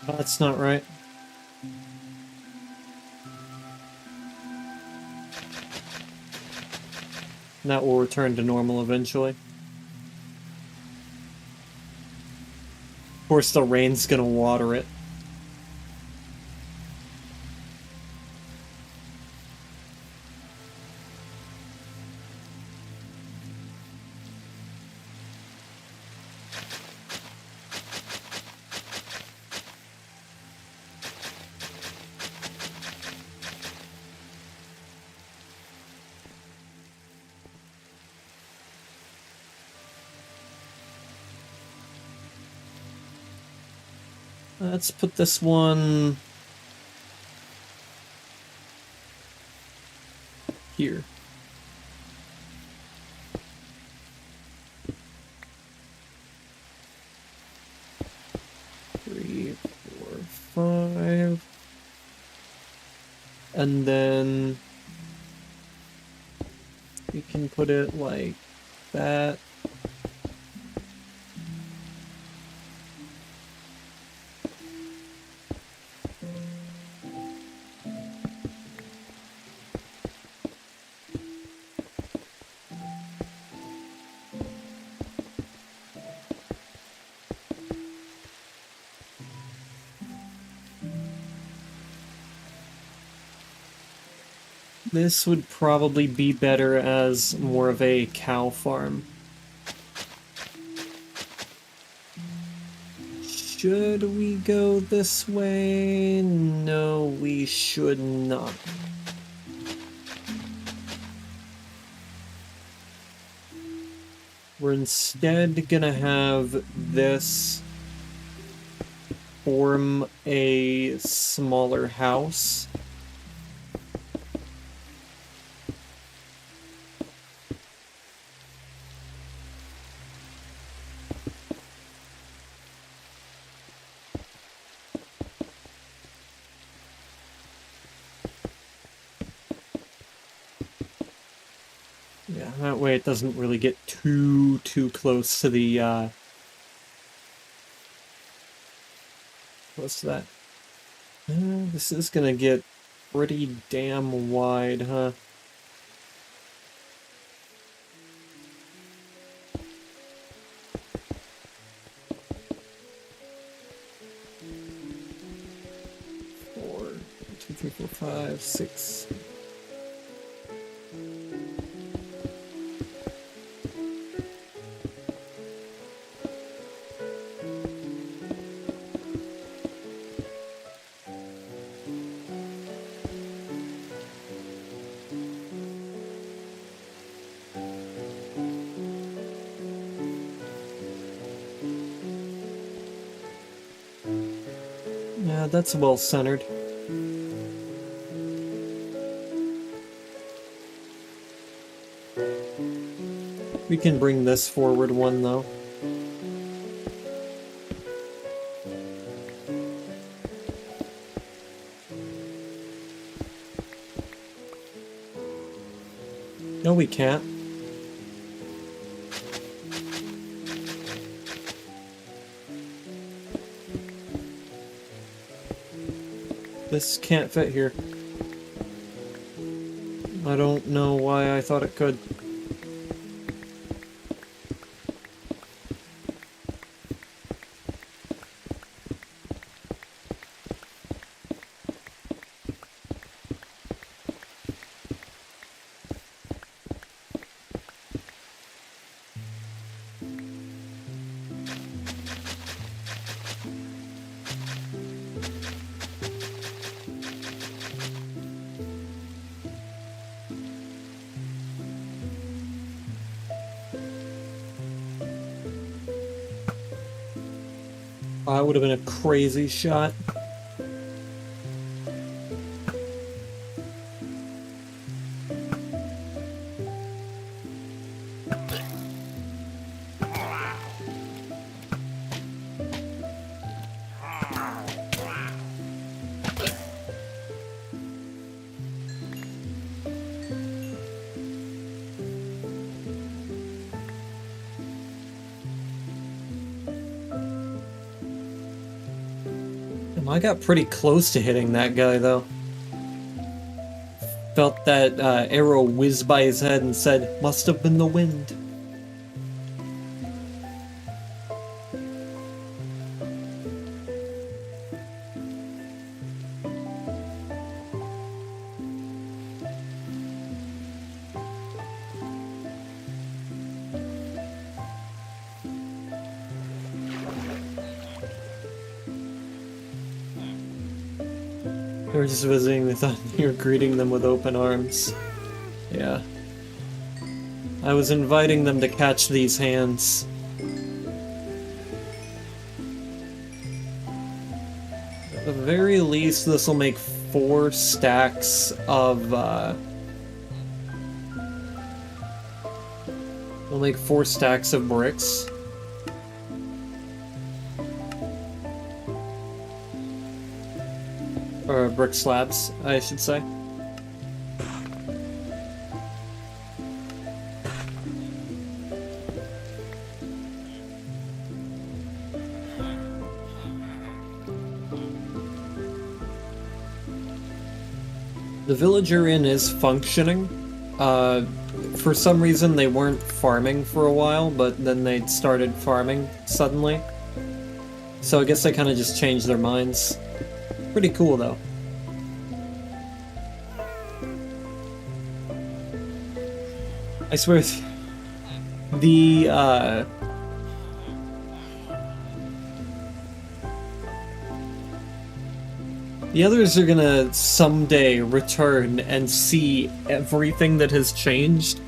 That's not right. And that will return to normal eventually. Of course, the rain's gonna water it. Let's put this one here. Three, four, five. And then we can put it like that. This would probably be better as more of a cow farm. Should we go this way? No, we should not. We're instead gonna have this form a smaller house. Yeah, that way it doesn't really get too close to the, what's that? This is gonna get pretty damn wide, huh? Four, 2, 3, 4, 5, 6. Yeah, that's well centered. We can bring this forward one though. No, we can't. This can't fit here. I don't know why I thought it could. That would have been a crazy shot. I got pretty close to hitting that guy, though. Felt that arrow whiz by his head and said, "Must have been the wind." They were just visiting, they thought you were greeting them with open arms. Yeah. I was inviting them to catch these hands. At the very least, this will make 4 stacks of, we'll make 4 stacks of bricks. Or brick slabs, I should say. The villager inn is functioning. For some reason they weren't farming for a while, but then they started farming suddenly. So I guess they kind of just changed their minds. Pretty cool, though. I swear, the others are gonna someday return and see everything that has changed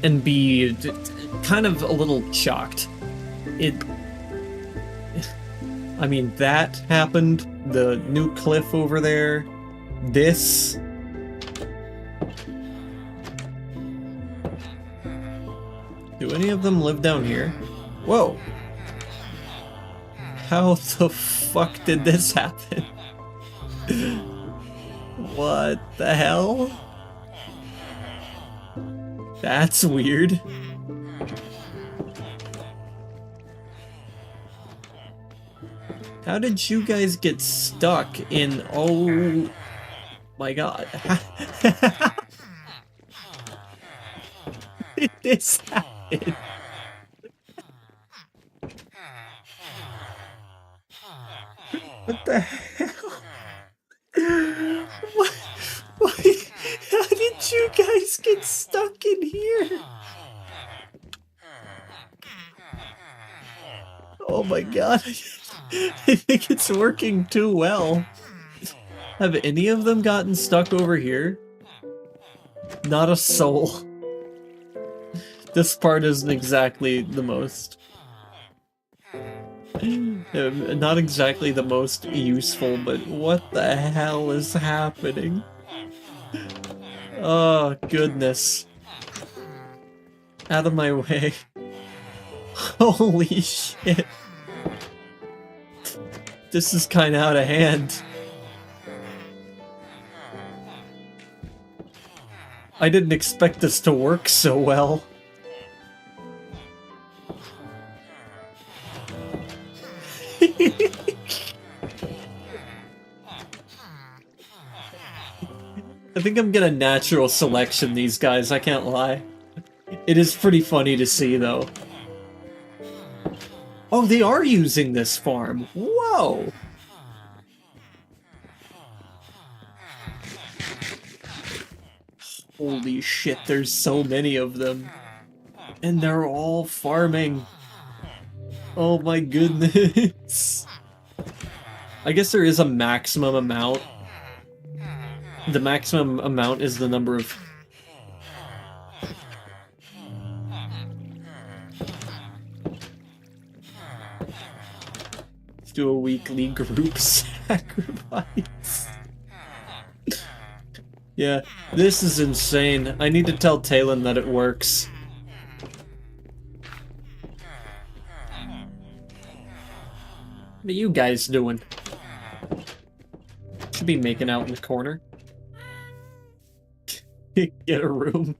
and be kind of a little shocked. I mean, that happened, the new cliff over there, this. Do any of them live down here? Whoa! How the fuck did this happen? What the hell? That's weird. How did you guys get stuck in... Oh my god. Did this happen? What the hell? What? How did you guys get stuck in here? Oh my god. I think it's working too well. Have any of them gotten stuck over here? Not a soul. This part isn't exactly the most... not exactly the most useful, but what the hell is happening? Oh, goodness. Out of my way. Holy shit. This is kind of out of hand. I didn't expect this to work so well. I think I'm gonna natural selection these guys, I can't lie. It is pretty funny to see, though. Oh, they are using this farm. Whoa! Holy shit, there's so many of them. And they're all farming. Oh my goodness. I guess there is a maximum amount. The maximum amount is the number of... Let's do a weekly group sacrifice. Yeah, this is insane. I need to tell Talon that it works. What are you guys doing? Should be making out in the corner. Get a room.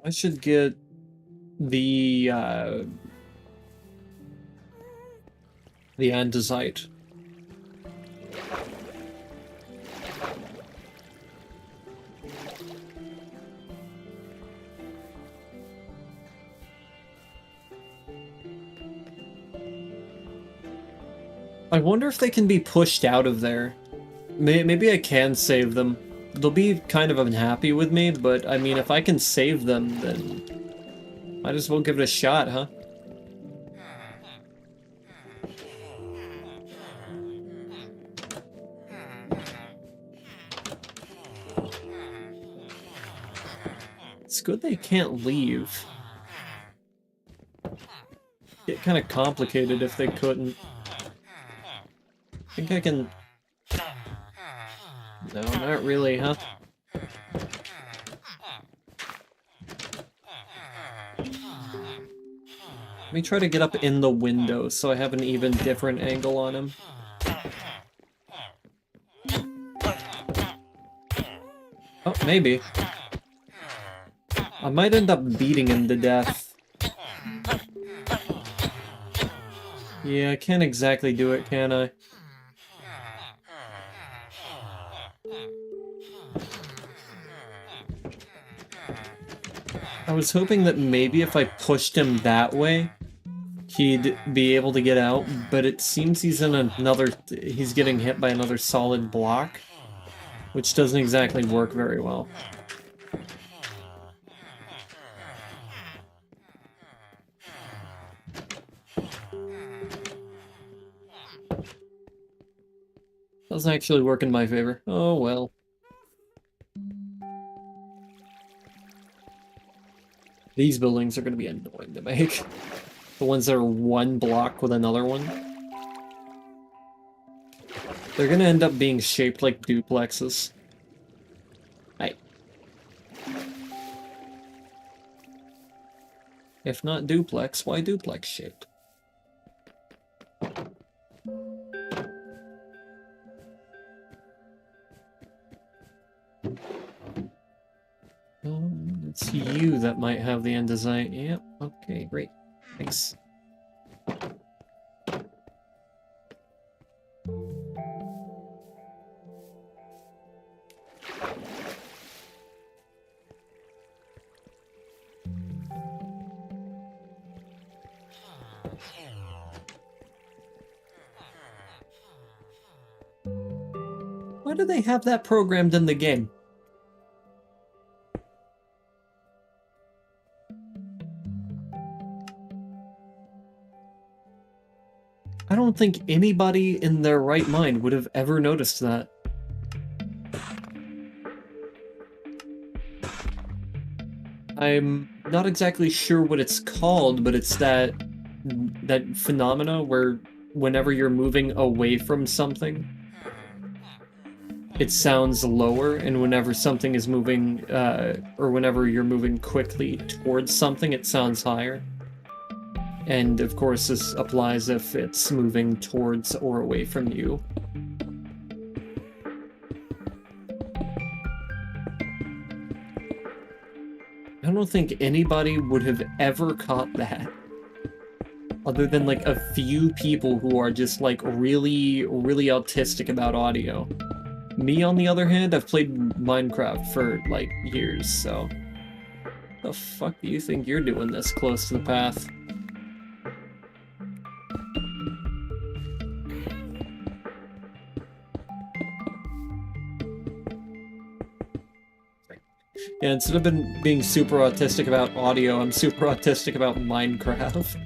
I should get the andesite. I wonder if they can be pushed out of there. Maybe I can save them. they'll be kind of unhappy with me, but I mean, if I can save them, then might as well give it a shot, huh? It's good they can't leave. Get kind of complicated if they couldn't. I think I can... No, not really, huh? Let me try to get up in the window so I have an even different angle on him. Oh, maybe. I might end up beating him to death. Yeah, I can't exactly do it, can I? I was hoping that maybe if I pushed him that way, he'd be able to get out, but it seems he's in another... he's getting hit by another solid block, which doesn't exactly work very well. Doesn't actually work in my favor. Oh well. These buildings are going to be annoying to make. The ones that are one block with another one. They're going to end up being shaped like duplexes. Hey. If not duplex, why duplex shaped? It's you that might have the end design. Yep, okay, great. Thanks. Why do they have that programmed in the game? I don't think anybody in their right mind would have ever noticed that. I'm not exactly sure what it's called, but it's that phenomena where whenever you're moving away from something, it sounds lower, and whenever something is moving, or whenever you're moving quickly towards something, it sounds higher. And of course, this applies if it's moving towards or away from you. I don't think anybody would have ever caught that. Other than like a few people who are just like really, really autistic about audio. Me, on the other hand, I've played Minecraft for like years, so... The fuck do you think you're doing this close to the path? Yeah, instead of being super autistic about audio, I'm super autistic about Minecraft.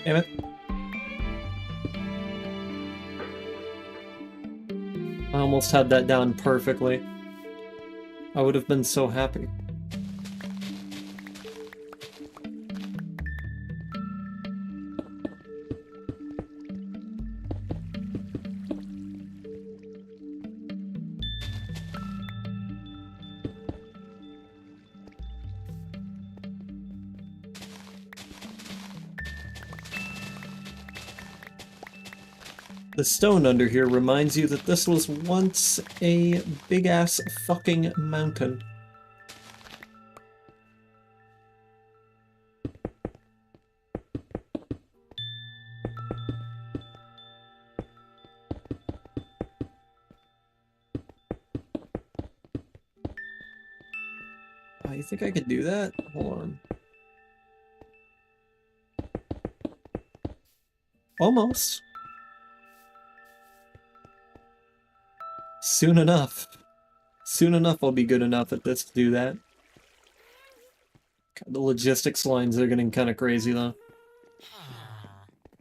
Damn it. I almost had that down perfectly. I would have been so happy. The stone under here reminds you that this was once a big-ass fucking mountain. You think I could do that? Hold on. Almost. Soon enough. Soon enough I'll be good enough at this to do that. God, the logistics lines are getting kind of crazy though.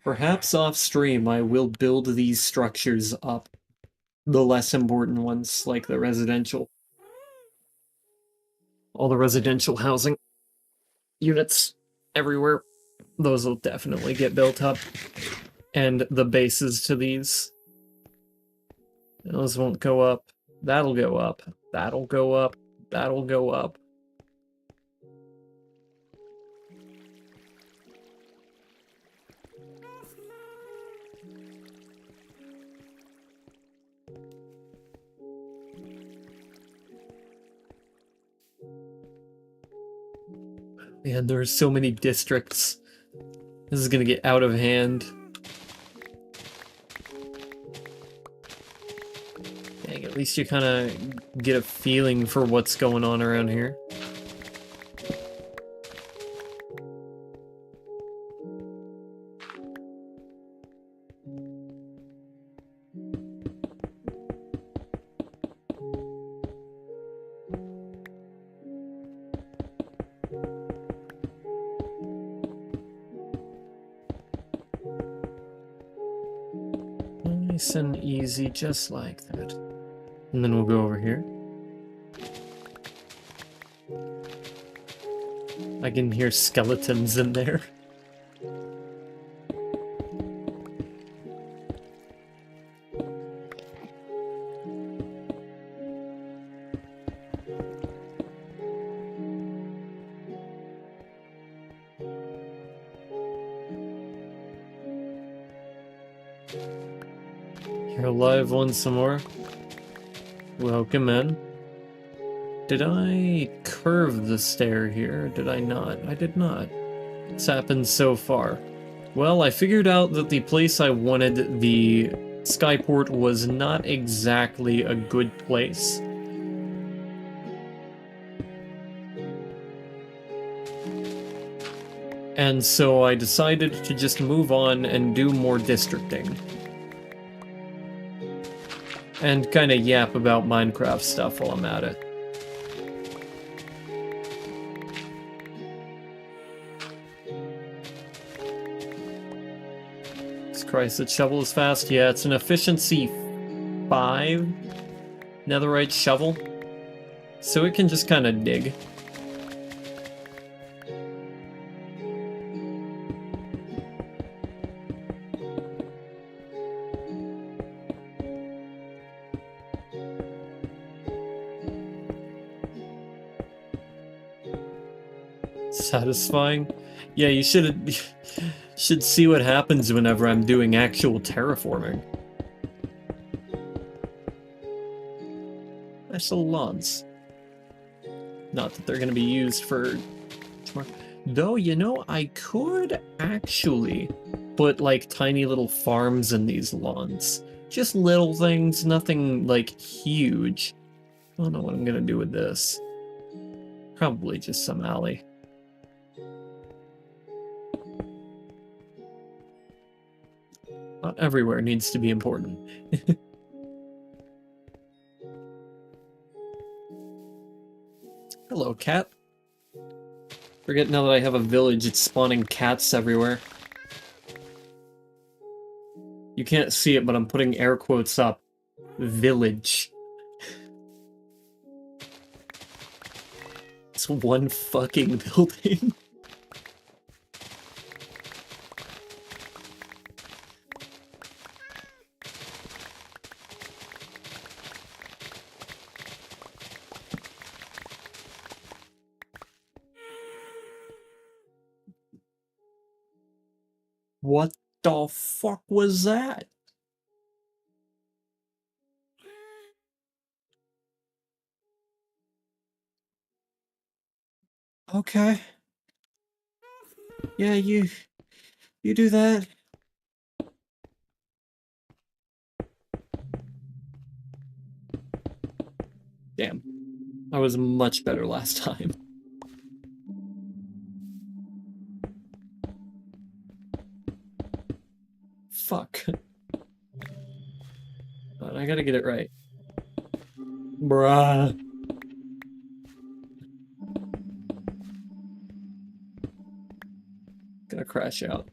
Perhaps off stream I will build these structures up. The less important ones, like the residential. All the residential housing units everywhere. Those will definitely get built up. And the bases to these. Those won't go up. That'll go up. That'll go up. That'll go up. Man, there are so many districts. This is gonna get out of hand. Dang, at least you kind of get a feeling for what's going on around here. Nice and easy, just like that. And then we'll go over here. I can hear skeletons in there. You're alive once more. Welcome in. Did I curve the stair here? Did I not? I did not. It's happened so far. Well, I figured out that the place I wanted the Skyport was not exactly a good place. And so I decided to just move on and do more districting. And kind of yap about Minecraft stuff while I'm at it. Jesus Christ, that shovel is fast. Yeah, it's an efficiency 5 netherite shovel. So it can just kind of dig. Satisfying? Yeah, you should see what happens whenever I'm doing actual terraforming. Nice little lawns. Not that they're gonna be used for... Though, you know, I could actually put, like, tiny little farms in these lawns. Just little things, nothing, like, huge. I don't know what I'm gonna do with this. Probably just some alley. Not everywhere needs to be important. Hello, cat. Forget now that I have a village, it's spawning cats everywhere. You can't see it, but I'm putting air quotes up. Village. It's one fucking building. What the fuck was that? Okay. Yeah, you do that. Damn. I was much better last time. Fuck. But I gotta get it right. Bruh. Gonna crash out.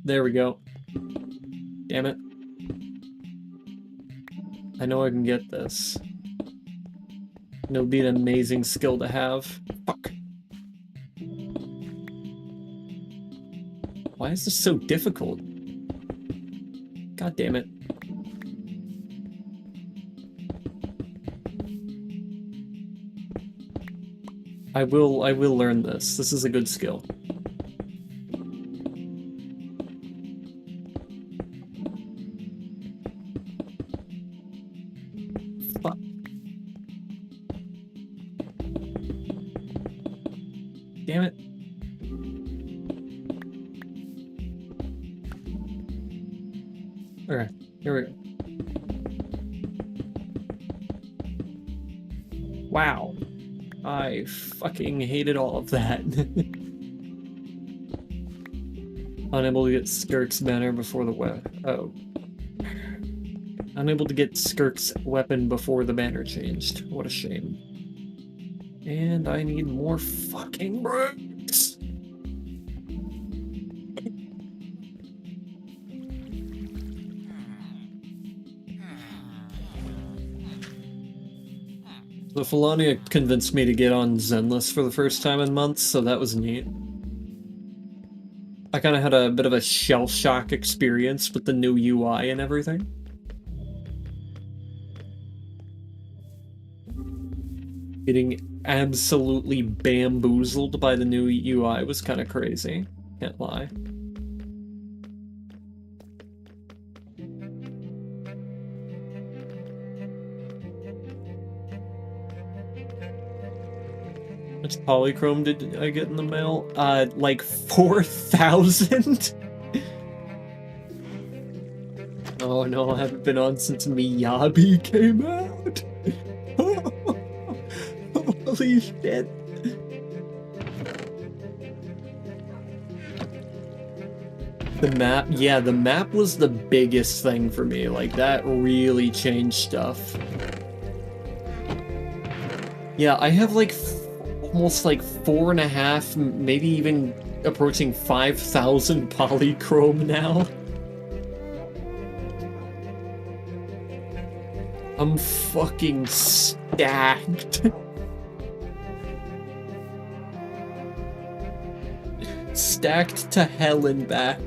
There we go. Damn it. I know I can get this. It'll be an amazing skill to have. Fuck. Why is this so difficult? God damn it. I will learn this. This is a good skill. Fuck. Damn it. Alright, here we go. Wow. I fucking hated all of that. Unable to get Skirk's banner before the weapon. Oh. Unable to get Skirk's weapon before the banner changed. What a shame. And I need more fucking bricks. So Felania convinced me to get on Zenless for the first time in months, so that was neat. I kind of had a bit of a shell shock experience with the new UI and everything. Getting absolutely bamboozled by the new UI was kind of crazy, can't lie. How much polychrome did I get in the mail? Like 4,000? Oh no, I haven't been on since Miyabi came out. Holy shit. The map, yeah, the map was the biggest thing for me. Like, that really changed stuff. Yeah, I have like almost like 4.5, maybe even approaching 5,000 polychrome now. I'm fucking stacked. Stacked to hell and back.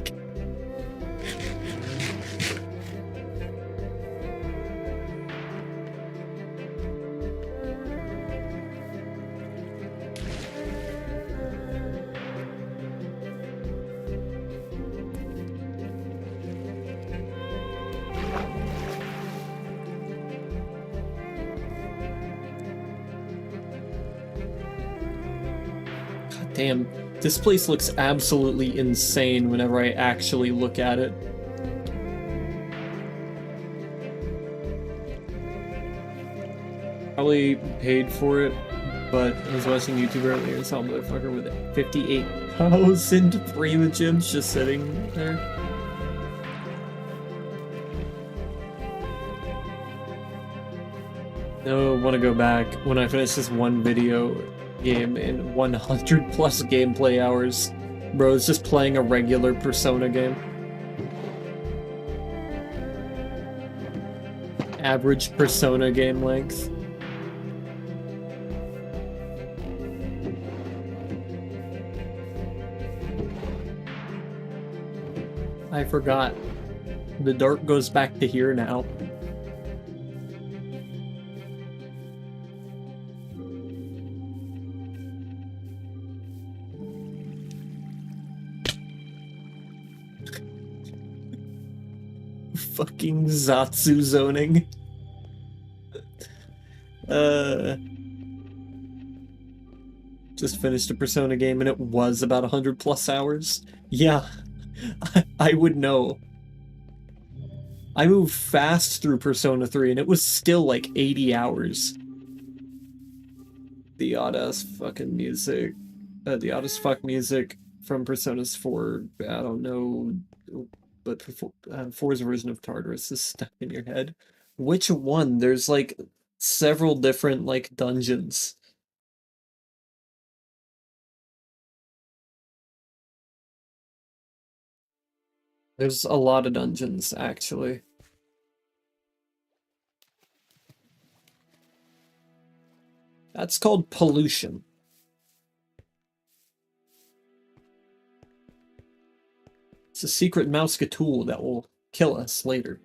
Damn, this place looks absolutely insane whenever I actually look at it. Probably paid for it, but I was watching YouTube earlier and saw a motherfucker with 58,000 primogems just sitting there. No, I want to go back when I finish this one video game in 100 plus gameplay hours. Bro, it's just playing a regular Persona game. Average Persona game length. I forgot. The dart goes back to here now. Fucking Zatsu zoning. Just finished a Persona game and it was about 100 plus hours. Yeah, I would know. I moved fast through Persona 3 and it was still like 80 hours. The odd-ass fucking music. The oddest fuck music from Persona's 4. I don't know, but 4's version of Tartarus is stuck in your head. Which one? There's like several different like dungeons. There's a lot of dungeons, actually. That's called pollution. It's a secret mouse tool that will kill us later.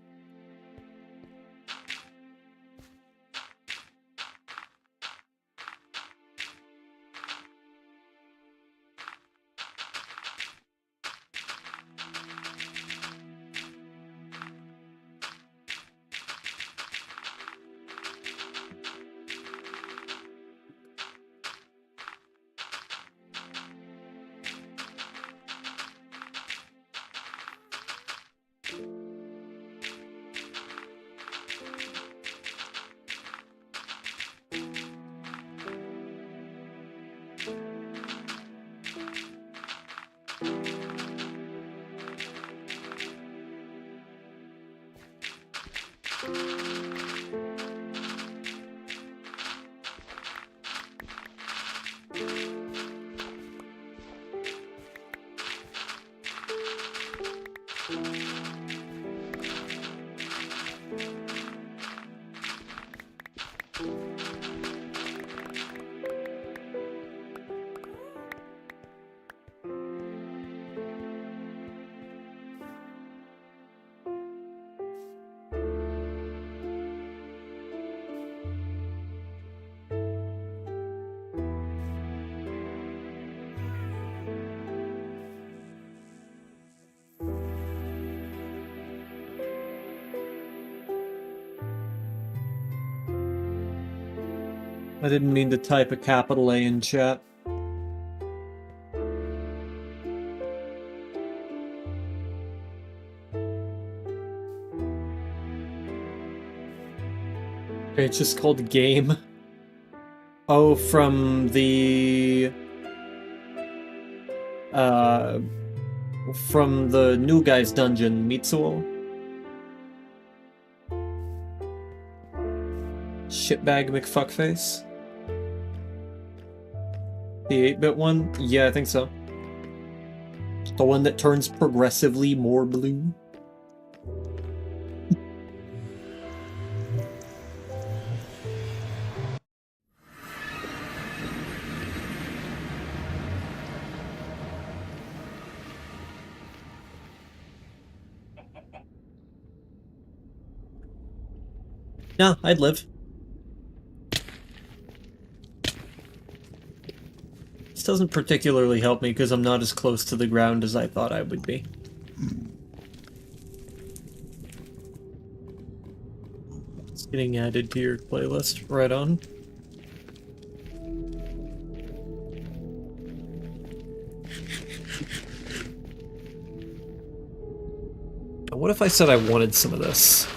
I didn't mean to type a capital A in chat. It's just called game. Oh, from the new guy's dungeon, Mitsuo. Shitbag McFuckface. The 8-bit one? Yeah, I think so. The one that turns progressively more blue. Nah, I'd live. This doesn't particularly help me because I'm not as close to the ground as I thought I would be. It's getting added to your playlist. Right on. What if I said I wanted some of this?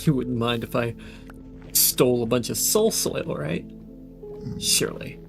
You wouldn't mind if I stole a bunch of soul soil, right? Surely.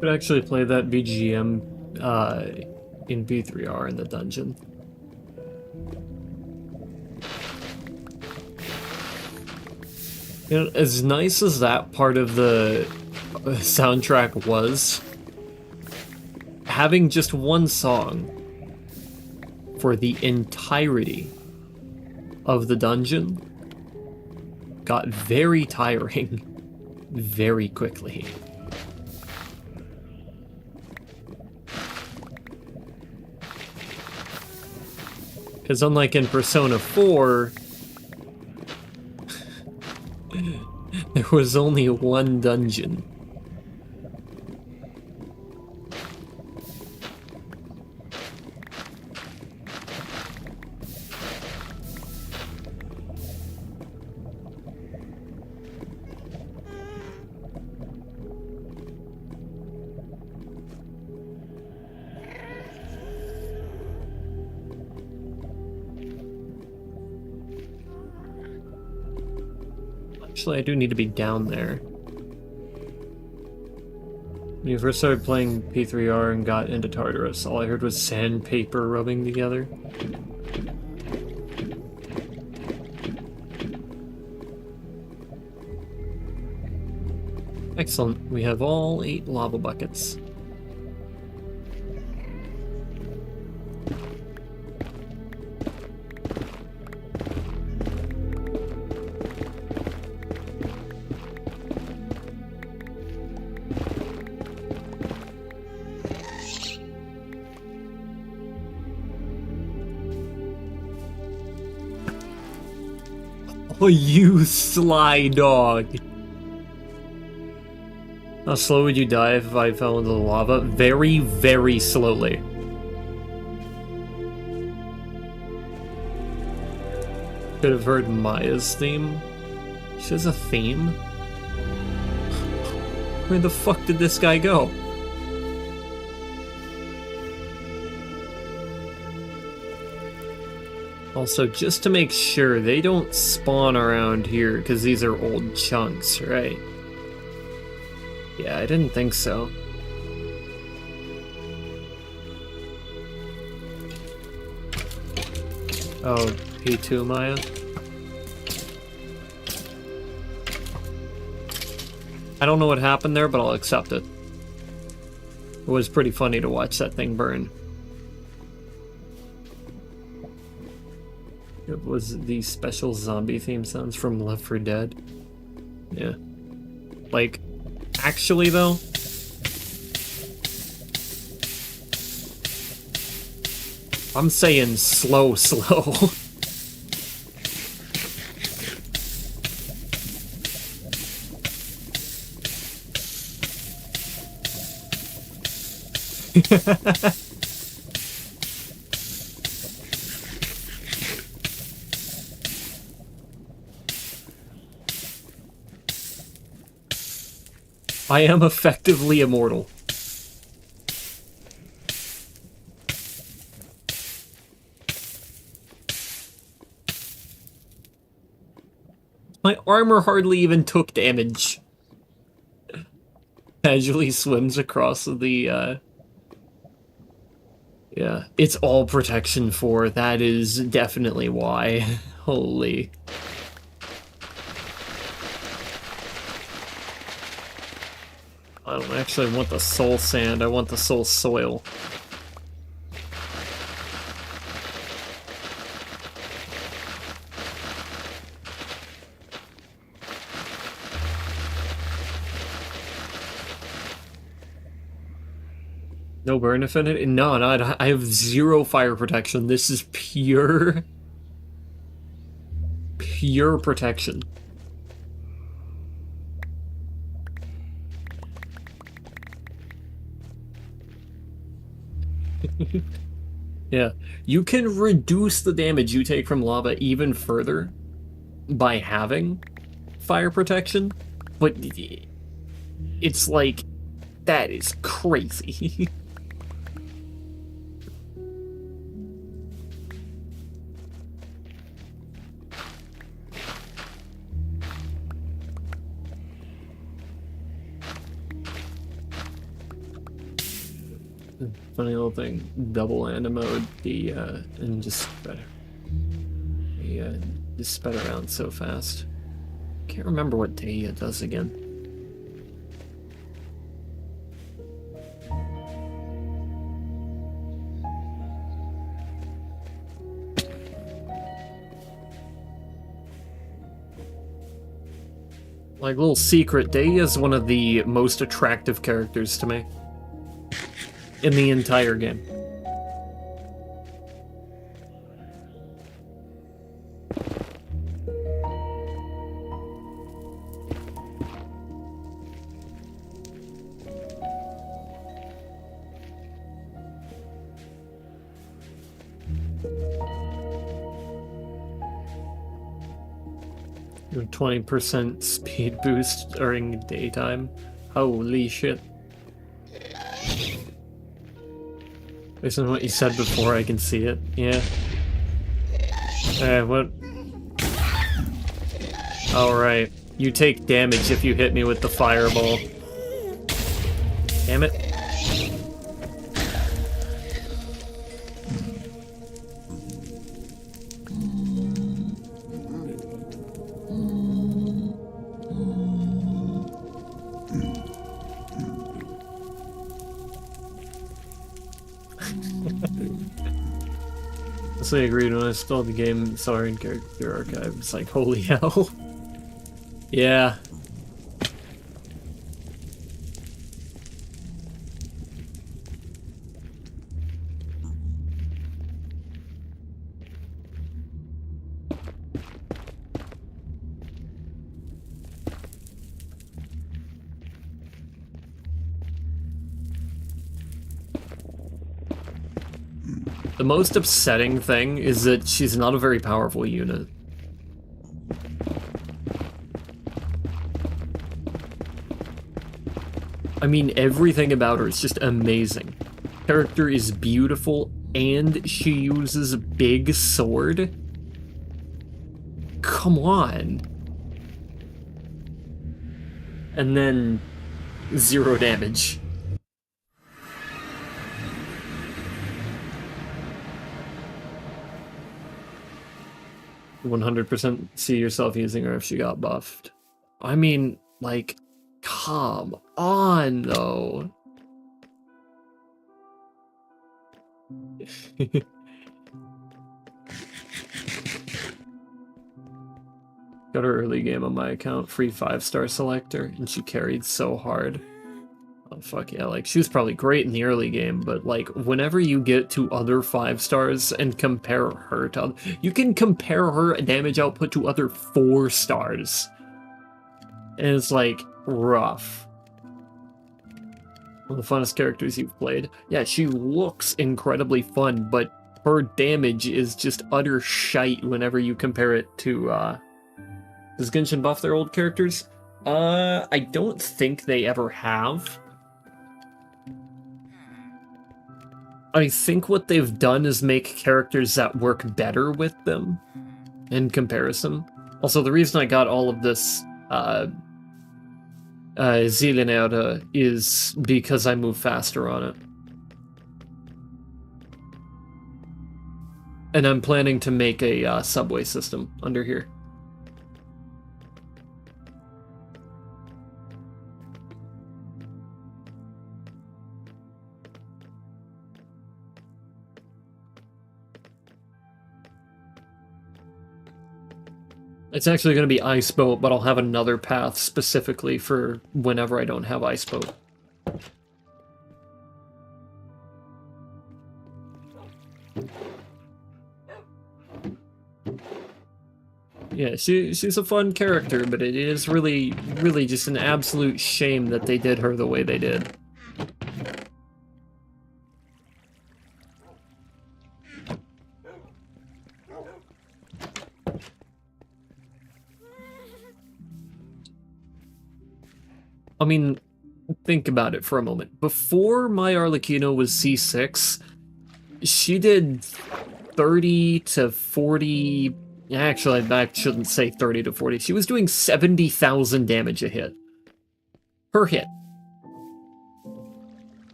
Could actually play that BGM in V3R in the dungeon. You know, as nice as that part of the soundtrack was, having just one song for the entirety of the dungeon got very tiring very quickly. Because unlike in Persona 4, there was only one dungeon. Actually, I do need to be down there. When you first started playing P3R and got into Tartarus, all I heard was sandpaper rubbing together. Excellent. We have all 8 lava buckets. Oh, you sly dog! How slow would you die if I fell into the lava? Very, very slowly. Could have heard Maya's theme. She has a theme? Where the fuck did this guy go? Also, just to make sure, they don't spawn around here, because these are old chunks, right? Yeah, I didn't think so. Oh, P2 Maya? I don't know what happened there, but I'll accept it. It was pretty funny to watch that thing burn. It was the special zombie theme sounds from Left 4 Dead. Yeah. Like, actually though, I'm saying slow. I am effectively immortal. My armor hardly even took damage. Casually swims across the, yeah, it's all protection 4. That is definitely why. Holy. I don't actually want the soul sand, I want the soul soil. No burn affinity? No, I have 0 fire protection. This is pure protection. Yeah, you can reduce the damage you take from lava even further by having fire protection, but it's like, that is crazy. Funny little thing, double anima mode, and just better. Just sped around so fast. Can't remember what Daya does again. Like, little secret, Daya is one of the most attractive characters to me in the entire game. Your 20% speed boost during daytime. Holy shit. Based on what you said before, I can see it. Yeah. What? Alright. You take damage if you hit me with the fireball. Damn it. I agreed when I installed the game, sorry, in character archive. It's like, holy hell. Yeah. The most upsetting thing is that she's not a very powerful unit. I mean, everything about her is just amazing. Character is beautiful, and she uses a big sword. Come on. And then 0 damage. 100% see yourself using her if she got buffed. I mean, like, come on, though. Got her early game on my account, free 5-star selector, and she carried so hard. Oh, fuck yeah, like, she was probably great in the early game, but, like, whenever you get to other 5-stars and compare her to... You can compare her damage output to other 4-stars. And it's, like, rough. One of the funnest characters you've played. Yeah, she looks incredibly fun, but her damage is just utter shite whenever you compare it to, Does Genshin buff their old characters? I don't think they ever have. I think what they've done is make characters that work better with them in comparison. Also, the reason I got all of this Zielenerde is because I move faster on it. And I'm planning to make a subway system under here. It's actually going to be Ice Boat, but I'll have another path specifically for whenever I don't have Ice Boat. Yeah, she's a fun character, but it is really just an absolute shame that they did her the way they did. I mean, think about it for a moment. Before my Arlecchino was C6, she did 30 to 40... Actually, I shouldn't say 30 to 40. She was doing 70,000 damage a hit. Per hit.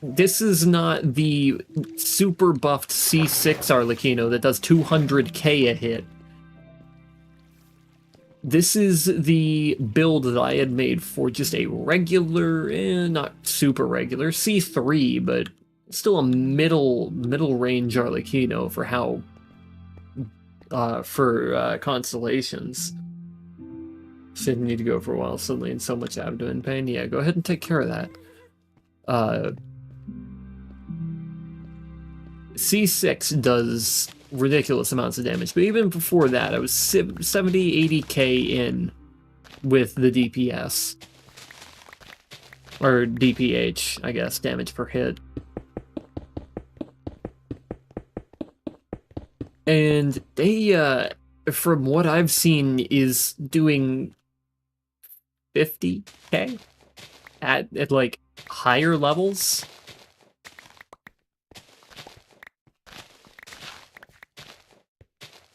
This is not the super buffed C6 Arlecchino that does 200k a hit. This is the build that I had made for just a regular, not super regular, C3, but still a middle range Arlecchino for how, for constellations. Didn't need to go for a while, suddenly in so much abdomen pain. Yeah, go ahead and take care of that. C6 does ridiculous amounts of damage, but even before that, I was 70, 80k in with the DPS. Or DPH, I guess, damage per hit. And they, from what I've seen, is doing 50k at like higher levels.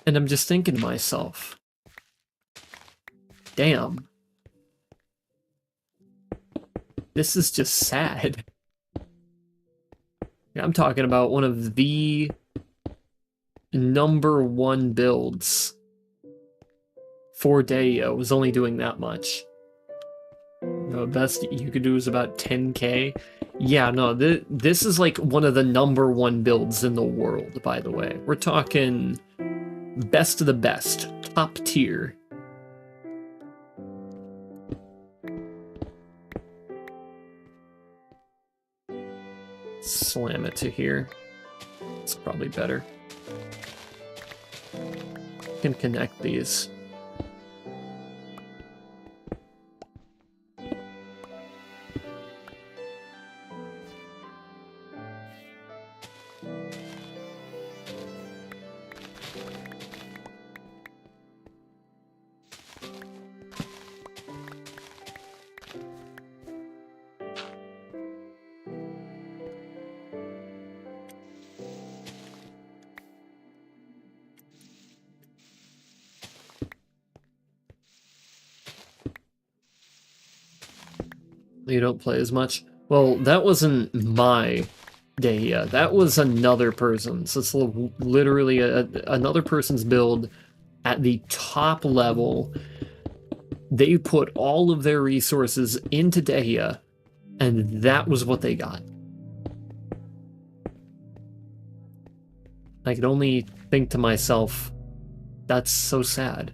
And I'm just thinking to myself, damn, this is just sad. I'm talking about one of the #1 builds for Deia was only doing that much. The best you could do is about 10k. Yeah, no, this is like one of the #1 builds in the world, by the way. We're talking best of the best, top tier. Slam it to here. It's probably better. Can connect these. You don't play as much? Well, that wasn't my Deia. That was another person's. It's literally another person's build at the top level. They put all of their resources into Deia, and that was what they got. I could only think to myself, that's so sad.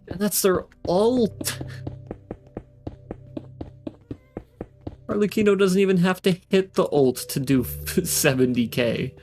And that's their ult. Arlecchino doesn't even have to hit the ult to do 70k.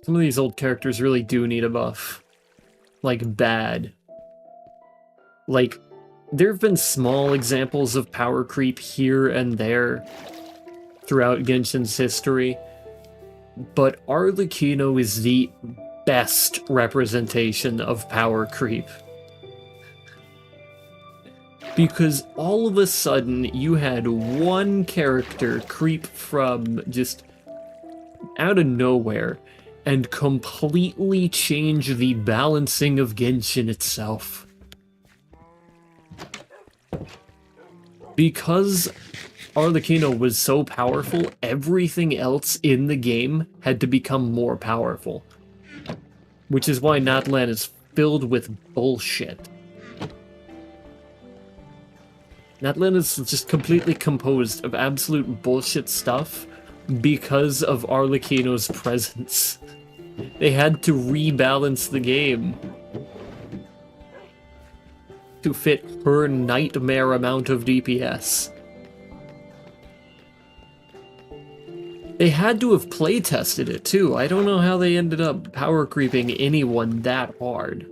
Some of these old characters really do need a buff. Like, bad. Like, there have been small examples of power creep here and there throughout Genshin's history, but Arlecchino is the best representation of power creep. Because all of a sudden, you had one character creep from just out of nowhere and completely change the balancing of Genshin itself. Because Arlecchino was so powerful, everything else in the game had to become more powerful. Which is why Natlan is filled with bullshit. Natlan is just completely composed of absolute bullshit stuff because of Arlecchino's presence. They had to rebalance the game to fit her nightmare amount of DPS. They had to have playtested it too. I don't know how they ended up power creeping anyone that hard.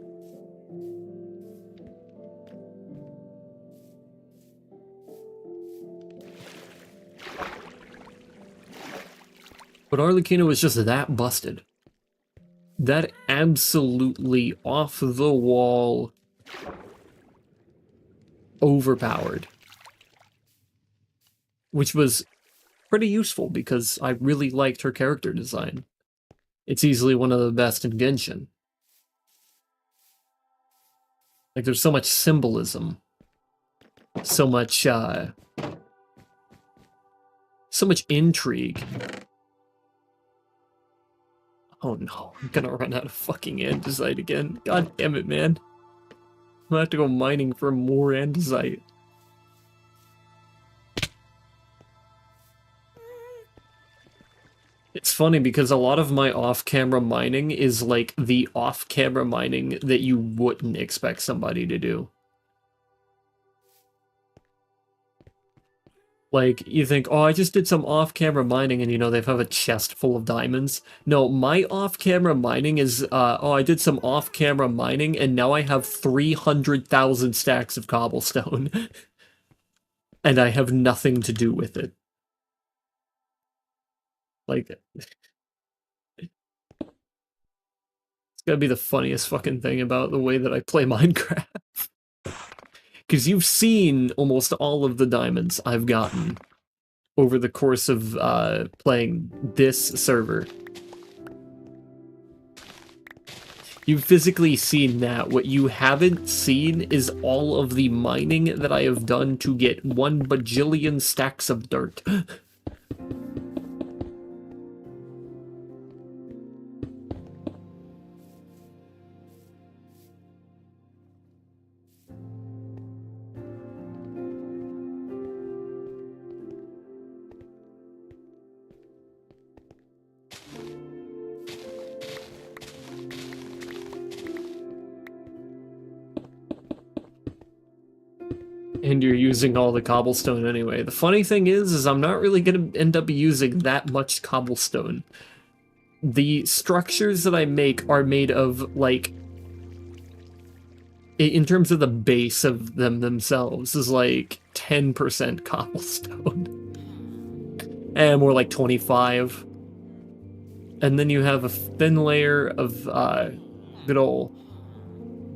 But Arlecchino is just that busted. That absolutely off the wall, overpowered. Which was pretty useful because I really liked her character design. It's easily one of the best in Genshin. Like, there's so much symbolism. So much intrigue. Oh no, I'm gonna run out of fucking andesite again. God damn it, man. I'm gonna have to go mining for more andesite. It's funny because a lot of my off-camera mining is like the off-camera mining that you wouldn't expect somebody to do. Like, you think, oh, I just did some off-camera mining and, you know, they have a chest full of diamonds. No, my off-camera mining is, oh, I did some off-camera mining and now I have 300,000 stacks of cobblestone. And I have nothing to do with it. Like, it's gonna be the funniest fucking thing about the way that I play Minecraft. Because you've seen almost all of the diamonds I've gotten over the course of playing this server. You've physically seen that. What you haven't seen is all of the mining that I have done to get 1 bajillion stacks of dirt. And you're using all the cobblestone anyway. The funny thing is I'm not really gonna end up using that much cobblestone. The structures that I make are made of, like, in terms of the base of them themselves, is like 10% cobblestone. And more like 25. And then you have a thin layer of good old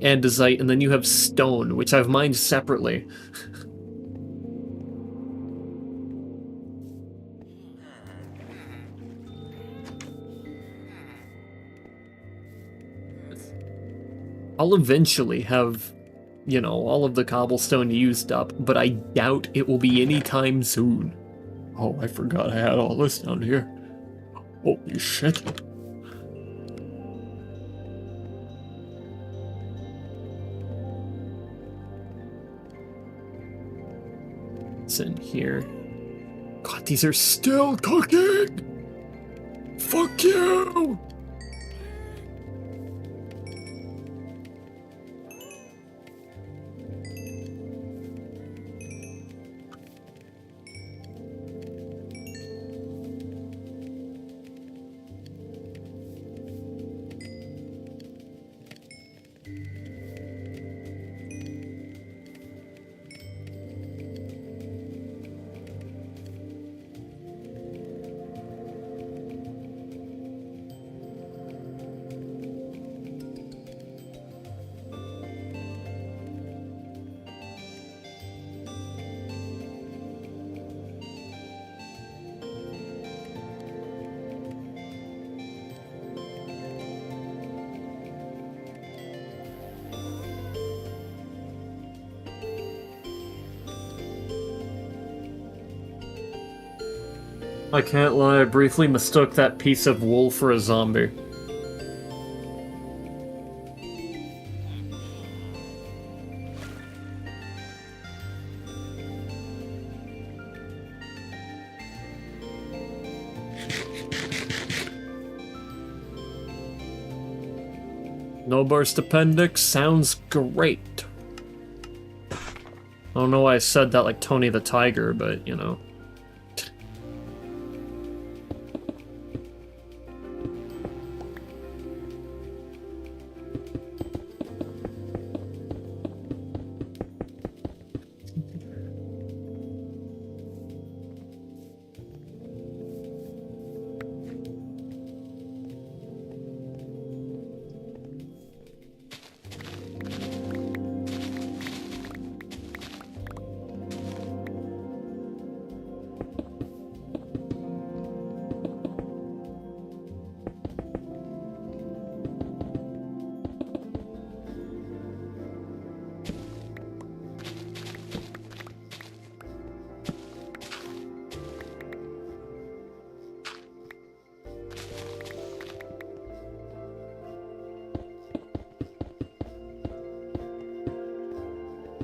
andesite, and then you have stone, which I've mined separately. I'll eventually have, you know, all of the cobblestone used up, but I doubt it will be anytime soon. Oh, I forgot I had all this down here. Holy shit. It's in here. God, these are still cooking! Fuck you! I can't lie, I briefly mistook that piece of wool for a zombie. No burst appendix sounds great. I don't know why I said that like Tony the Tiger, but you know.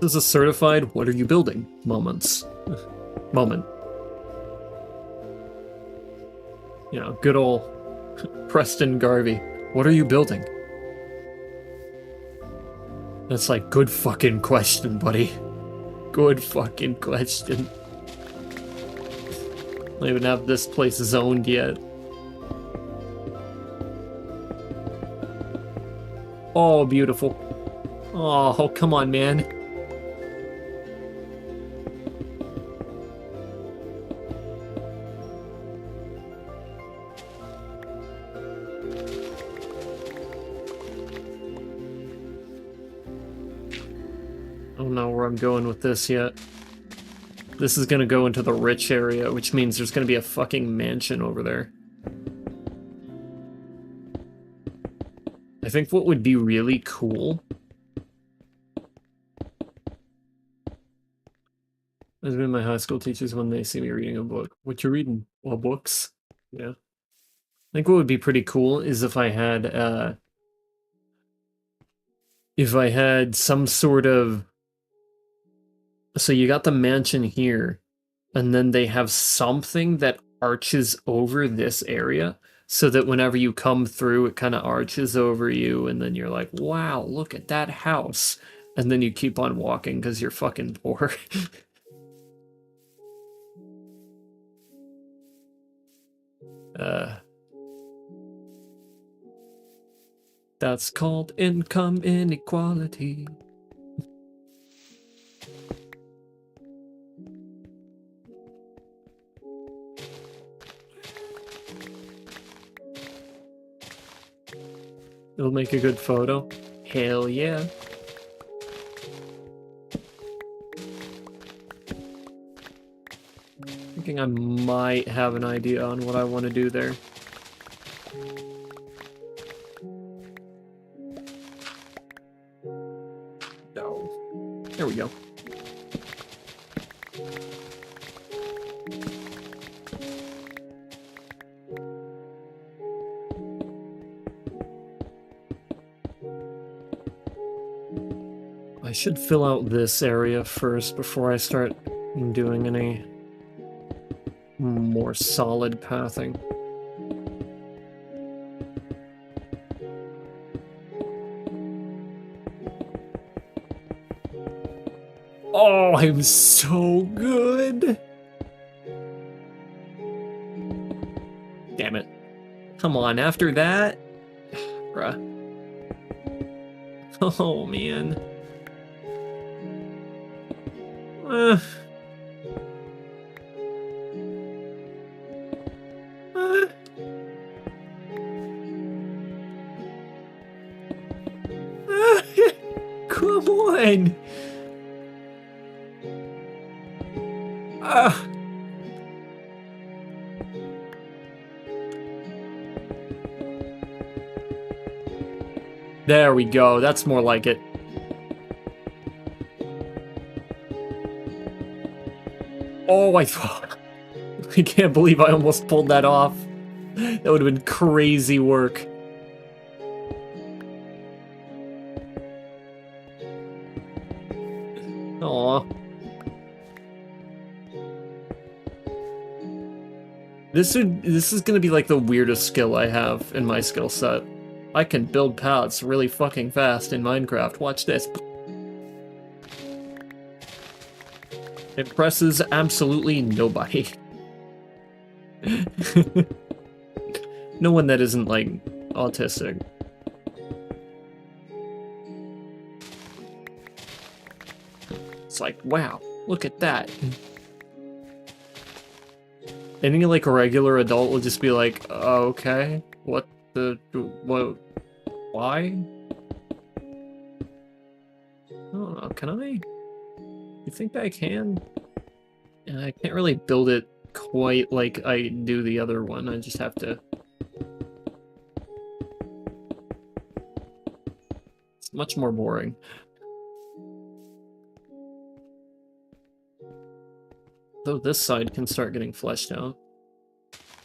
is a certified "what are you building" moment. You know, good old Preston Garvey. What are you building? That's like, good fucking question, buddy. Good fucking question. I don't even have this place zoned yet. Oh, beautiful. Oh, come on, man. I don't know where I'm going with this yet. This is gonna go into the rich area, which means there's gonna be a fucking mansion over there. I think what would be really cool has been my high school teachers when they see me reading a book. What you reading? Well, books. Yeah. I think what would be pretty cool is if I had some sort of, so you got the mansion here, and then they have something that arches over this area, so that whenever you come through, it kind of arches over you, and then you're like, wow, look at that house. And then you keep on walking because you're fucking poor. That's called income inequality. It'll make a good photo. Hell yeah. Thinking I might have an idea on what I want to do there. No. There we go. I should fill out this area first before I start doing any more solid pathing. Oh, I'm so good! Damn it. Come on, after that? Bruh. Oh, man. Come on! There we go, that's more like it. Oh, I can't believe I almost pulled that off. That would have been crazy work. Aw. This is gonna be like the weirdest skill I have in my skill set. I can build paths really fucking fast in Minecraft. Watch this. Impresses absolutely nobody. No one that isn't, like, autistic. It's like, wow, look at that. Any, like, a regular adult will just be like, okay, what the, what, why? I don't know, can I? You think I can? I can't really build it quite like I do the other one, I just have to... It's much more boring. Though this side can start getting fleshed out.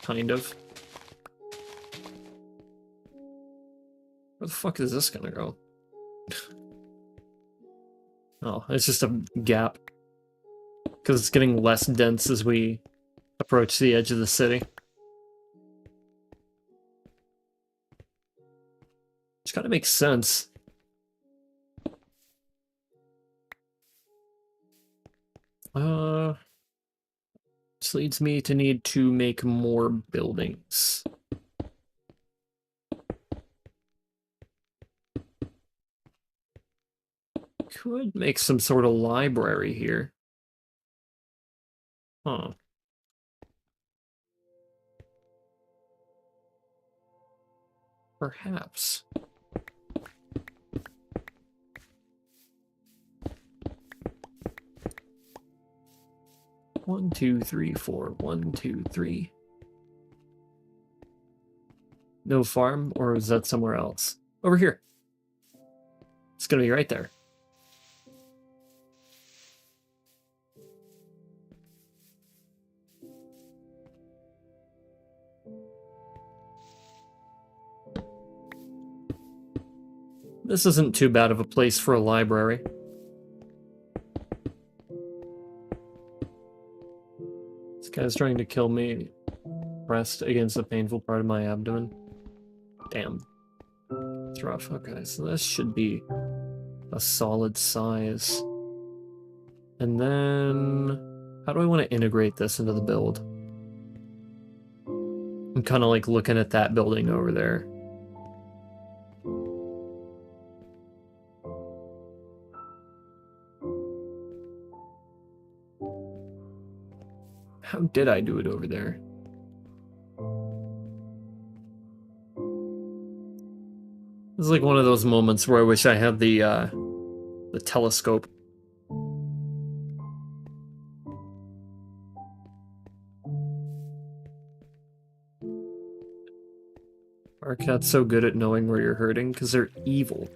Kind of. Where the fuck is this gonna go? Oh, it's just a gap. Because it's getting less dense as we approach the edge of the city. Which kind of makes sense. This leads me to need to make more buildings. Could make some sort of library here. Huh. Perhaps. One, two, three, four. 1, 2, 3. No farm, or is that somewhere else? Over here. It's gonna be right there. This isn't too bad of a place for a library. This guy's trying to kill me. Pressed against a painful part of my abdomen. Damn. It's rough. Okay, so this should be a solid size. And then... how do I want to integrate this into the build? I'm kind of like looking at that building over there. How did I do it over there? This is like one of those moments where I wish I had the telescope. Our cat's so good at knowing where you're hurting because they're evil.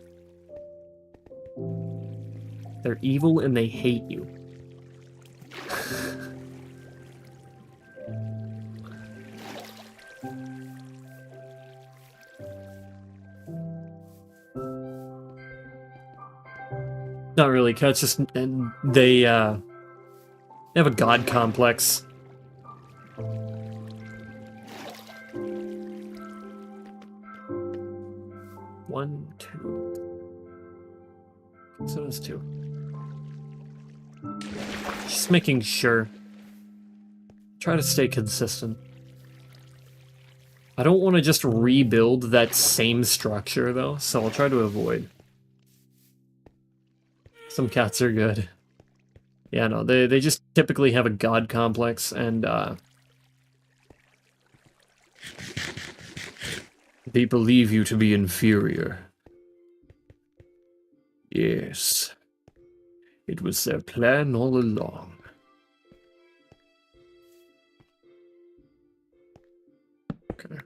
They're evil and they hate you. Not really, cats just... and they have a god complex. One, two... so there's 2. Just making sure. Try to stay consistent. I don't want to just rebuild that same structure, though, so I'll try to avoid. Some cats are good. Yeah, no, they just typically have a god complex, and, they believe you to be inferior. Yes. It was their plan all along. Okay.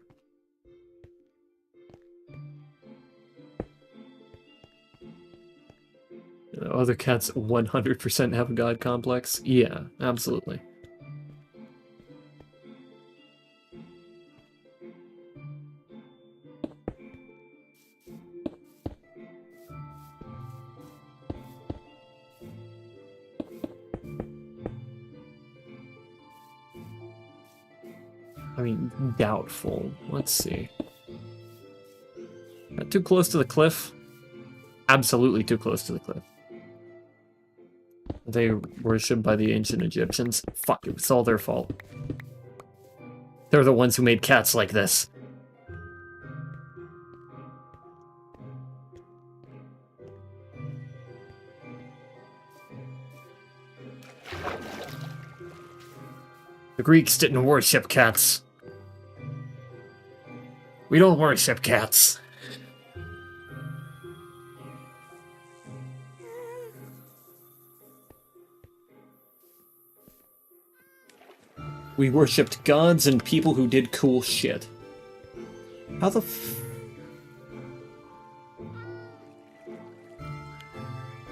Other cats 100% have a god complex? Yeah, absolutely. I mean, doubtful. Let's see. Not too close to the cliff? Absolutely too close to the cliff. They worshipped by the ancient Egyptians. Fuck, it's all their fault. They're the ones who made cats like this. The Greeks didn't worship cats. We don't worship cats. We worshipped gods and people who did cool shit. How the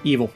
Evil.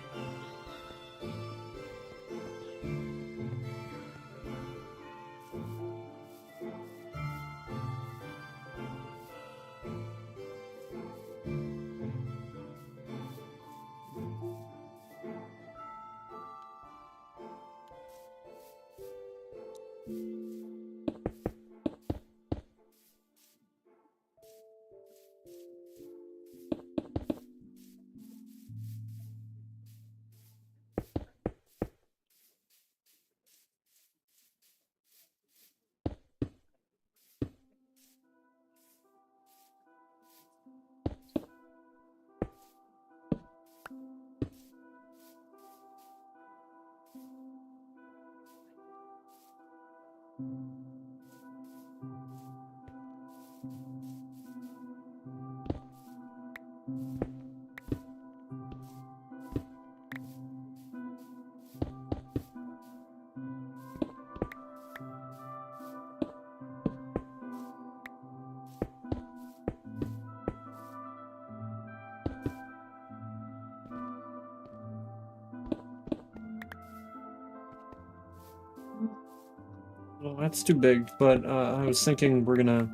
Well, that's too big, but I was thinking we're gonna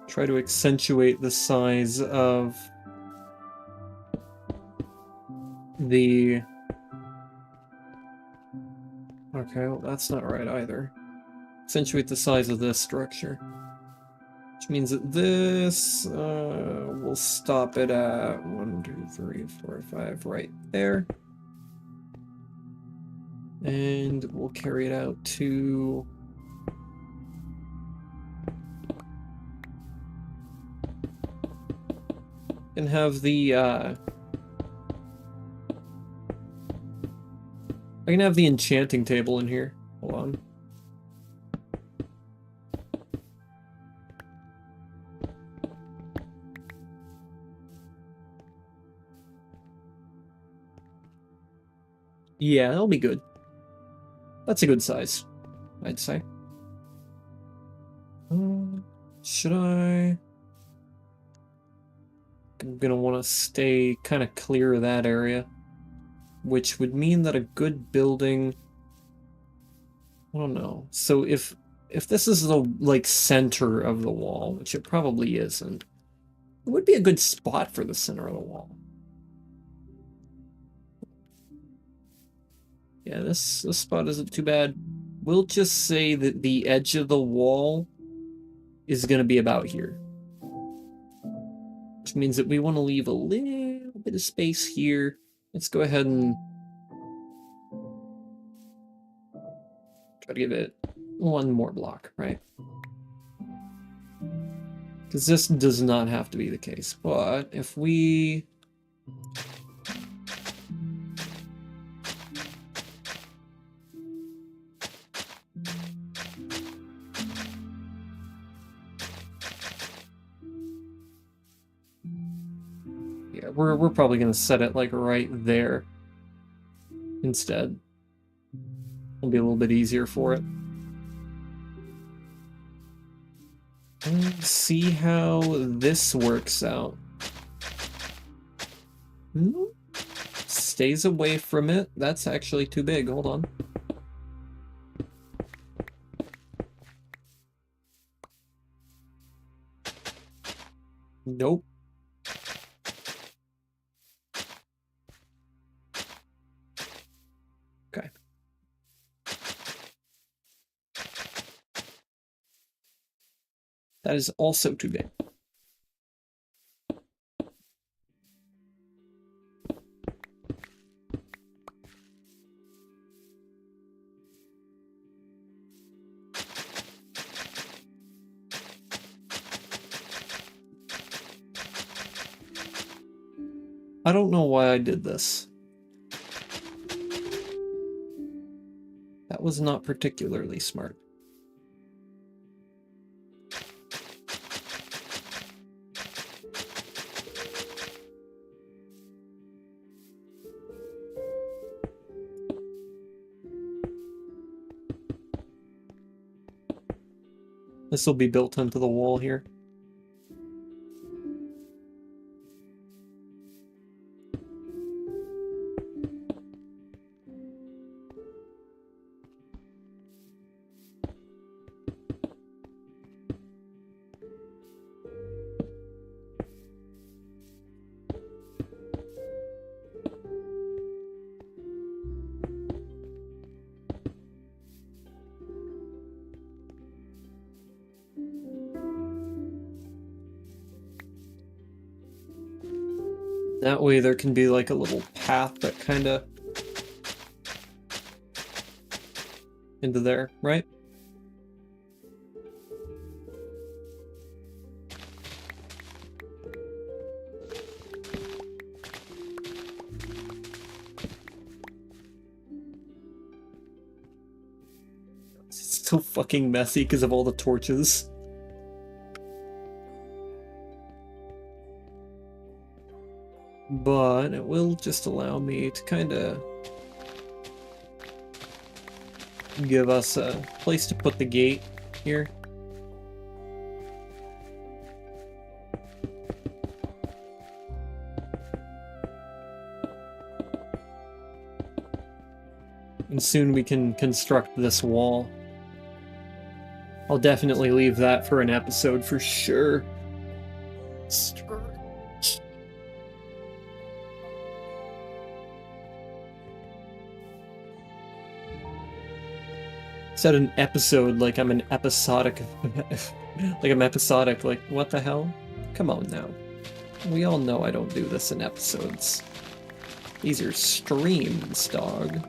try to accentuate the size of the... Okay, well, that's not right either. Accentuate the size of this structure. Which means that this, we'll stop it at 1, 2, 3, 4, 5, right there. And we'll carry it out to... And have the, I can have the enchanting table in here. Hold on. Yeah, that'll be good. That's a good size, I'd say. Should I? I'm gonna want to stay kind of clear of that area, which would mean that a good building... I don't know. So if this is the, like, center of the wall, which it probably isn't, it would be a good spot for the center of the wall. Yeah, this spot isn't too bad. We'll just say that the edge of the wall is going to be about here. Which means that we want to leave a little bit of space here. Let's go ahead and try to give it one more block, right? Because this does not have to be the case. But if we... Yeah, we're probably going to set it like right there instead. It'll be a little bit easier for it. Let's see how this works out. Stays away from it. That's actually too big. Hold on. Nope. Okay. That is also too big. I don't know why I did this. That was not particularly smart. This will be built into the wall here. That way there can be like a little path that kind of into there, right? It's so fucking messy because of all the torches. But it will just allow me to kind of give us a place to put the gate here. And soon we can construct this wall. I'll definitely leave that for an episode for sure. Said an episode like I'm an episodic. Like I'm episodic, like what the hell? Come on now. We all know I don't do this in episodes. These are streams, dog.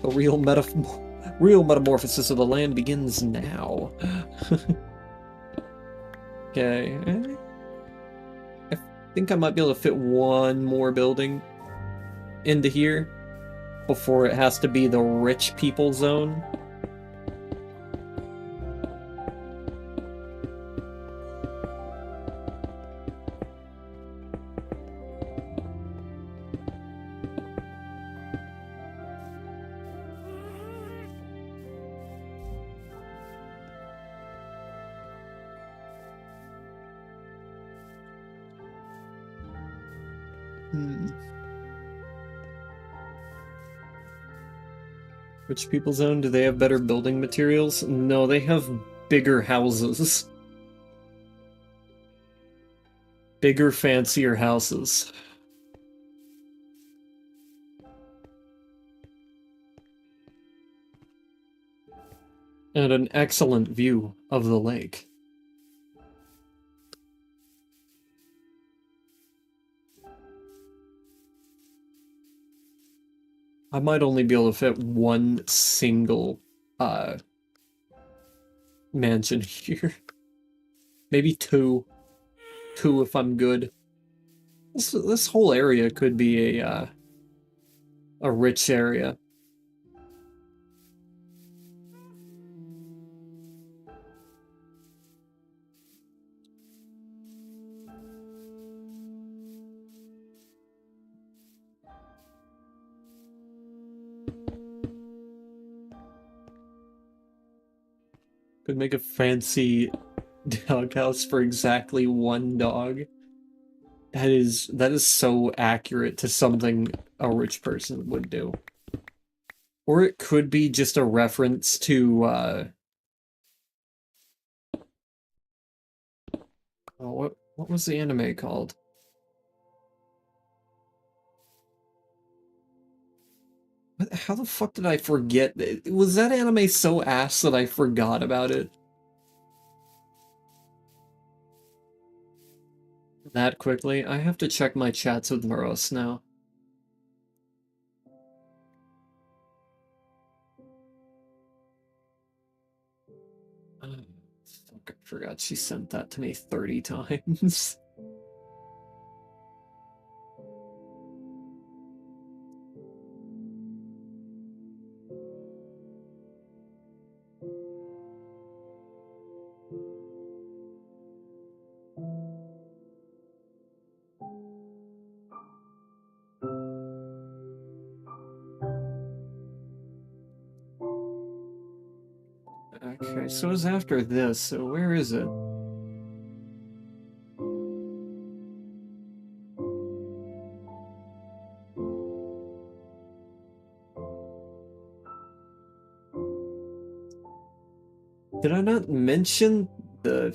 The real metamorphosis of the land begins now. Okay. I think I might be able to fit one more building into here before it has to be the rich people zone. Rich people zone, do they have better building materials? No, they have bigger houses. Bigger, fancier houses. And an excellent view of the lake. I might only be able to fit one single mansion here. Maybe two. Two if I'm good. This whole area could be a rich area. Could make a fancy doghouse for exactly one dog. That is so accurate to something a rich person would do. Or it could be just a reference to oh, what was the anime called? How the fuck did I forget? Was that anime so ass that I forgot about it? That quickly? I have to check my chats with Moros now. Fuck, I forgot she sent that to me 30 times. Okay, so it's after this, so where is it? Did I not mention the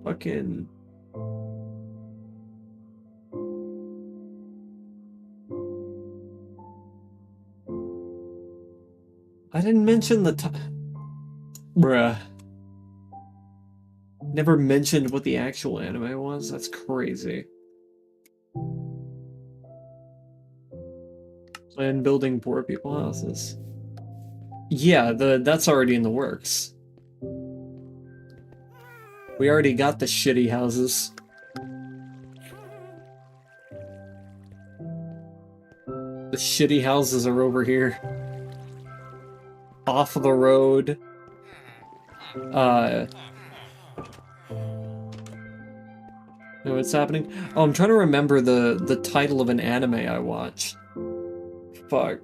fucking... I didn't mention the time. Bruh. Never mentioned what the actual anime was? That's crazy. Plan building poor people houses. Yeah, that's already in the works. We already got the shitty houses. The shitty houses are over here. Off the road. Know what's happening? Oh, I'm trying to remember the title of an anime I watched. Fuck.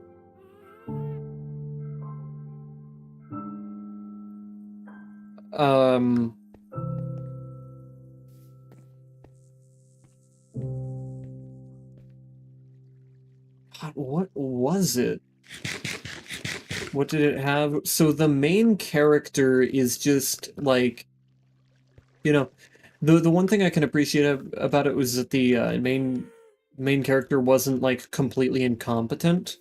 God, what was it? What did it have? So the main character is just like, you know, the one thing I can appreciate about it was that the main character wasn't like completely incompetent,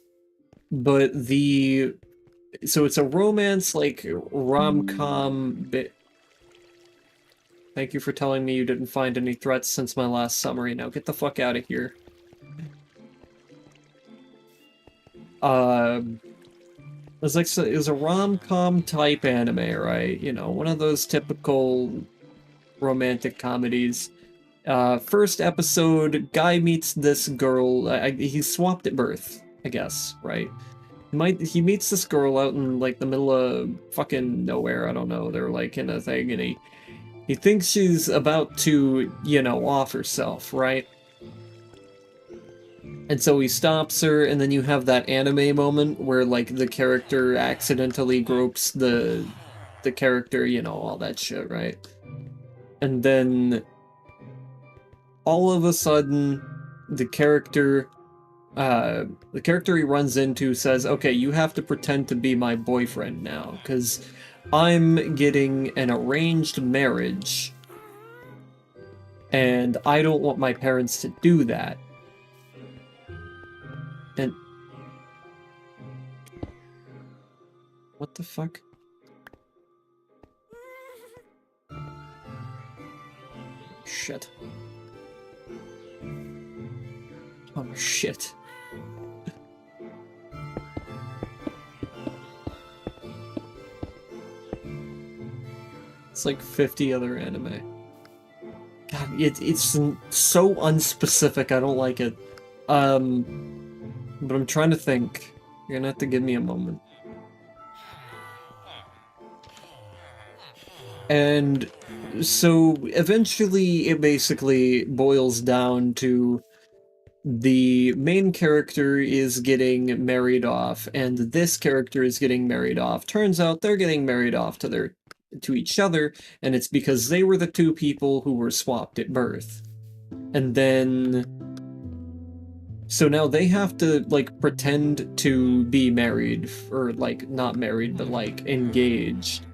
but so it's a romance like rom-com bit. Thank you for telling me you didn't find any threats since my last summary. Now get the fuck out of here. It was a rom-com type anime, right? You know, one of those typical romantic comedies. First episode, guy meets this girl. He's swapped at birth, I guess, right? He meets this girl out in like the middle of fucking nowhere. I don't know. They're like in a thing, and he thinks she's about to, you know, off herself, right? And so he stops her, and then you have that anime moment where like the character accidentally gropes the character, you know, all that shit, right? And then all of a sudden the character he runs into says, okay, you have to pretend to be my boyfriend now, because I'm getting an arranged marriage, and I don't want my parents to do that. And... what the fuck? Shit. Oh, shit. It's like 50 other anime. God, it's so unspecific, I don't like it. But I'm trying to think. You're gonna have to give me a moment. And so eventually it basically boils down to the main character is getting married off, and this character is getting married off. Turns out they're getting married off to each other, and it's because they were the two people who were swapped at birth. And then... so now they have to, like, pretend to be married, or, like, not married, but, like, engaged.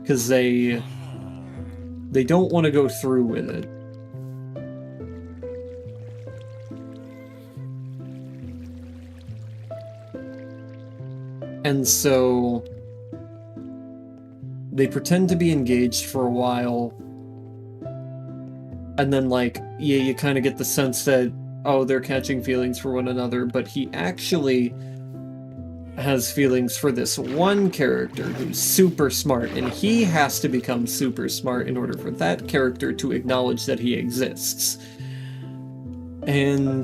Because they don't want to go through with it. And so they pretend to be engaged for a while, and then, like, yeah, you kind of get the sense that, oh, they're catching feelings for one another, but he actually has feelings for this one character who's super smart, and he has to become super smart in order for that character to acknowledge that he exists. And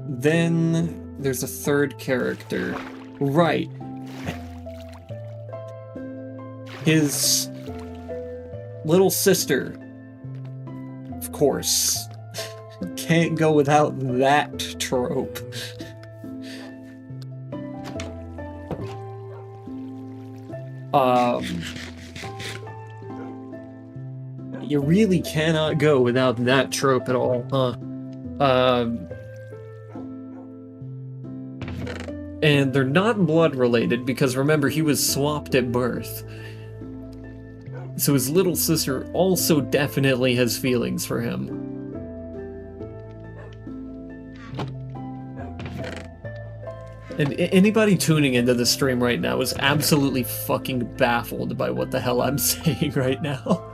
then there's a third character. Right. His little sister, of course. Can't go without that trope. You really cannot go without that trope at all, huh? And they're not blood related, because remember, he was swapped at birth. So his little sister also definitely has feelings for him. And anybody tuning into the stream right now is absolutely fucking baffled by what the hell I'm saying right now.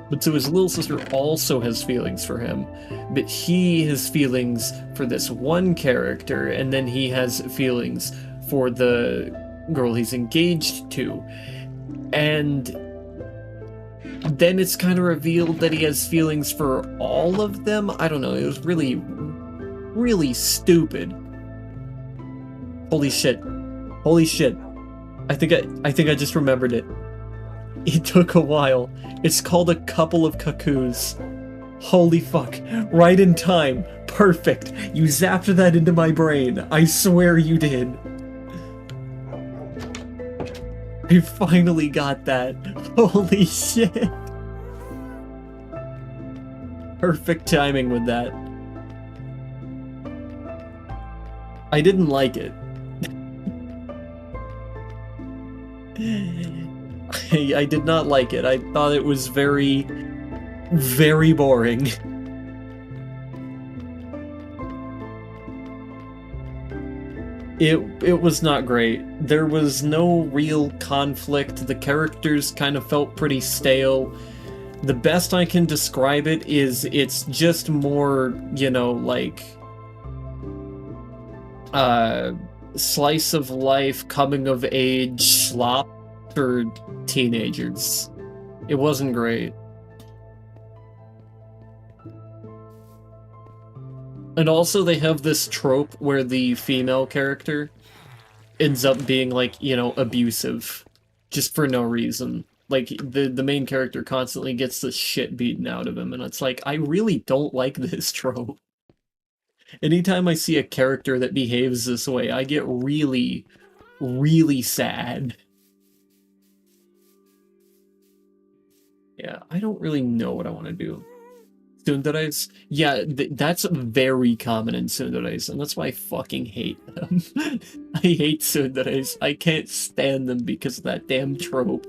But so his little sister also has feelings for him, but he has feelings for this one character, and then he has feelings for the girl he's engaged to. And then it's kind of revealed that he has feelings for all of them. I don't know, it was really, really stupid. Holy shit. Holy shit. I think I just remembered it. It took a while. It's called A Couple of Cuckoos. Holy fuck. Right in time. Perfect. You zapped that into my brain. I swear you did. I finally got that. Holy shit. Perfect timing with that. I didn't like it. I did not like it. I thought it was very, very boring. It was not great. There was no real conflict. The characters kind of felt pretty stale. The best I can describe it is it's just more, you know, like slice of life, coming of age slop for teenagers. It wasn't great. And also they have this trope where the female character ends up being, like, you know, abusive. Just for no reason. Like, the main character constantly gets the shit beaten out of him, and it's like, I really don't like this trope. Anytime I see a character that behaves this way, I get really, really sad. Yeah, I don't really know what I want to do. Tsunderes? Yeah, that's very common in tsunderes, and that's why I fucking hate them. I hate tsunderes. I can't stand them because of that damn trope.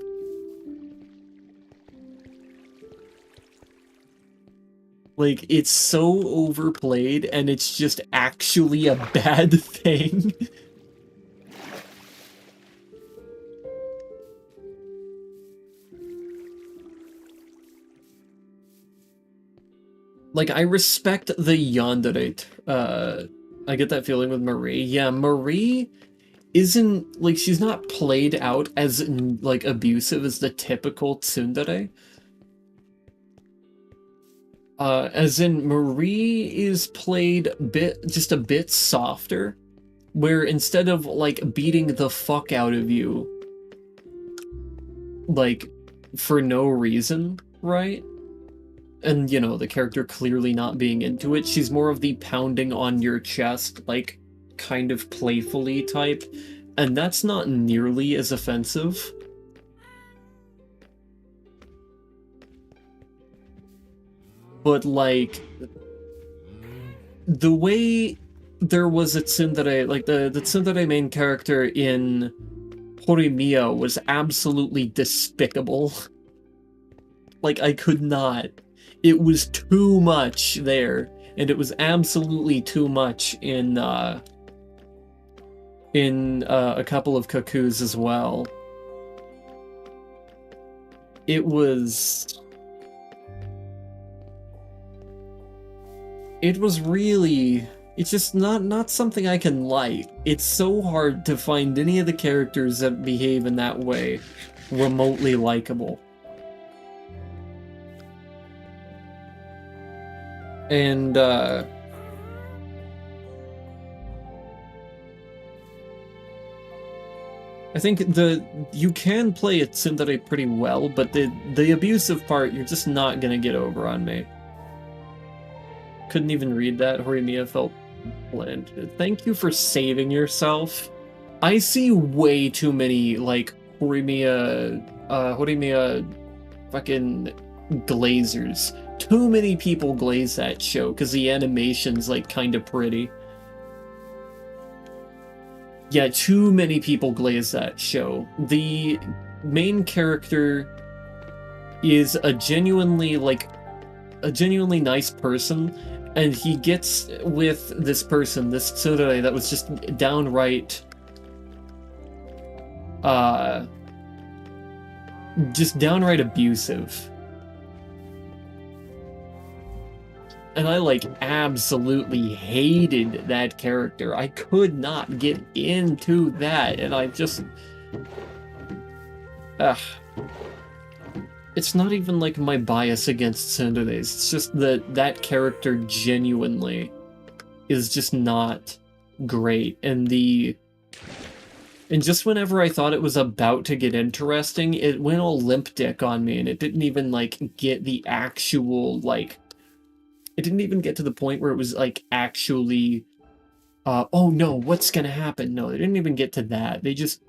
Like, it's so overplayed, and it's just actually a bad thing. Like, I respect the yandere. I get that feeling with Marie. Yeah, Marie isn't, like, she's not played out as, like, abusive as the typical tsundere. As in, Marie is played just a bit softer, where instead of, like, beating the fuck out of you, like, for no reason, right? And, you know, the character clearly not being into it, she's more of the pounding on your chest, like, kind of playfully type, and that's not nearly as offensive. But, like, the way there was a tsundere, like, the tsundere main character in Horimiya was absolutely despicable. Like, I could not. It was too much there, and it was absolutely too much in A Couple of Cuckoos as well. It was really, it's just not something I can like. It's so hard to find any of the characters that behave in that way remotely likable. And, I think you can play a tsundere pretty well, but the abusive part, you're just not gonna get over on me. Couldn't even read that. Horimiya felt bland. Thank you for saving yourself. I see way too many, like, Horimiya fucking glazers. Too many people glaze that show, because the animation's, like, kind of pretty. Yeah, too many people glaze that show. The main character is a genuinely nice person, And he gets with this person, this tsundere, that was just downright abusive. And I, like, absolutely hated that character. I could not get into that, and I just... It's not even, like, my bias against tsunderes. It's just that that character genuinely is just not great. And just whenever I thought it was about to get interesting, it went all limp dick on me, and it didn't even, like, get the actual, like... It didn't even get to the point where it was, like, actually, oh no, what's gonna happen? No, they didn't even get to that. They just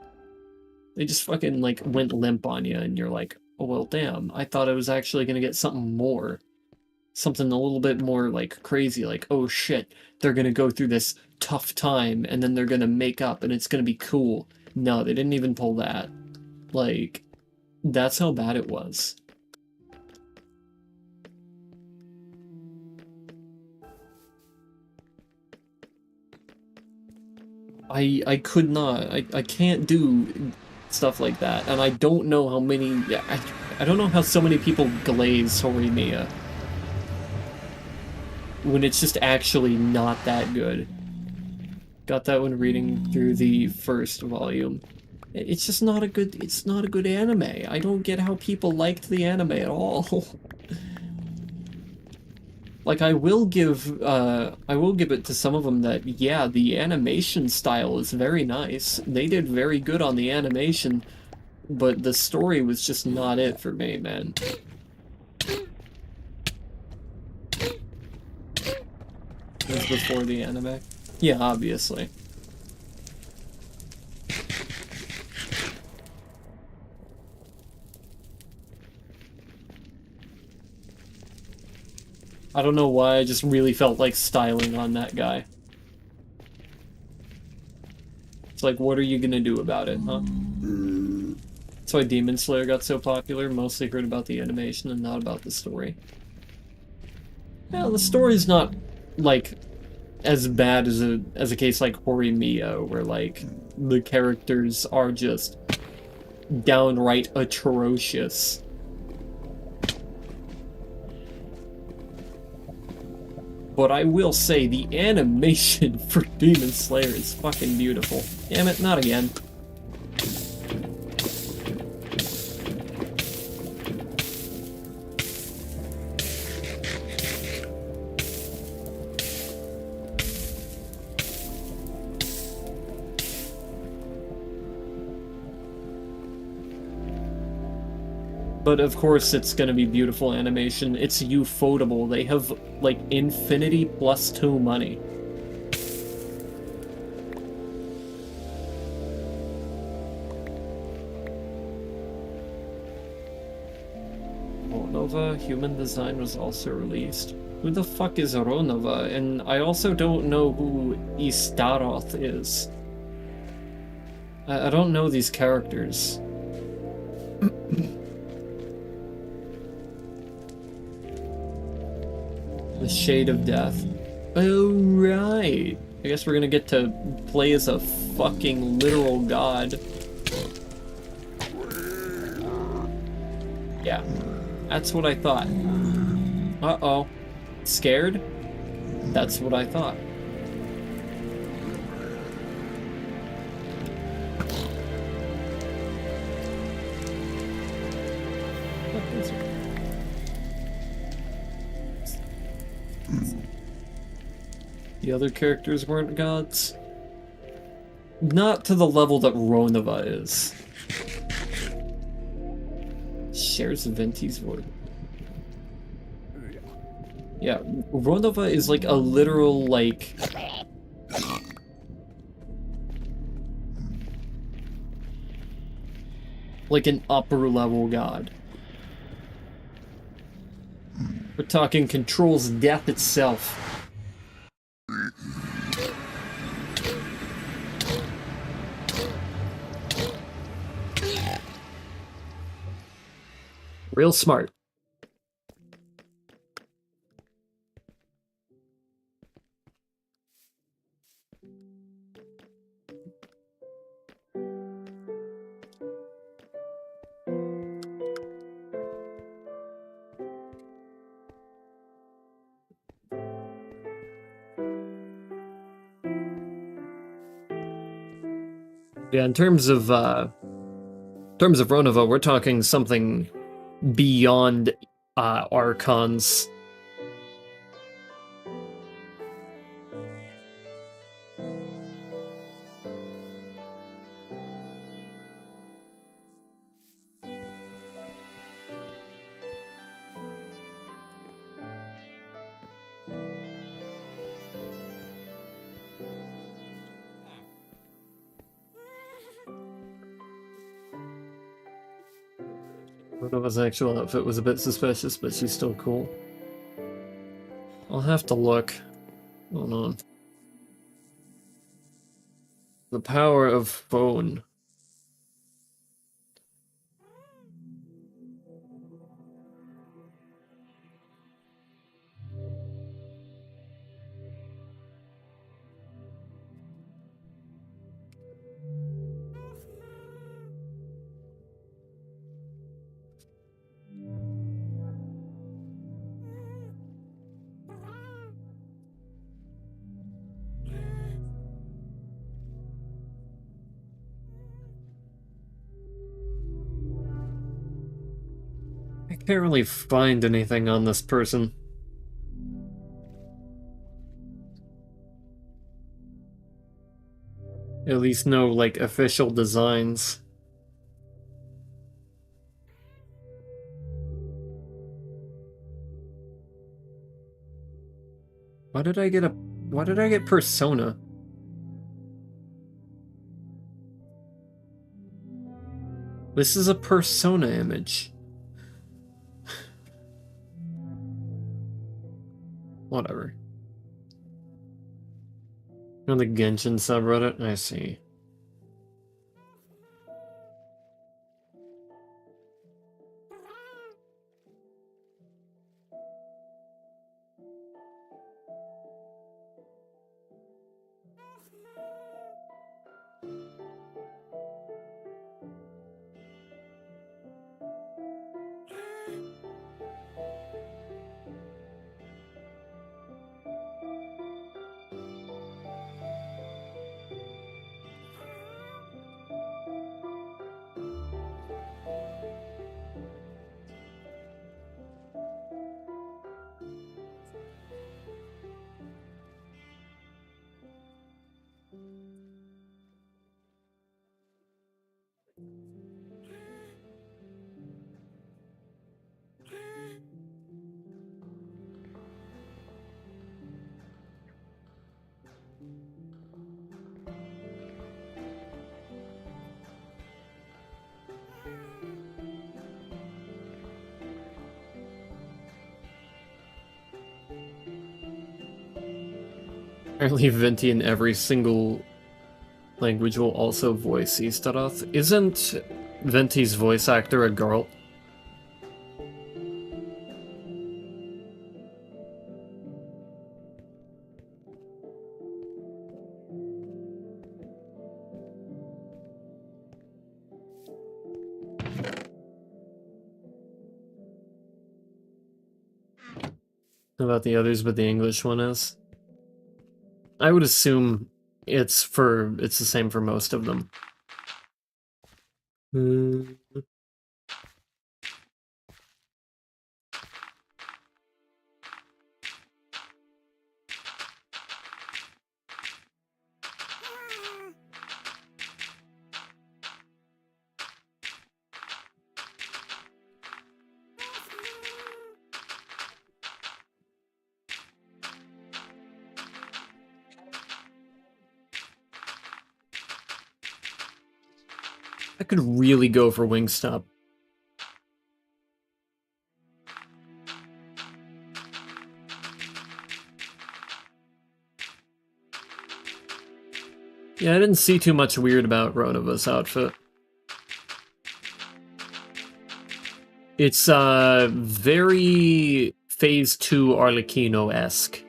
fucking, like, went limp on you, and you're like, oh, well, damn, I thought I was actually gonna get something more. Something a little bit more, like, crazy, like, oh shit, they're gonna go through this tough time, and then they're gonna make up, and it's gonna be cool. No, they didn't even pull that. Like, that's how bad it was. I could not. I can't do stuff like that, and I don't know how many... I don't know how so many people glaze Horimiya when it's just actually not that good. Got that when reading through the first volume. It's just not a good... It's not a good anime. I don't get how people liked the anime at all. Like, I will give it to some of them that, yeah, the animation style is very nice. They did very good on the animation, but the story was just not it for me, man. It was before the anime. Yeah, obviously. I don't know why, I just really felt like styling on that guy. It's like, what are you gonna do about it, huh? That's why Demon Slayer got so popular, mostly heard about the animation and not about the story. Yeah, the story's not, like, as bad as a case like Horimiya, where, like, the characters are just downright atrocious. But I will say, the animation for Demon Slayer is fucking beautiful. Damn it, not again. But of course it's gonna be beautiful animation. It's ufotable. They have, like, infinity plus 2 money. Ronova Human Design was also released. Who the fuck is Ronova? And I also don't know who Istaroth is. I don't know these characters. The Shade of Death. Oh, right. I guess we're gonna get to play as a fucking literal god. Yeah. That's what I thought. Uh-oh. Scared? That's what I thought. The other characters weren't gods? Not to the level that Ronova is. Shares Venti's void. Yeah, Ronova is like a literal, like... like an upper level god. We're talking controls death itself. Real smart. Yeah, in terms of Ronova, we're talking something beyond Archons. Ronova's actual outfit was a bit suspicious, but she's still cool. I'll have to look. Hold on. The power of phone. I can't really find anything on this person. At least no, like, official designs. Why did I get persona? This is a persona image. Whatever. On the Genshin subreddit, I see. Apparently Venti in every single language will also voice Istaroth. Isn't Venti's voice actor a girl? How about the others, but the English one is? I would assume it's the same for most of them. I could really go for Wingstop. Yeah, I didn't see too much weird about Ronova's outfit. It's very Phase 2 Arlecchino-esque.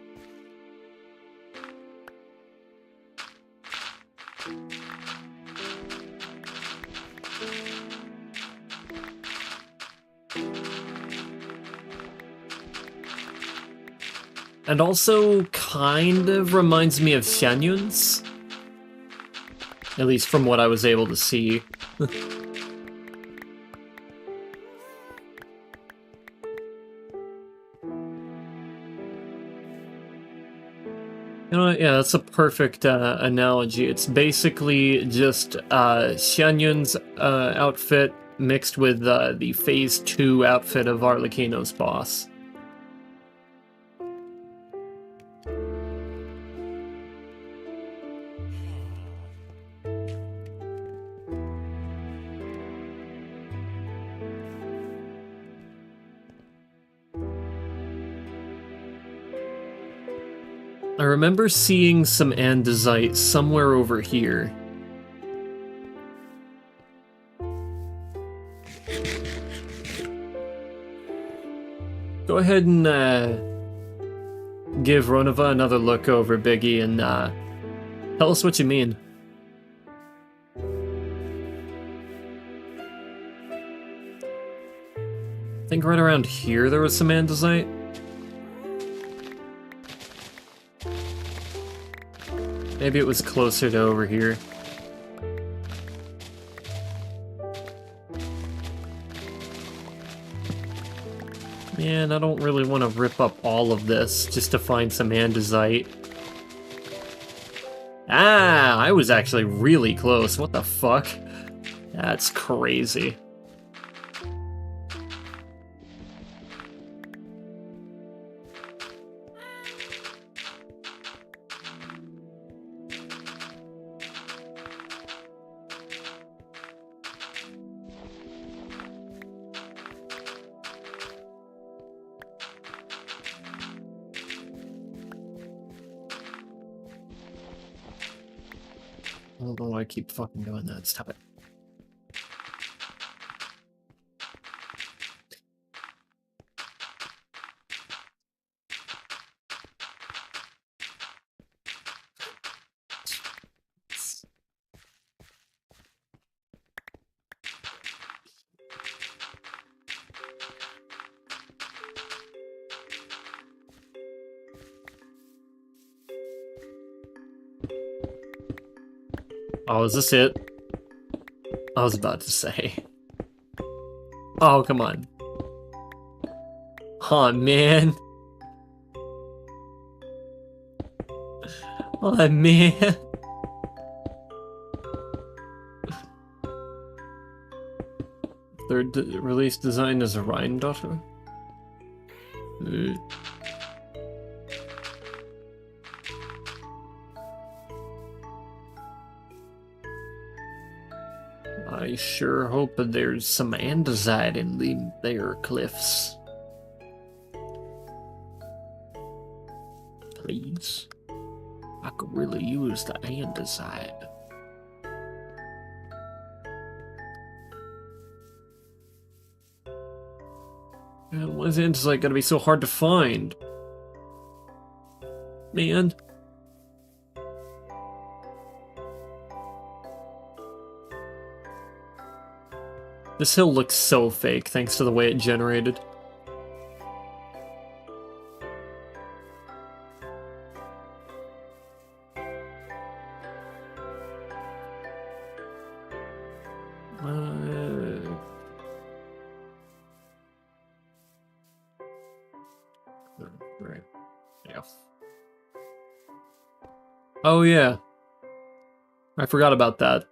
And also kind of reminds me of Xianyun's. At least from what I was able to see. You know what? Yeah, that's a perfect analogy. It's basically just Xianyun's outfit mixed with the Phase 2 outfit of Arlecchino's boss. I remember seeing some andesite somewhere over here. Go ahead and give Ronova another look over, Biggie, and tell us what you mean. I think right around here there was some andesite. Maybe it was closer to over here. Man, I don't really want to rip up all of this just to find some andesite. Ah, I was actually really close. What the fuck? That's crazy. Although I keep fucking doing that. Stop it. Oh, is this it? I was about to say. Oh, come on. Oh, man. Oh, man. Third release design is a Rhine daughter. I sure hope that there's some andesite in their cliffs. Please. I could really use the andesite. Man, why is andesite gonna be so hard to find? Man. This hill looks so fake thanks to the way it generated. Right. Yeah. Oh yeah. I forgot about that.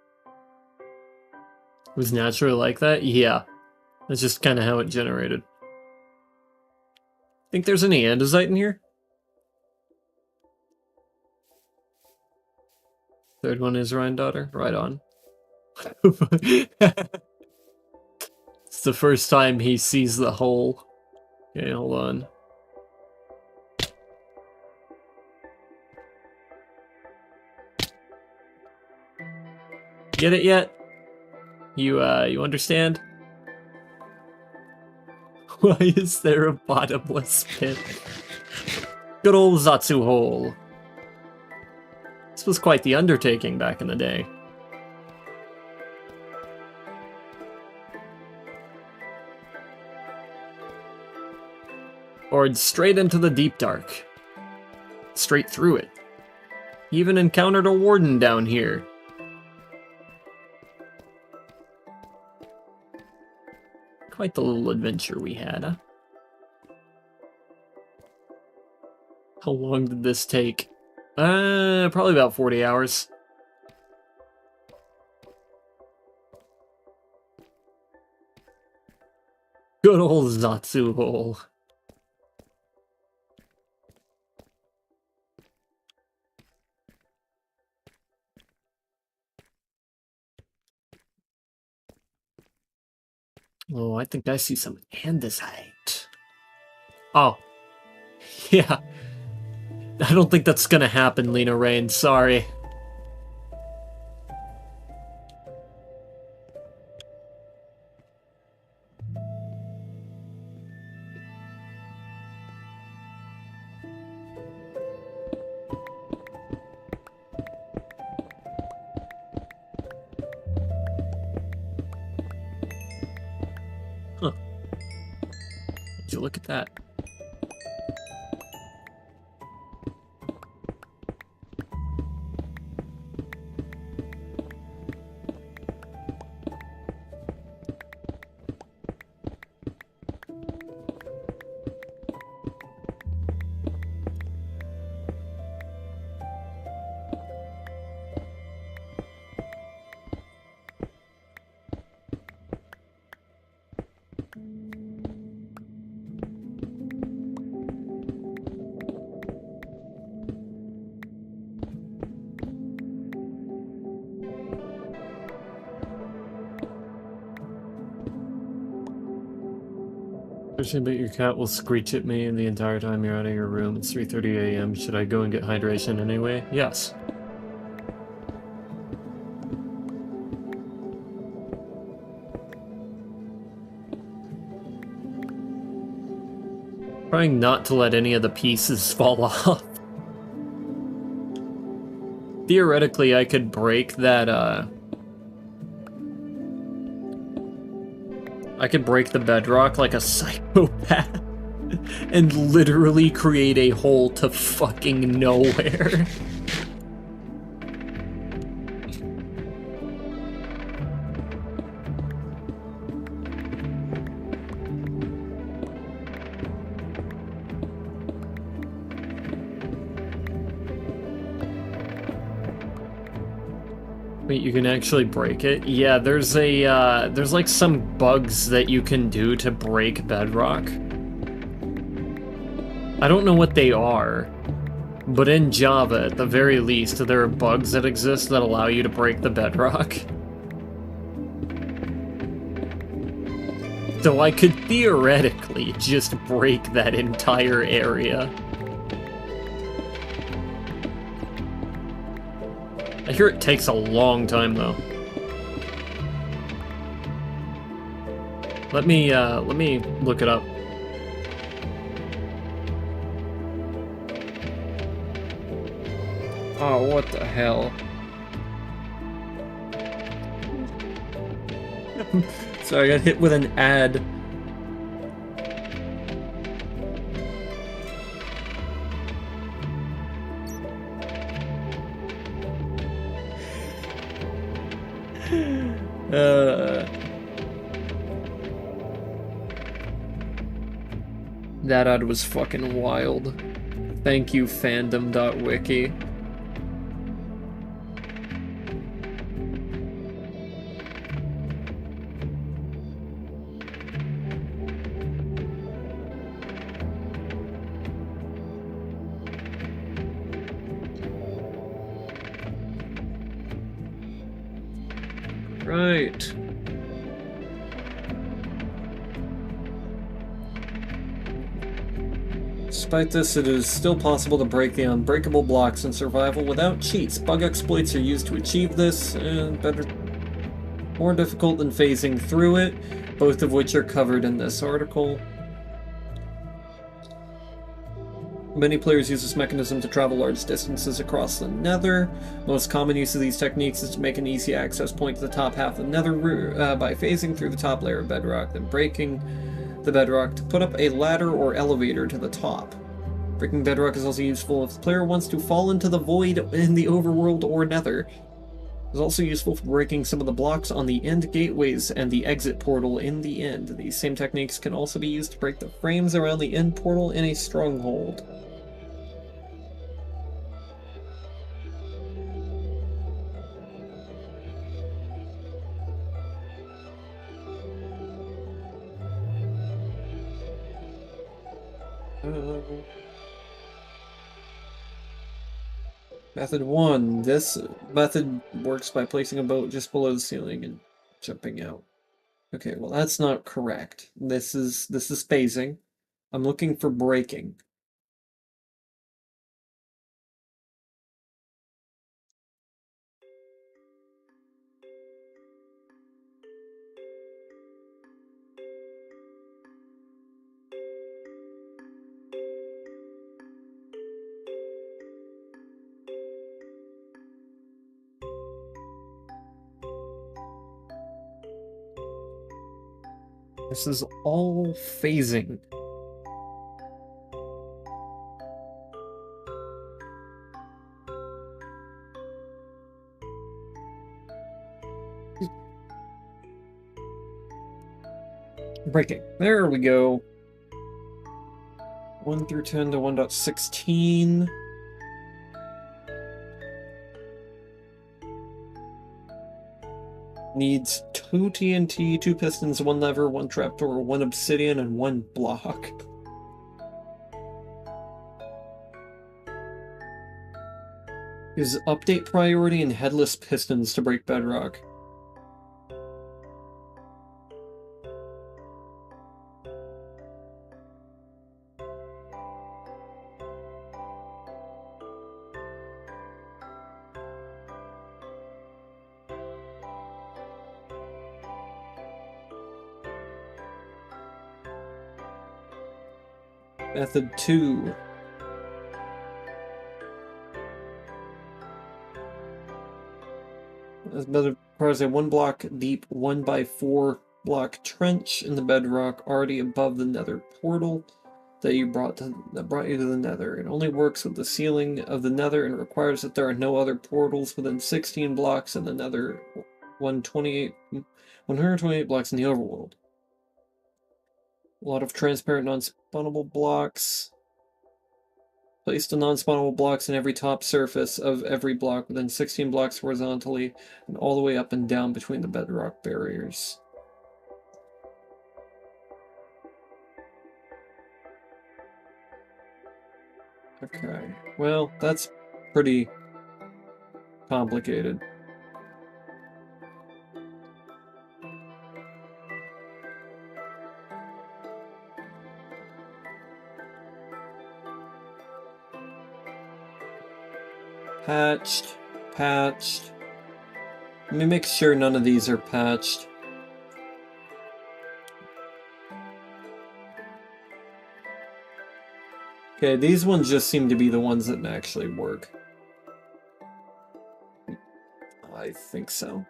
It was naturally like that? Yeah. That's just kind of how it generated. Think there's any andesite in here? Third one is Rhine daughter? Right on. It's the first time he sees the hole. Okay, hold on. Get it yet? You understand? Why is there a bottomless pit? Good old Zatsu hole. This was quite the undertaking back in the day. Or straight into the deep dark. Straight through it. Even encountered a warden down here. Quite the little adventure we had, huh? How long did this take? Probably about 40 hours. Good old Zatsu hole. Oh, I think I see some andesite. Oh. Yeah. I don't think that's gonna happen, Lena Rain. Sorry. Huh. Would you look at that? But your cat will screech at me the entire time you're out of your room. It's 3:30 a.m. Should I go and get hydration anyway? Yes. Trying not to let any of the pieces fall off. Theoretically, I could break that, I could break the bedrock like a psychopath and literally create a hole to fucking nowhere. Wait, you can actually break it? Yeah, there's like some bugs that you can do to break bedrock. I don't know what they are, but in Java, at the very least, there are bugs that exist that allow you to break the bedrock. So I could theoretically just break that entire area. I hear it takes a long time, though. Let me look it up. Oh, what the hell? So I got hit with an ad. That ad was fucking wild. Thank you, fandom.wiki. Right. Despite this, it is still possible to break the unbreakable blocks in survival without cheats. Bug exploits are used to achieve this, and more difficult than phasing through it, both of which are covered in this article. Many players use this mechanism to travel large distances across the Nether. Most common use of these techniques is to make an easy access point to the top half of the Nether by phasing through the top layer of bedrock, then breaking the bedrock to put up a ladder or elevator to the top. Breaking bedrock is also useful if the player wants to fall into the void in the overworld or Nether. It's also useful for breaking some of the blocks on the end gateways and the exit portal in the end. These same techniques can also be used to break the frames around the end portal in a stronghold. Method 1. This method works by placing a boat just below the ceiling and jumping out. Okay, well that's not correct. This is phasing. I'm looking for breaking. This is all phasing. Breaking. There we go. 1 through 10 to 1.16. Needs 2 TNT, 2 pistons, 1 lever, 1 trapdoor, 1 obsidian, and 1 block. Is update priority and headless pistons to break bedrock. Method 2. This method requires a 1 block deep 1x4 block trench in the bedrock already above the nether portal that brought you to the nether. It only works with the ceiling of the nether and requires that there are no other portals within 16 blocks in the nether, 128 blocks in the overworld. A lot of transparent non-spawnable blocks. Place the non-spawnable blocks in every top surface of every block within 16 blocks horizontally and all the way up and down between the bedrock barriers. Okay, well, that's pretty complicated. Patched. Patched. Let me make sure none of these are patched. Okay, these ones just seem to be the ones that actually work. I think so.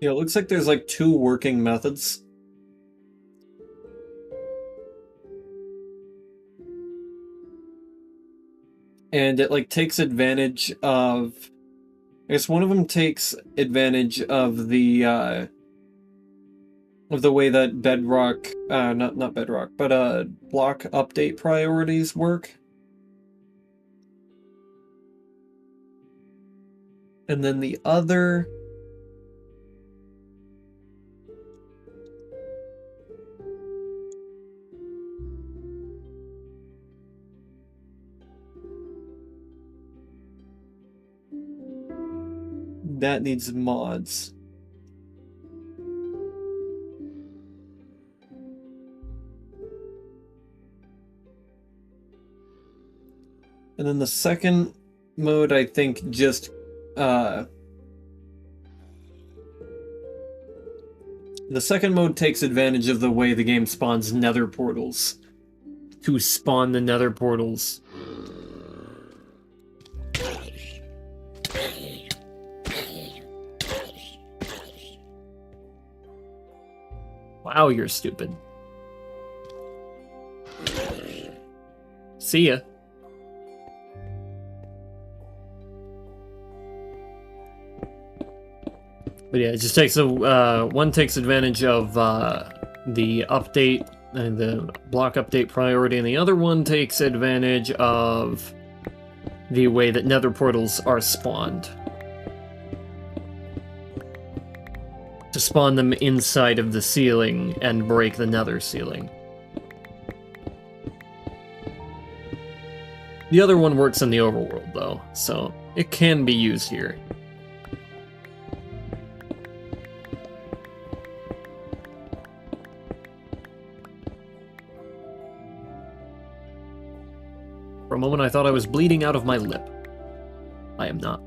Yeah, it looks like there's like 2 working methods. And it like takes advantage of, I guess one of them takes advantage of the way that bedrock, not bedrock, but block update priorities work. And then the other that needs mods. And then the second mode, I think, just the second mode takes advantage of the way the game spawns nether portals to spawn the nether portals. Wow, you're stupid. See ya. But yeah, it just takes one takes advantage of the update and the block update priority, and the other one takes advantage of the way that nether portals are spawned. To spawn them inside of the ceiling and break the nether ceiling. The other one works in the overworld, though, so it can be used here. For a moment I thought I was bleeding out of my lip. I am not.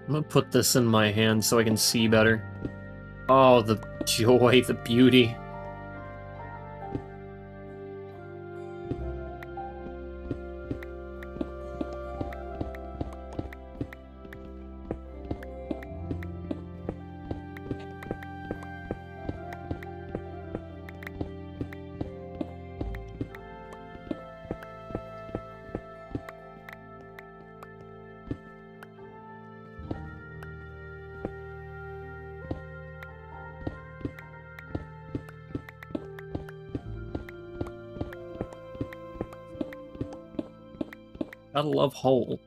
I'm gonna put this in my hand so I can see better. Oh, the joy, the beauty. Gotta love hole.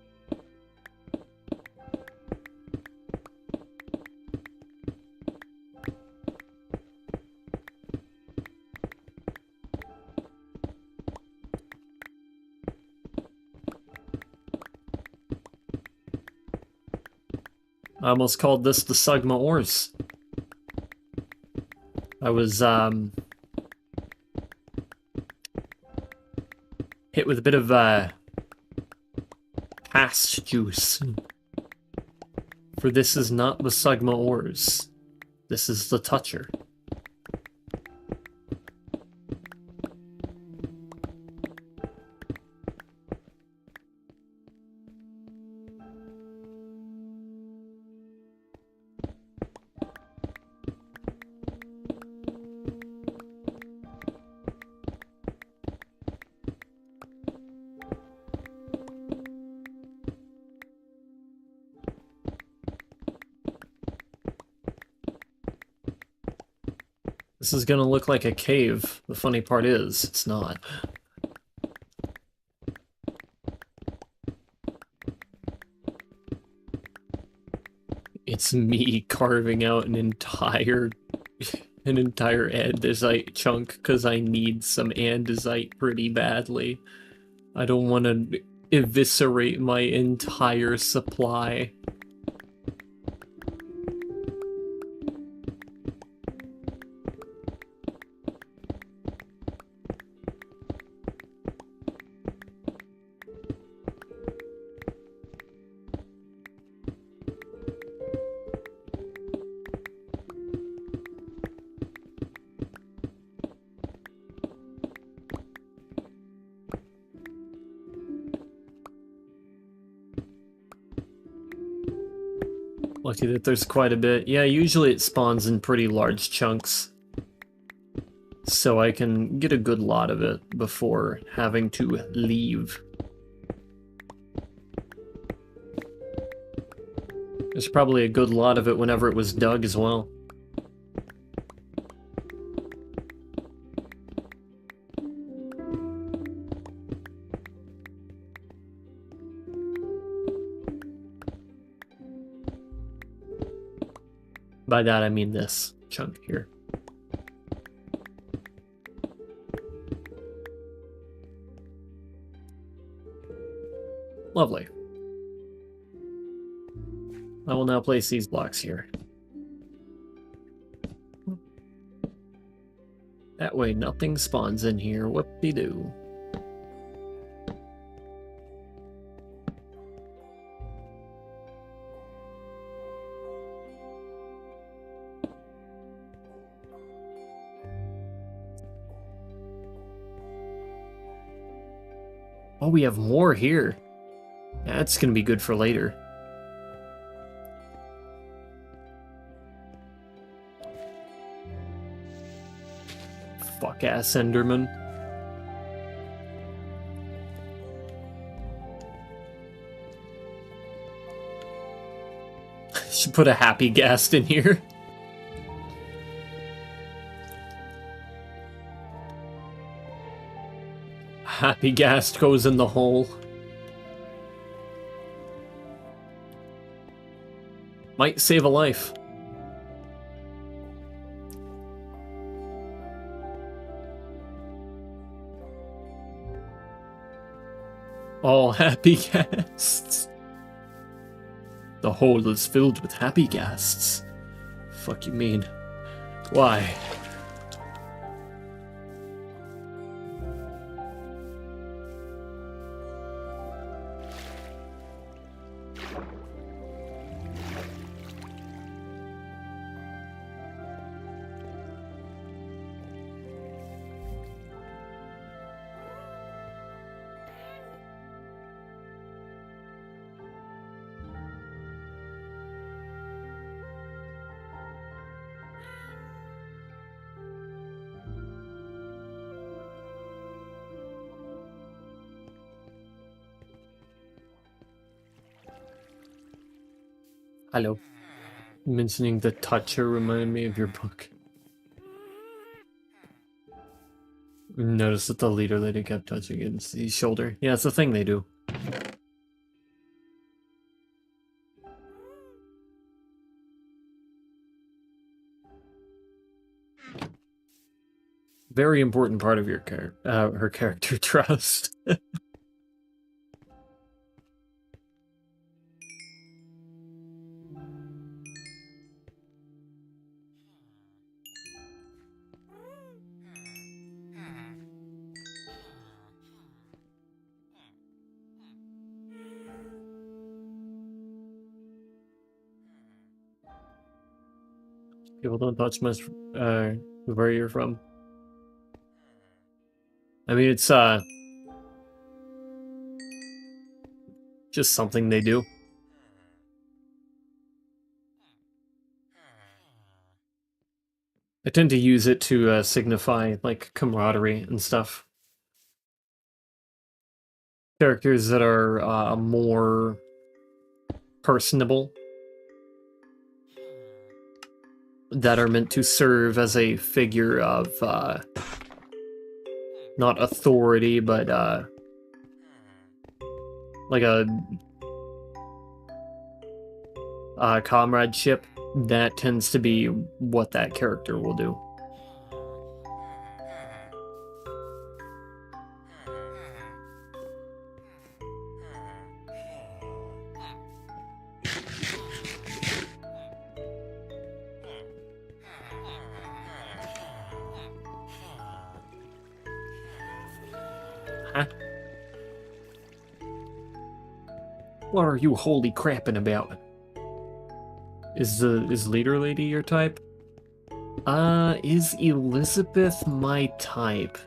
I almost called this the Sugma Ores. I was, hit with a bit of, past juice. For this is not the Sugma Ores. This is the Toucher. This is gonna look like a cave. The funny part is, it's not. It's me carving out an entire andesite chunk because I need some andesite pretty badly. I don't want to eviscerate my entire supply. Lucky that there's quite a bit. Yeah, usually it spawns in pretty large chunks. So I can get a good lot of it before having to leave. There's probably a good lot of it whenever it was dug as well. By that I mean this chunk here. Lovely. I will now place these blocks here. That way nothing spawns in here. Whoop-de-doo. Oh, we have more here. That's gonna be good for later. Fuck-ass Enderman. Should put a happy ghast in here. Happy ghast goes in the hole. Might save a life. All happy ghasts. The hole is filled with happy ghasts. Fuck you mean? Why? Hello. Mentioning the toucher reminded me of your book. Notice that the leader lady kept touching his shoulder. Yeah, it's a thing they do. Very important part of your her character trust. People don't touch much where you're from. I mean, it's just something they do. I tend to use it to signify like camaraderie and stuff. Characters that are more personable, that are meant to serve as a figure of not authority, but like a comradeship. That tends to be what that character will do. Huh? What are you holy crapping about? Is leader lady your type? Is Elizabeth my type?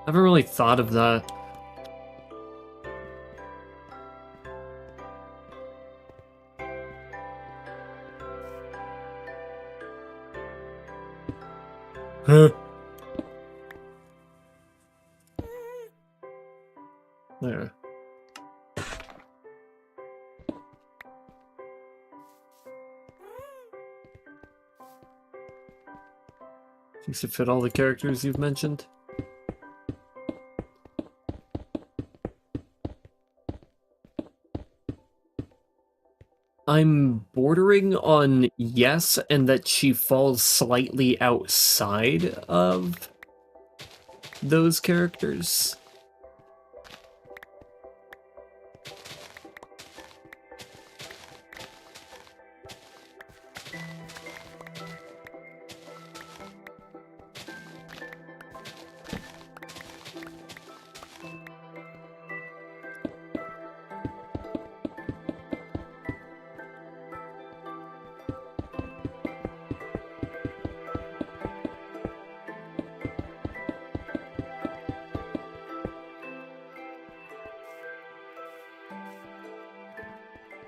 I haven't really thought of that. Huh. There. Seems to fit all the characters you've mentioned. I'm bordering on yes, and that she falls slightly outside of those characters.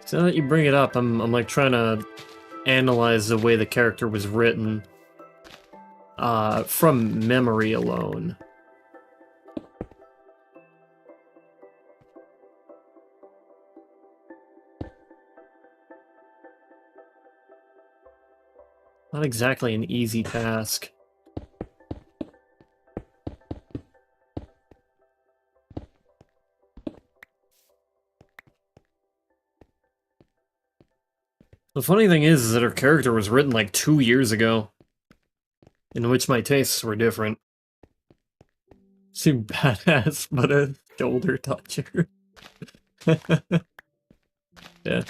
So now that you bring it up, I'm like trying to analyze the way the character was written from memory alone. Not exactly an easy task. The funny thing is that her character was written like 2 years ago, in which my tastes were different. Seemed badass, but a shoulder toucher. Yeah.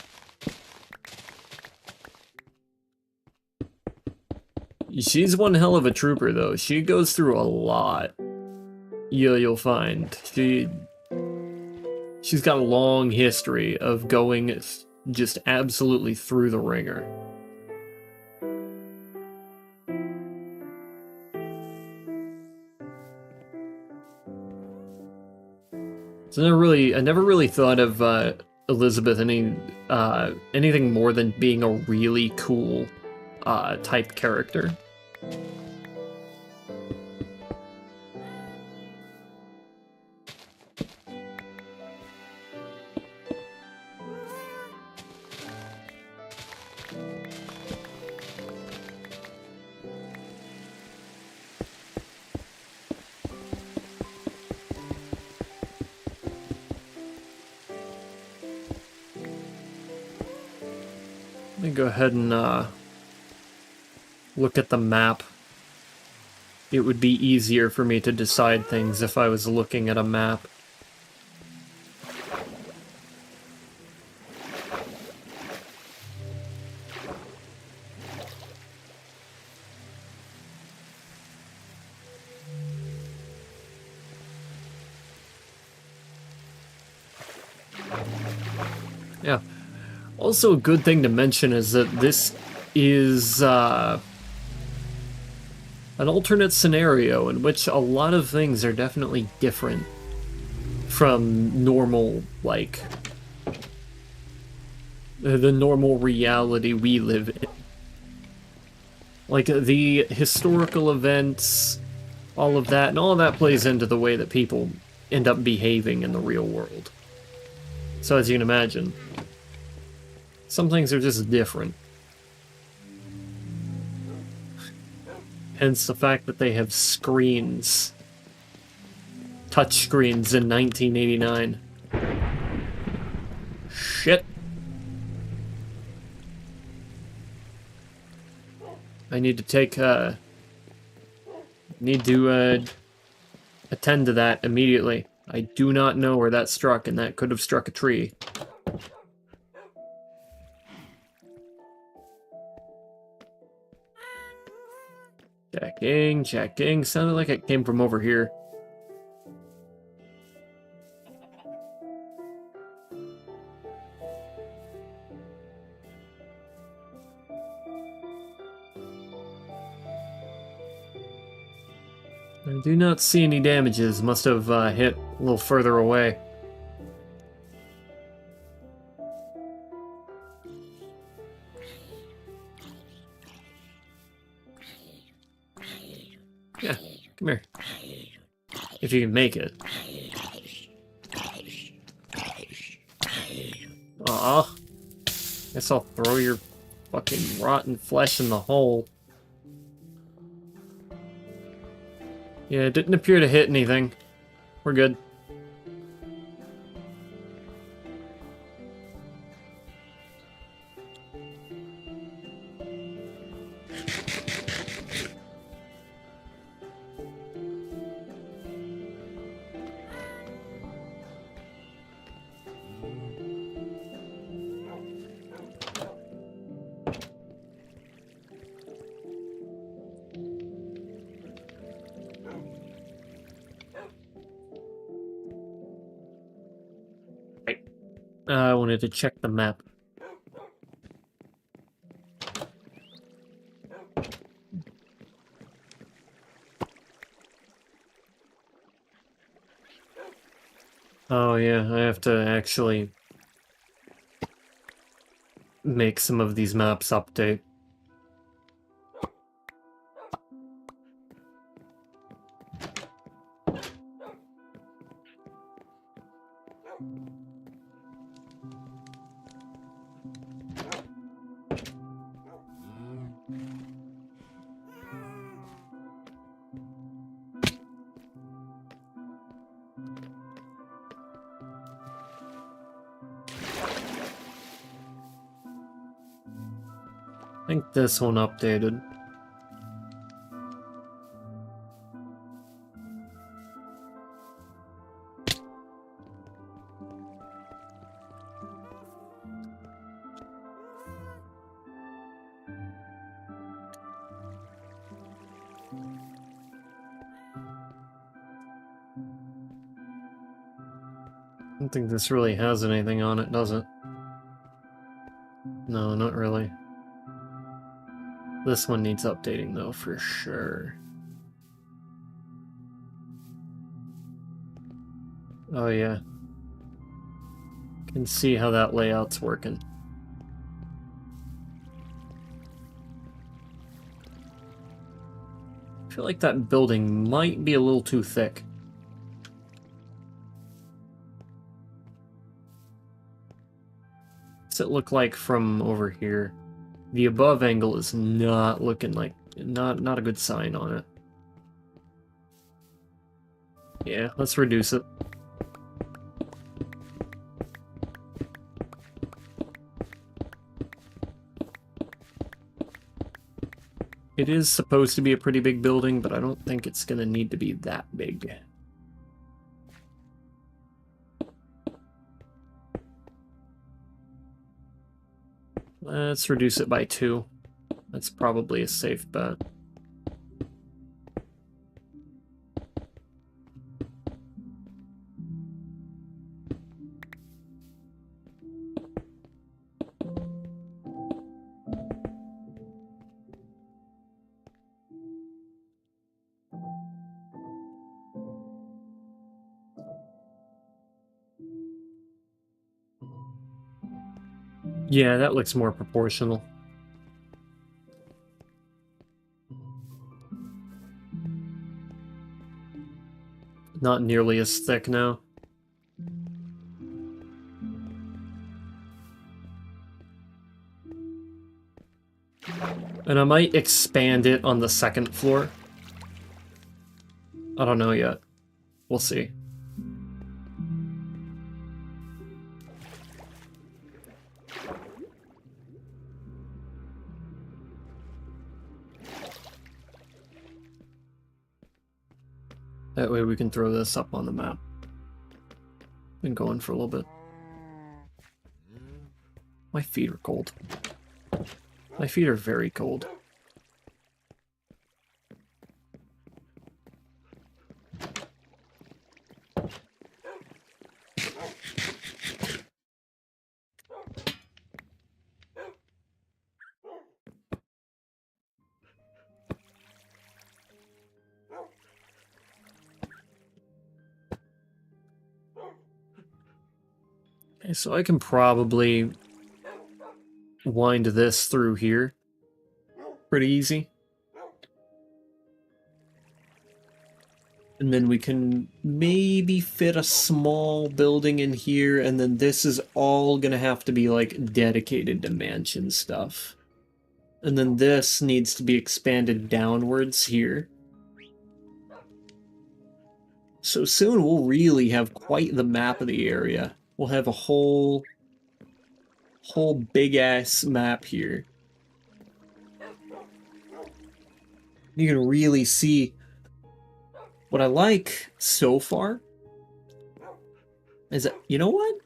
She's one hell of a trooper, though. She goes through a lot. You'll find. She's got a long history of going just absolutely through the ringer. So I never really thought of Elizabeth anything more than being a really cool type character. Let me go ahead and look at the map. It would be easier for me to decide things if I was looking at a map. Yeah. Also, a good thing to mention is that this is an alternate scenario in which a lot of things are definitely different from normal, like, the normal reality we live in. Like, the historical events, all of that, and all of that plays into the way that people end up behaving in the real world. So as you can imagine, some things are just different. Hence the fact that they have screens. Touch screens in 1989. Shit. I need to take, need to, attend to that immediately. I do not know where that struck, and that could have struck a tree. Checking. Sounded like it came from over here. I do not see any damages. Must have hit a little further away. Yeah, come here. If you can make it. Aw. Guess I'll throw your fucking rotten flesh in the hole. Yeah, it didn't appear to hit anything. We're good. I wanted to check the map. Oh yeah, I have to actually make some of these maps update. I think this one updated. I don't think this really has anything on it, does it? No, not really. This one needs updating though, for sure. Oh yeah. Can see how that layout's working. I feel like that building might be a little too thick. What's it look like from over here? The above angle is not looking like not a good sign on it. Yeah, let's reduce it. It is supposed to be a pretty big building, but I don't think it's gonna need to be that big. Let's reduce it by 2. That's probably a safe bet. Yeah, that looks more proportional. Not nearly as thick now. And I might expand it on the second floor. I don't know yet. We'll see. That way we can throw this up on the map. Been going for a little bit. My feet are cold. My feet are very cold. Okay, so I can probably wind this through here. Pretty easy. And then we can maybe fit a small building in here, and then this is all gonna have to be like dedicated to mansion stuff. And then this needs to be expanded downwards here. So soon we'll really have quite the map of the area. We'll have a whole big-ass map here. You can really see what I like so far is that, you know what?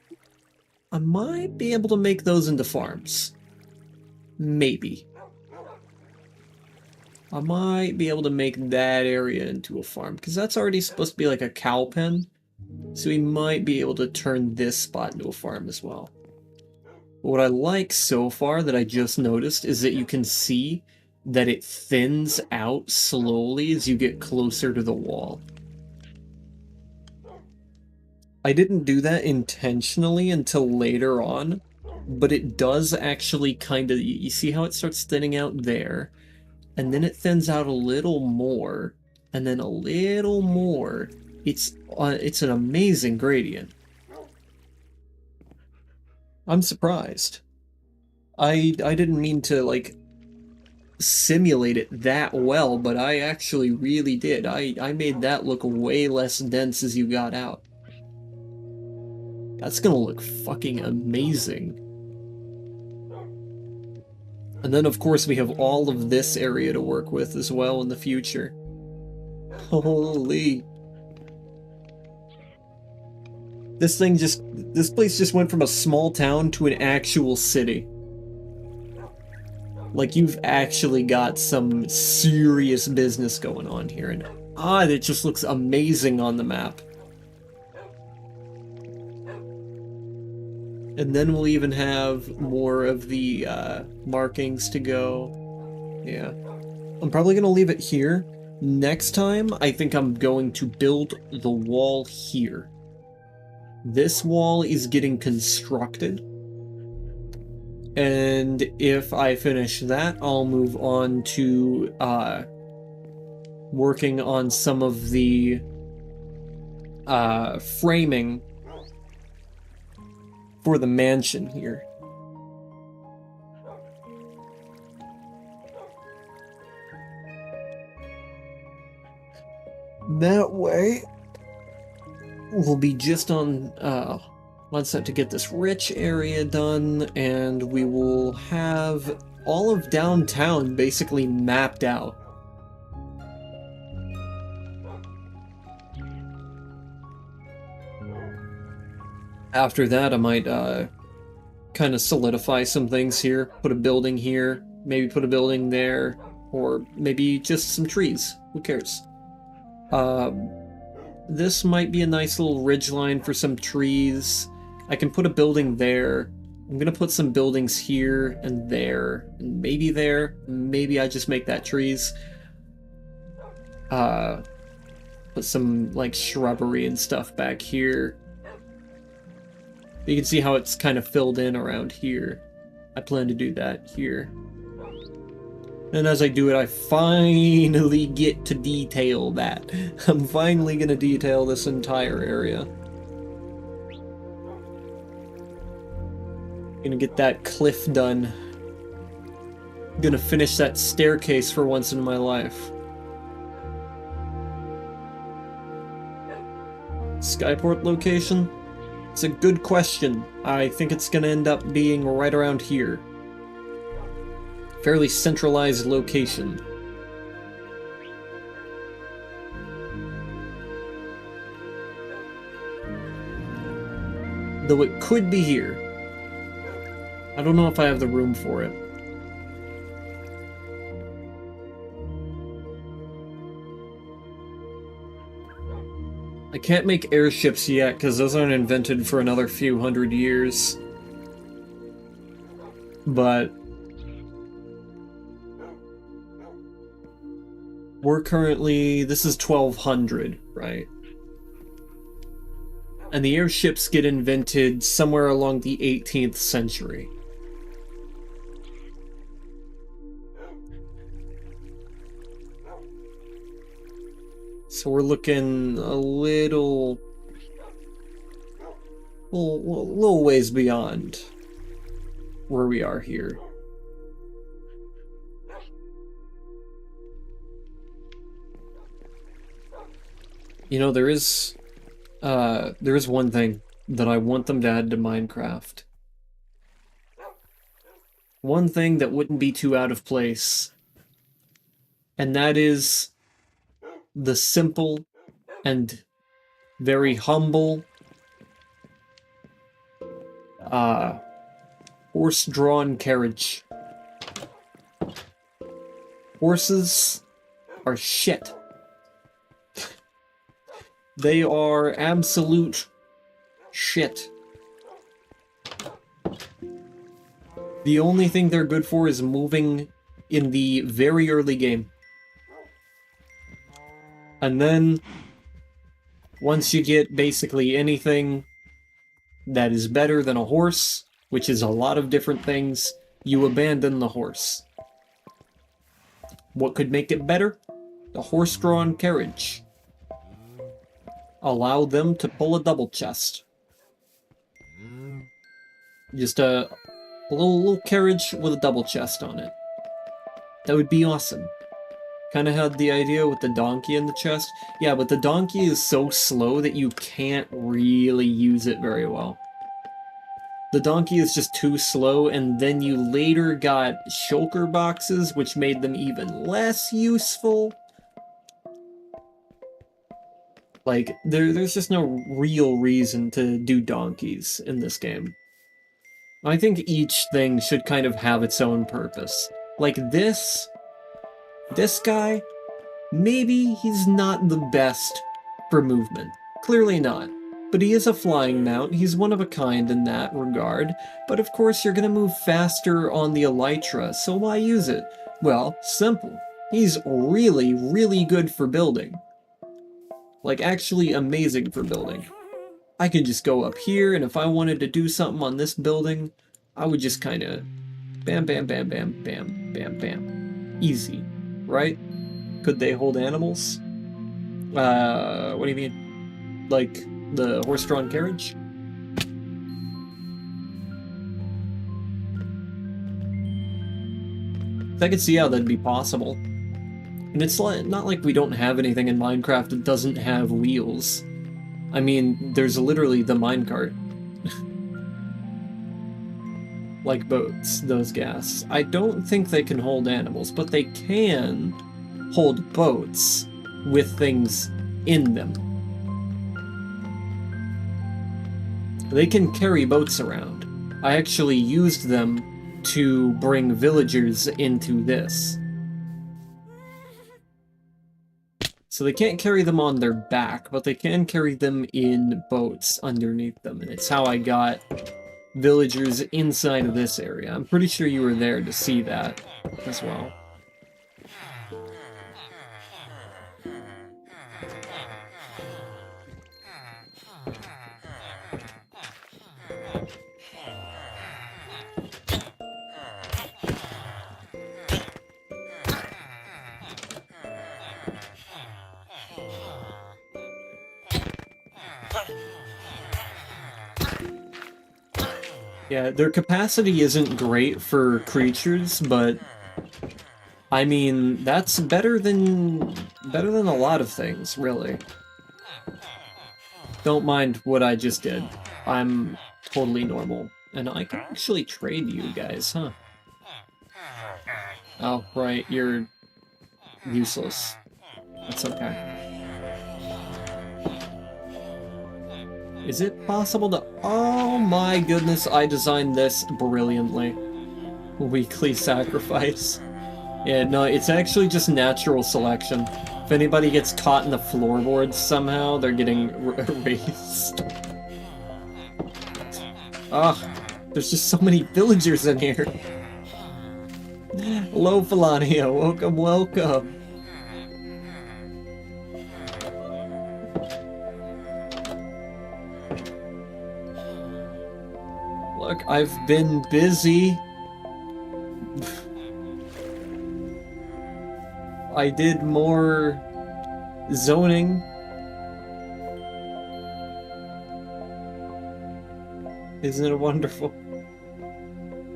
I might be able to make those into farms. Maybe. I might be able to make that area into a farm, because that's already supposed to be like a cow pen. So we might be able to turn this spot into a farm as well. But what I like so far that I just noticed is that you can see that it thins out slowly as you get closer to the wall. I didn't do that intentionally until later on, but it does actually kind of, you see how it starts thinning out there, and then it thins out a little more, and then a little more. It's an amazing gradient. I'm surprised. I didn't mean to, like, simulate it that well, but I actually really did. I made that look way less dense as you got out. That's gonna look fucking amazing. And then, of course, we have all of this area to work with as well in the future. Holy. This place just went from a small town to an actual city. Like, you've actually got some serious business going on here, and it just looks amazing on the map. And then we'll even have more of the markings to go. Yeah. I'm probably going to leave it here. Next time, I think I'm going to build the wall here. This wall is getting constructed. And if I finish that, I'll move on to working on some of the framing for the mansion here. That way, we'll be just on set to get this rich area done, and we will have all of downtown basically mapped out. After that, I might kind of solidify some things here, put a building here, maybe put a building there, or maybe just some trees. Who cares? This might be a nice little ridgeline for some trees. I can put a building there. I'm gonna put some buildings here and there, and maybe there. Maybe I just make that trees. Put some, like, shrubbery and stuff back here. You can see how it's kind of filled in around here. I plan to do that here. And as I do it, I finally get to detail that. I'm finally gonna detail this entire area. Gonna get that cliff done. Gonna finish that staircase for once in my life. Skyport location? It's a good question. I think it's gonna end up being right around here. Fairly centralized location. Though it could be here. I don't know if I have the room for it. I can't make airships yet, because those aren't invented for another few hundred years. But we're currently, this is 1200, right? And the airships get invented somewhere along the 18th century. So we're looking a little ways beyond where we are here. You know, there is one thing that I want them to add to Minecraft. One thing that wouldn't be too out of place. And that is the simple and very humble horse-drawn carriage. Horses are shit. They are absolute shit. The only thing they're good for is moving in the very early game. And then, once you get basically anything that is better than a horse, which is a lot of different things, you abandon the horse. What could make it better? The horse-drawn carriage. Allow them to pull a double chest. Just a little carriage with a double chest on it. That would be awesome. Kind of had the idea with the donkey in the chest. Yeah, but the donkey is so slow that you can't really use it very well. The donkey is just too slow, and then you later got shulker boxes, which made them even less useful. Like, there's just no real reason to do donkeys in this game. I think each thing should kind of have its own purpose. Like this guy, maybe he's not the best for movement. Clearly not. But he is a flying mount, he's one of a kind in that regard, but of course you're gonna move faster on the elytra, so why use it? Well, simple. He's really, really good for building. Like, actually amazing for building. I could just go up here, and if I wanted to do something on this building, I would just kinda bam, bam, bam, bam, bam, bam, bam. Easy, right? Could they hold animals? What do you mean? Like, the horse-drawn carriage? I could see how that'd be possible. And it's not like we don't have anything in Minecraft that doesn't have wheels. I mean, there's literally the minecart. Like boats, those gas. I don't think they can hold animals, but they can hold boats with things in them. They can carry boats around. I actually used them to bring villagers into this. So they can't carry them on their back, but they can carry them in boats underneath them, and it's how I got villagers inside of this area. I'm pretty sure you were there to see that as well. Yeah, their capacity isn't great for creatures, but I mean, that's better than a lot of things, really. Don't mind what I just did. I'm totally normal. And I can actually trade you guys, huh? Oh, right, you're useless. That's okay. Is it possible to... Oh my goodness, I designed this brilliantly. Weekly sacrifice. Yeah, no, it's actually just natural selection. If anybody gets caught in the floorboards somehow, they're getting erased. Ugh, there's just so many villagers in here. Hello, Felania. Welcome, welcome. Look, I've been busy. I did more zoning. Isn't it wonderful?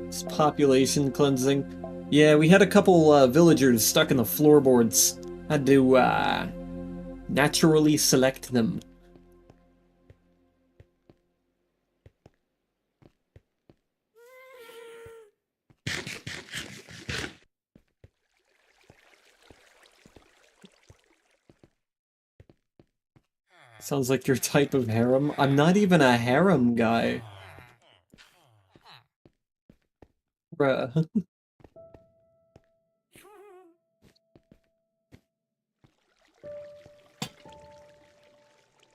It's population cleansing. Yeah, we had a couple villagers stuck in the floorboards. Had to naturally select them. Sounds like your type of harem. I'm not even a harem guy. Bruh.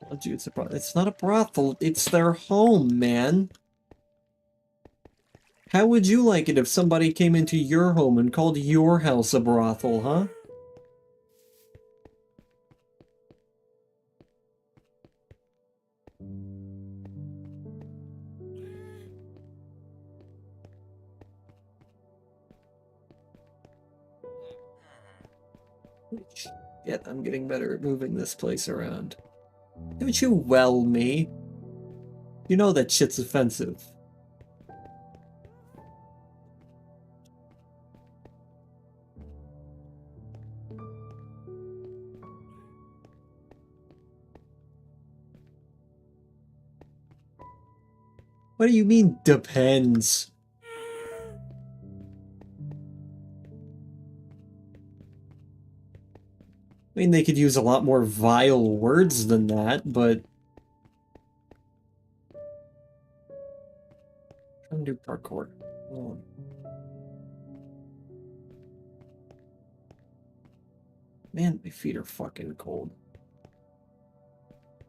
told you it's a brothel. It's not a brothel. It's their home, man. How would you like it if somebody came into your home and called your house a brothel, huh? Shit, I'm getting better at moving this place around. Don't you well me? You know that shit's offensive. What do you mean, depends? I mean, they could use a lot more vile words than that, but... Trying to do parkour. Oh. Man, my feet are fucking cold.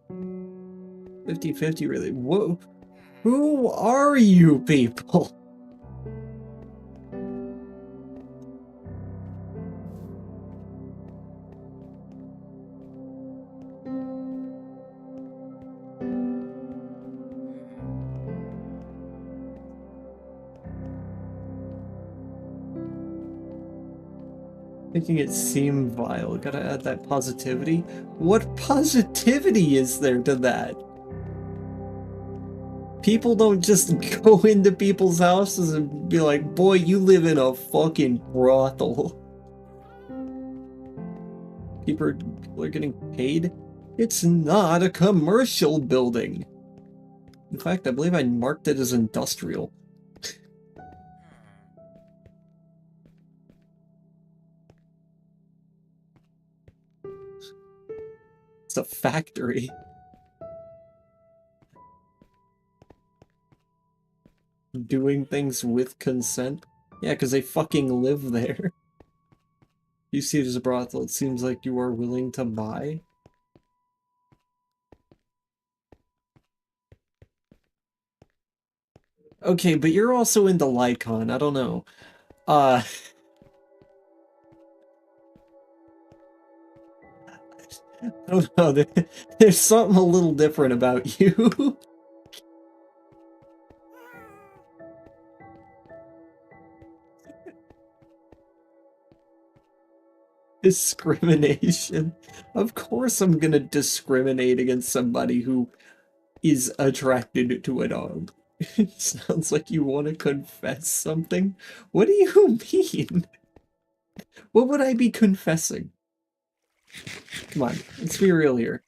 50-50, really? Whoa. Who are you people? Making it seem vile. Gotta add that positivity. What positivity is there to that? People don't just go into people's houses and be like, boy, you live in a fucking brothel. People are getting paid? It's not a commercial building. In fact, I believe I marked it as industrial. It's a factory. Doing things with consent? Yeah, because they fucking live there. You see it as a brothel, it seems like you are willing to buy. Okay, but you're also into Lycon, I don't know. I don't know, there's something a little different about you. Discrimination. Of course I'm gonna discriminate against somebody who is attracted to a dog. It sounds like you want to confess something. What do you mean? What would I be confessing? Come on, let's be real here.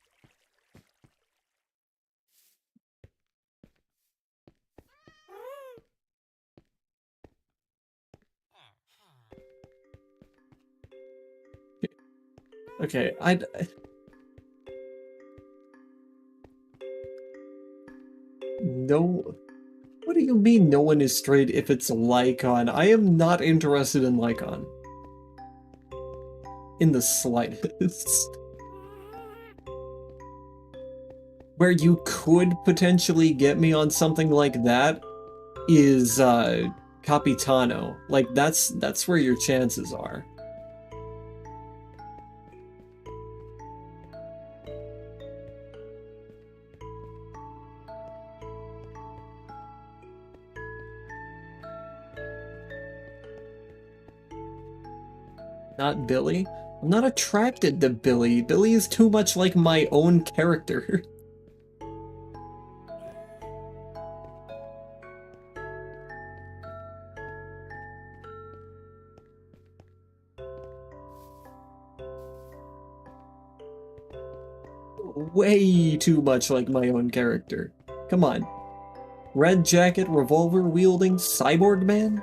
Okay, no. What do you mean no one is straight if it's Lycon? I am not interested in Lycon. In the slightest. Where you could potentially get me on something like that is Capitano. Like that's where your chances are. Not Billy. I'm not attracted to Billy. Billy is too much like my own character. Way too much like my own character. Come on. Red jacket, revolver wielding, cyborg man?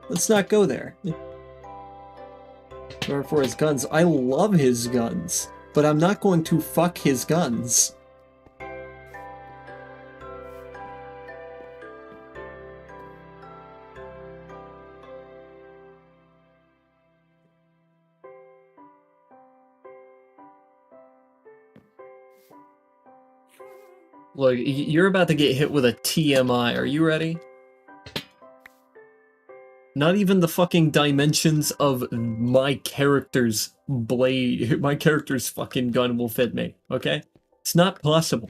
Let's not go there. Or for his guns. I love his guns, but I'm not going to fuck his guns. Look, you're about to get hit with a TMI. Are you ready? Not even the fucking dimensions of my character's blade, my character's fucking gun will fit me, okay? It's not possible.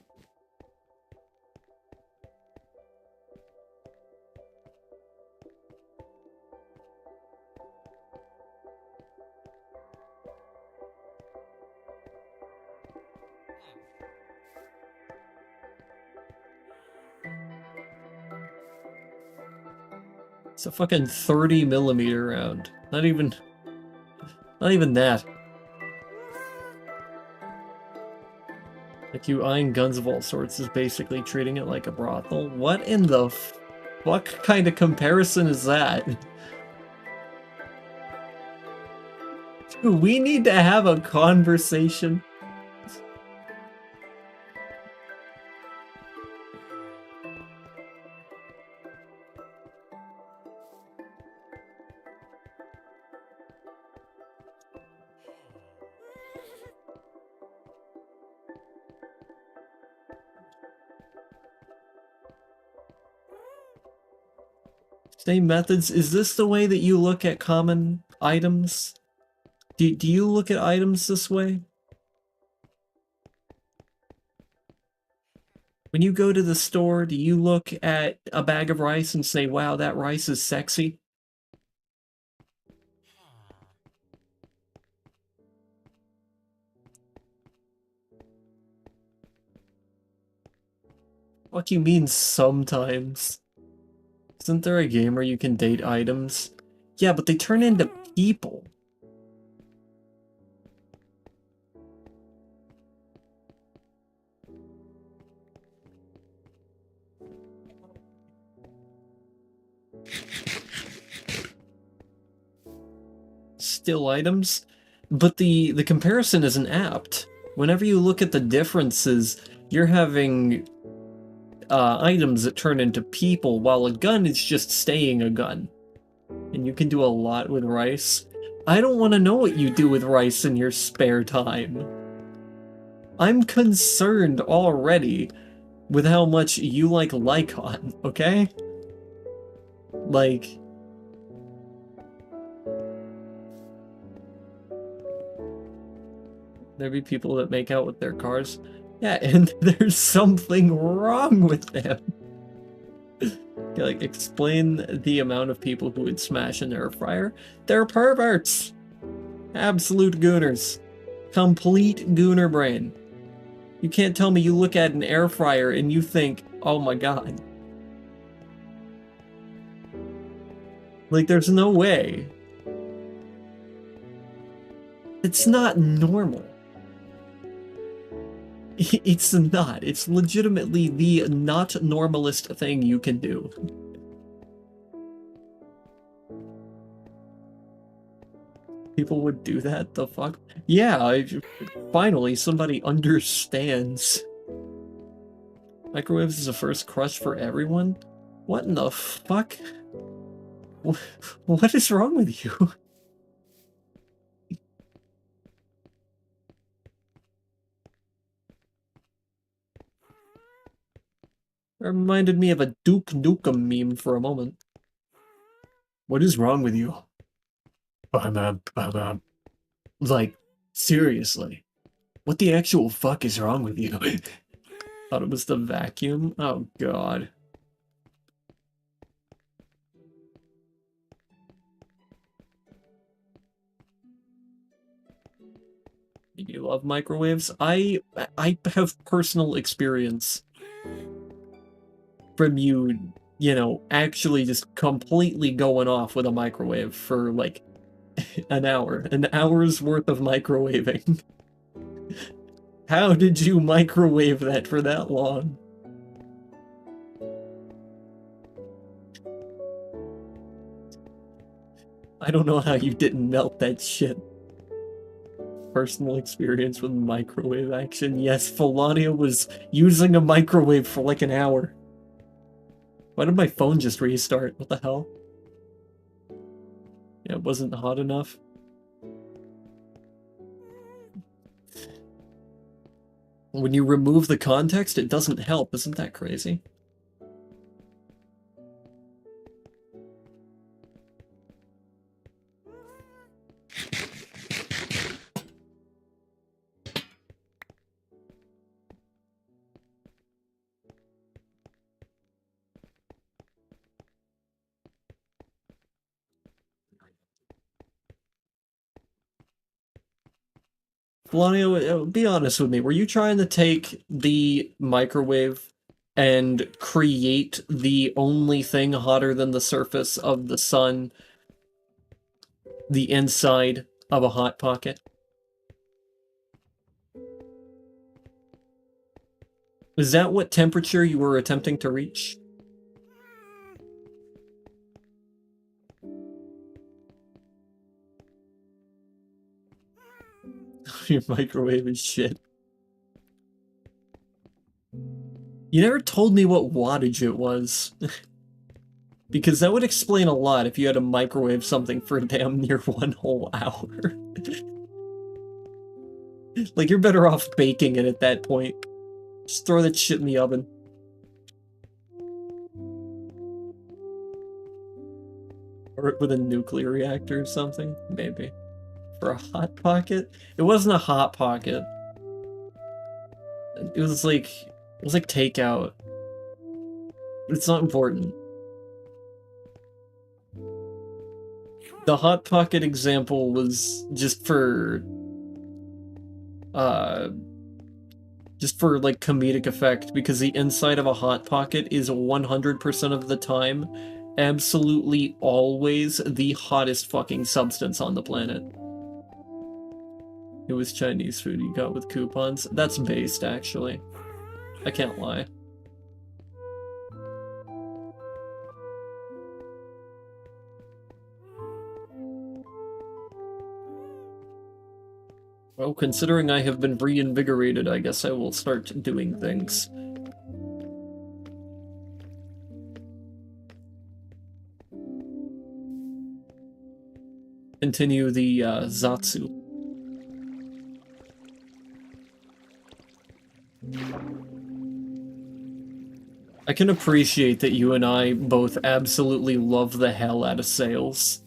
It's a fucking 30mm round. Not even that. Like, you eyeing guns of all sorts is basically treating it like a brothel. What in the fuck kind of comparison is that? Dude, we need to have a conversation. Same methods. Is this the way that you look at common items? Do you look at items this way? When you go to the store, do you look at a bag of rice and say, wow, that rice is sexy? What do you mean sometimes? Isn't there a game where you can date items? Yeah, but they turn into people. Still items? But the comparison isn't apt. Whenever you look at the differences, you're having items that turn into people, while a gun is just staying a gun. And you can do a lot with rice. I don't want to know what you do with rice in your spare time. I'm concerned already with how much you like Lycon, okay? Like... there be people that make out with their cars. Yeah, and there's something wrong with them. Like, explain the amount of people who would smash an air fryer. They're perverts! Absolute gooners. Complete gooner brain. You can't tell me you look at an air fryer and you think, oh my god. Like, there's no way. It's not normal. It's not. It's legitimately the not normalist thing you can do. People would do that? The fuck? Yeah, finally somebody understands. Microwaves is a first crush for everyone? What in the fuck? What is wrong with you? It reminded me of a Duke Nukem meme for a moment. What is wrong with you? Like, seriously. What the actual fuck is wrong with you? Thought it was the vacuum? Oh god. You love microwaves? I have personal experience from you know, actually just completely going off with a microwave for like an hour's worth of microwaving. How did you microwave that for that long? I don't know how you didn't melt that shit. Personal experience with microwave action. Yes, Felania was using a microwave for like an hour. Why did my phone just restart? What the hell? Yeah, it wasn't hot enough. When you remove the context, it doesn't help. Isn't that crazy? Flanio, be honest with me. Were you trying to take the microwave and create the only thing hotter than the surface of the sun, the inside of a hot pocket? Is that what temperature you were attempting to reach? Your microwave is shit. You never told me what wattage it was. Because that would explain a lot if you had to microwave something for damn near 1 whole hour. Like, you're better off baking it at that point. Just throw that shit in the oven. Or with a nuclear reactor or something? Maybe. For a hot pocket? It wasn't a hot pocket. It was like takeout. It's not important. The hot pocket example was just for like comedic effect, because the inside of a hot pocket is 100% of the time absolutely always the hottest fucking substance on the planet. It was Chinese food you got with coupons. That's based, actually. I can't lie. Well, considering I have been reinvigorated, I guess I will start doing things. Continue the Zatsu. I can appreciate that you and I both absolutely love the hell out of sales.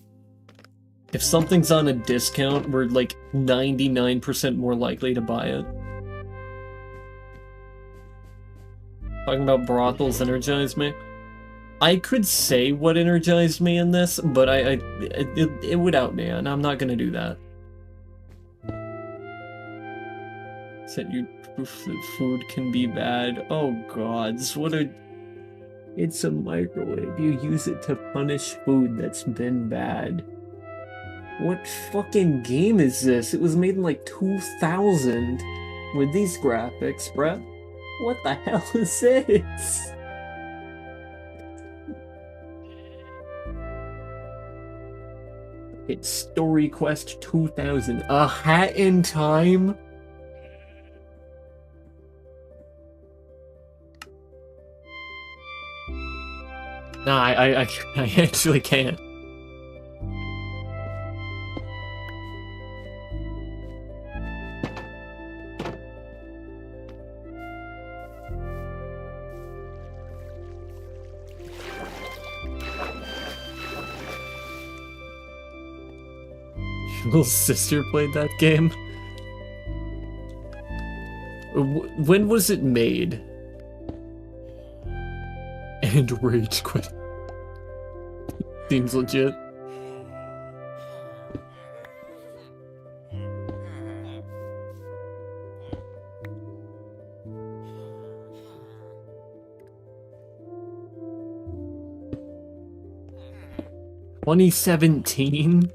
If something's on a discount, we're like 99% more likely to buy it. Talking about brothels energized me. I could say what energized me in this, but it would out me, and I'm not gonna do that. Said you proof that food can be bad. Oh gods, what a... It's a microwave. You use it to punish food that's been bad. What fucking game is this? It was made in like 2000 with these graphics, bruh. What the hell is this? It's Story Quest 2000. A Hat in Time? Nah, I actually can't. Your little sister played that game? When was it made? And rage quit. Seems legit. (2017)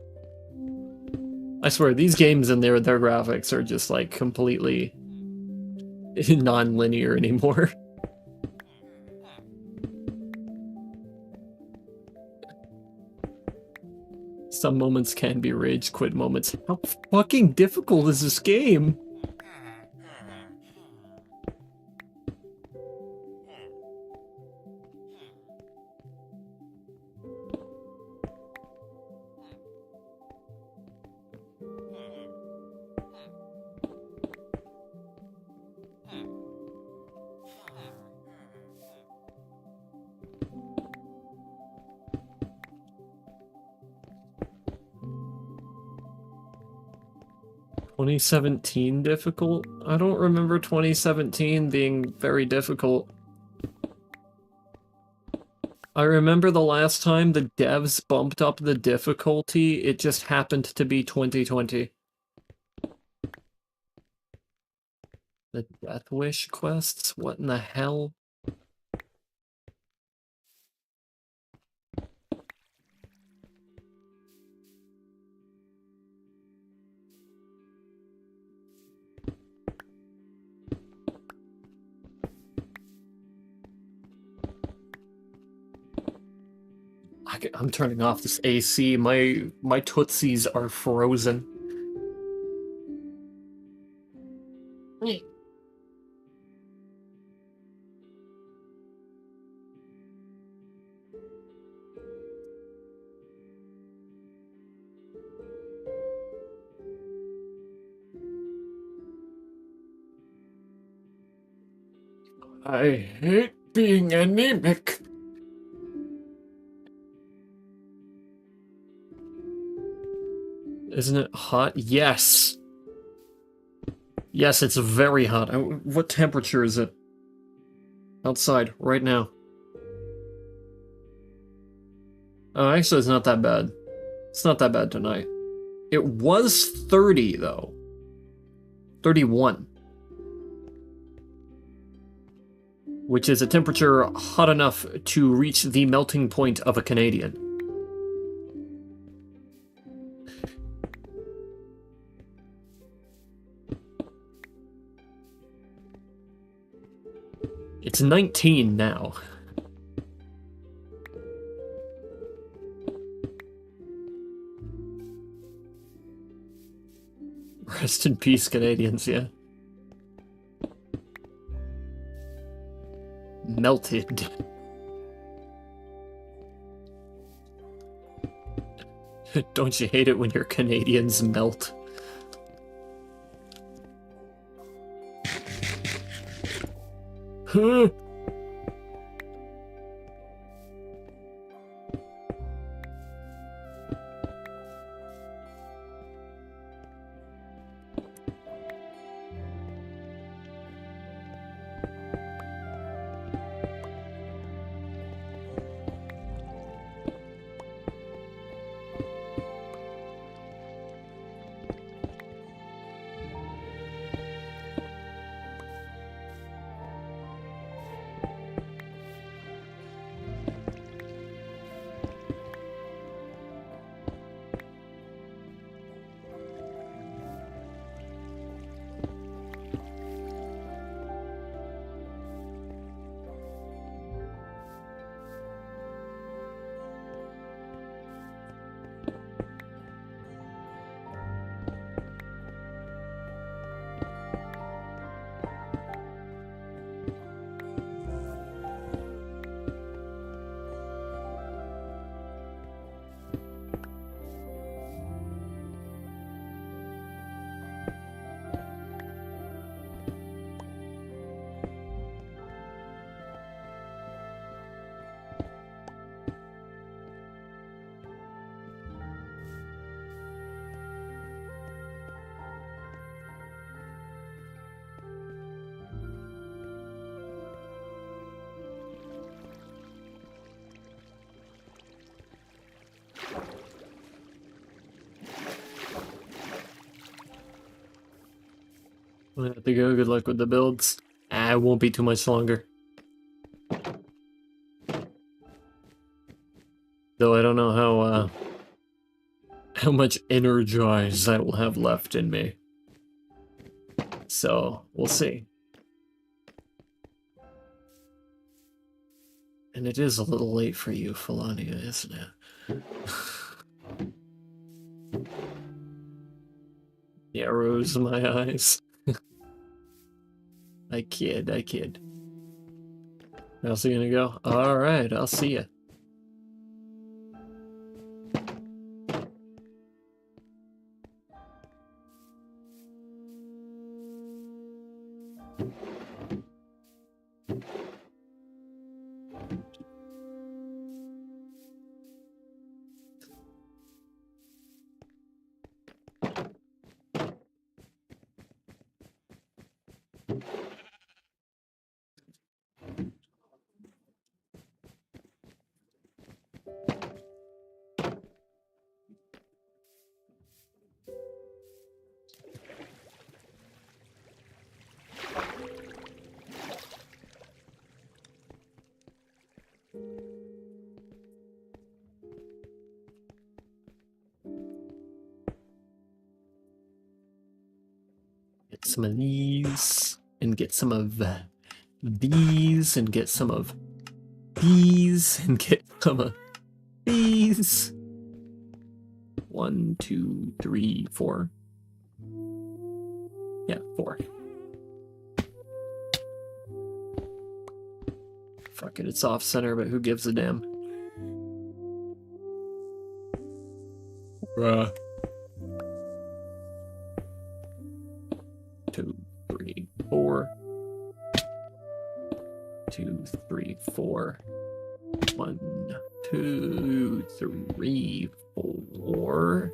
I swear, these games and their graphics are just like completely non-linear anymore. Some moments can be rage quit moments. How fucking difficult is this game? 2017 difficult? I don't remember 2017 being very difficult. I remember the last time the devs bumped up the difficulty, it just happened to be 2020. The Death Wish quests? What in the hell? I'm turning off this AC. My tootsies are frozen. I hate being anemic. Isn't it hot? Yes. Yes, it's very hot. What temperature is it? Outside, right now. Oh, actually, it's not that bad. It's not that bad tonight. It was 30, though. 31. Which is a temperature hot enough to reach the melting point of a Canadian. It's 19 now. Rest in peace, Canadians, yeah. Melted. Don't you hate it when your Canadians melt? Huh? I have to go. Good luck with the builds. Ah, it won't be too much longer. Though I don't know how much energize I will have left in me. So, we'll see. And it is a little late for you, Felania, isn't it? The arrows in my eyes. I kid. How's he gonna go? Alright, I'll see ya. some of these, and get some of these, and get some of these, and get some of these. 1, 2, 3, 4. Yeah, 4. Fuck it, it's off center, but who gives a damn? Bruh. 2, 3, 4. 2, 3, 4. 1, 2, 3, 4.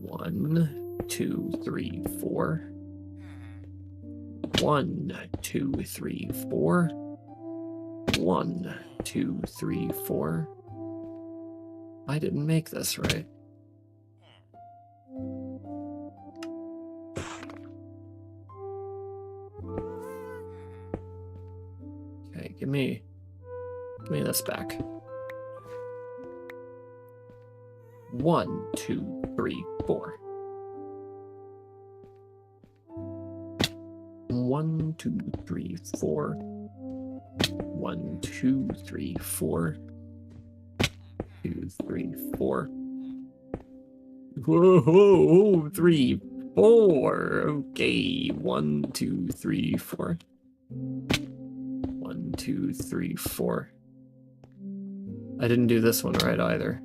1, 2, 3, 4. 1, 2, 3, 4. 1, 2, 3, 4. I didn't make this right. Okay, give me this back. 1, 2, 3, 4. 1, 2, 3, 4. 1, 2, 3, 4. 2, 3, 4. Whoa, 3, 4. Okay, 1, 2, 3, 4. 1, 2, 3, 4. I didn't do this one right either.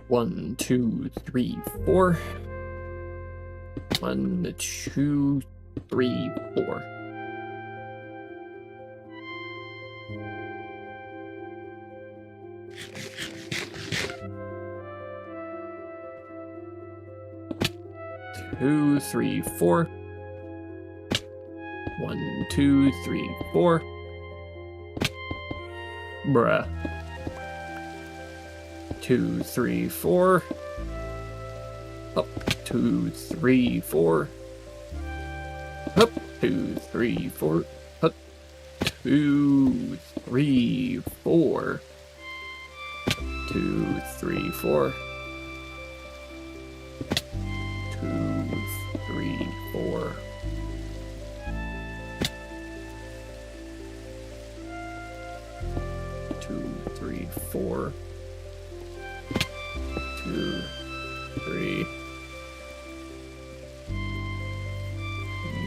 One, 2, 3, 4. 1, 2, 3, 4. Two, 3, 4. 1, 2, 3, 4. Bruh. 2, 3, 4. Up, 2, 3, 4. Up, 2, 3, 4. Up, 2, 3, 4. 2, 3, 4. 2, 3, 4. 2, 3, 4. 2, 3.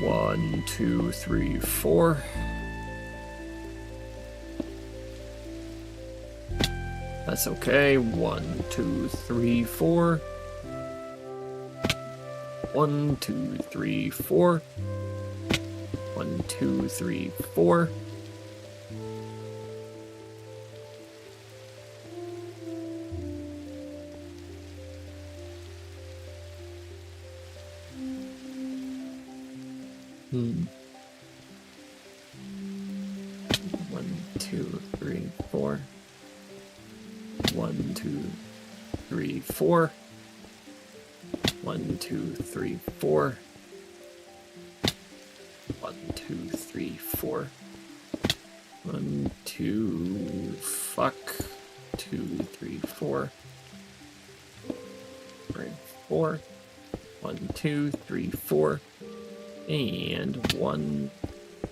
1, 2, 3, 4. That's okay. 1, 2, 3, 4. 1, 2, 3, 4. 1, 2, 3, 4. Hmm. 1, 2, 3, 4. 1, 2, 3, 4. 1, 2, 3, 4. 1, 2, 3, 4. 1, 2, fuck. 2, 3, 4. 3, 4. 1, 2, 3, 4. And 1,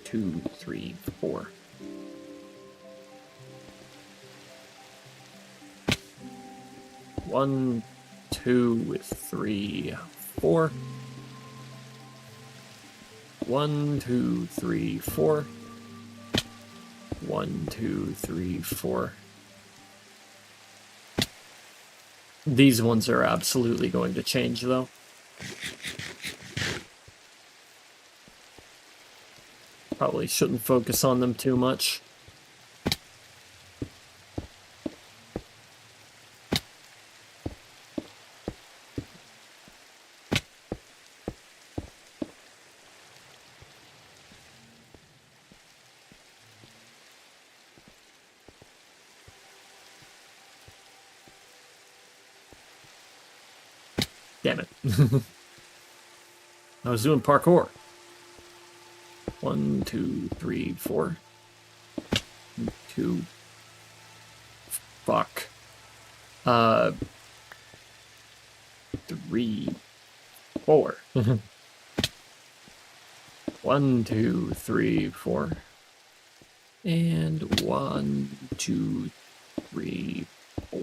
2, 3, 4. One, 2, 3, 4. 1, 2, 3, 4. 1, 2, 3, 4. These ones are absolutely going to change, though. Probably shouldn't focus on them too much. Damn it. I was doing parkour. 1, 2, 3, 4. 2. Fuck. 3, 4. 1, 2, 3, 4. And 1, 2, 3, 4.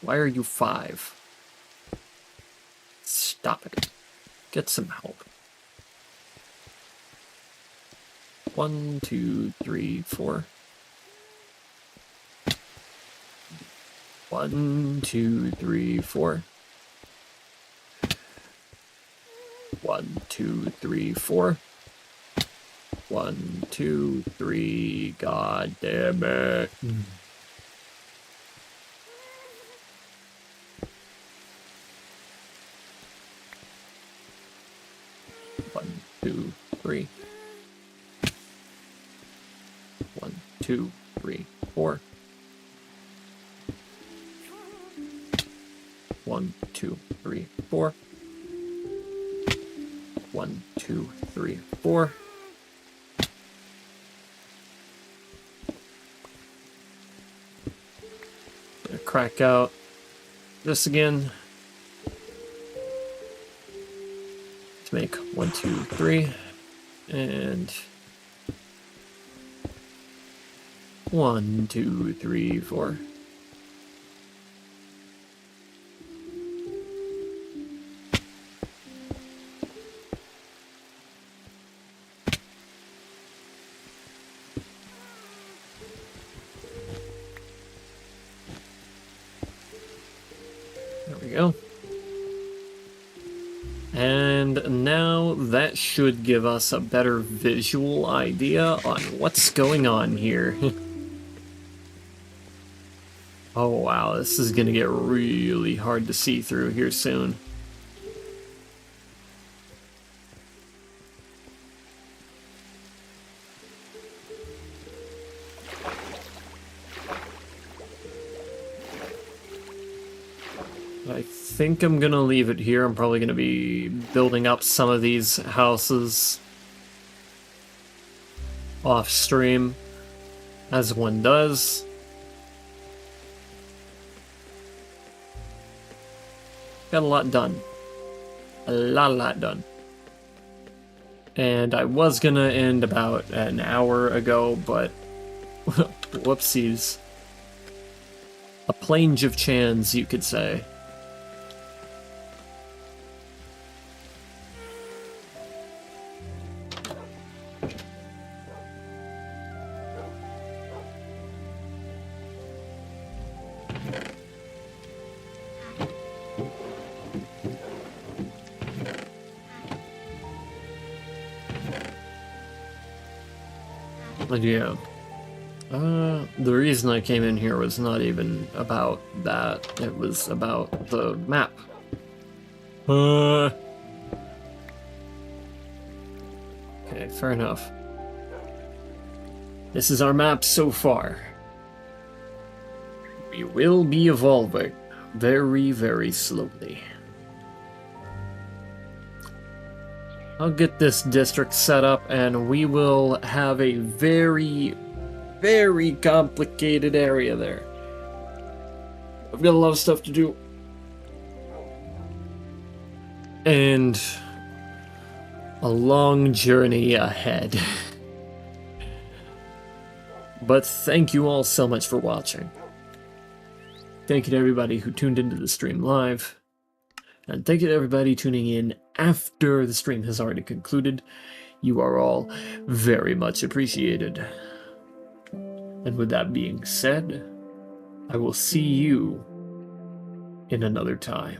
Why are you 5? Stop it. Get some help. 1, 2, 3, 4. 1, 2, 3, 4. 1, 2, 3, 4. 1, 2, 3. God damn it. 1, 2, 3. 1, 2, 3, 4. 1, 2, 3, 4. 1, 2, 3, 4. Gonna crack out this again to make 1, 2, 3, and 1, 2, 3, 4. There we go. And now that should give us a better visual idea on what's going on here. Oh wow, this is gonna get really hard to see through here soon. I think I'm gonna leave it here. I'm probably gonna be building up some of these houses off stream, as one does. Got a lot done. A lot done. And I was gonna end about an hour ago, but whoopsies. A plange of chance, you could say. But yeah, the reason I came in here was not even about that. It was about the map. Okay, fair enough. This is our map so far. We will be evolving very, very slowly. I'll get this district set up and we will have a very, very complicated area there. I've got a lot of stuff to do. And a long journey ahead. But thank you all so much for watching. Thank you to everybody who tuned into the stream live. And thank you to everybody tuning in after the stream has already concluded. You are all very much appreciated. And with that being said, I will see you in another time.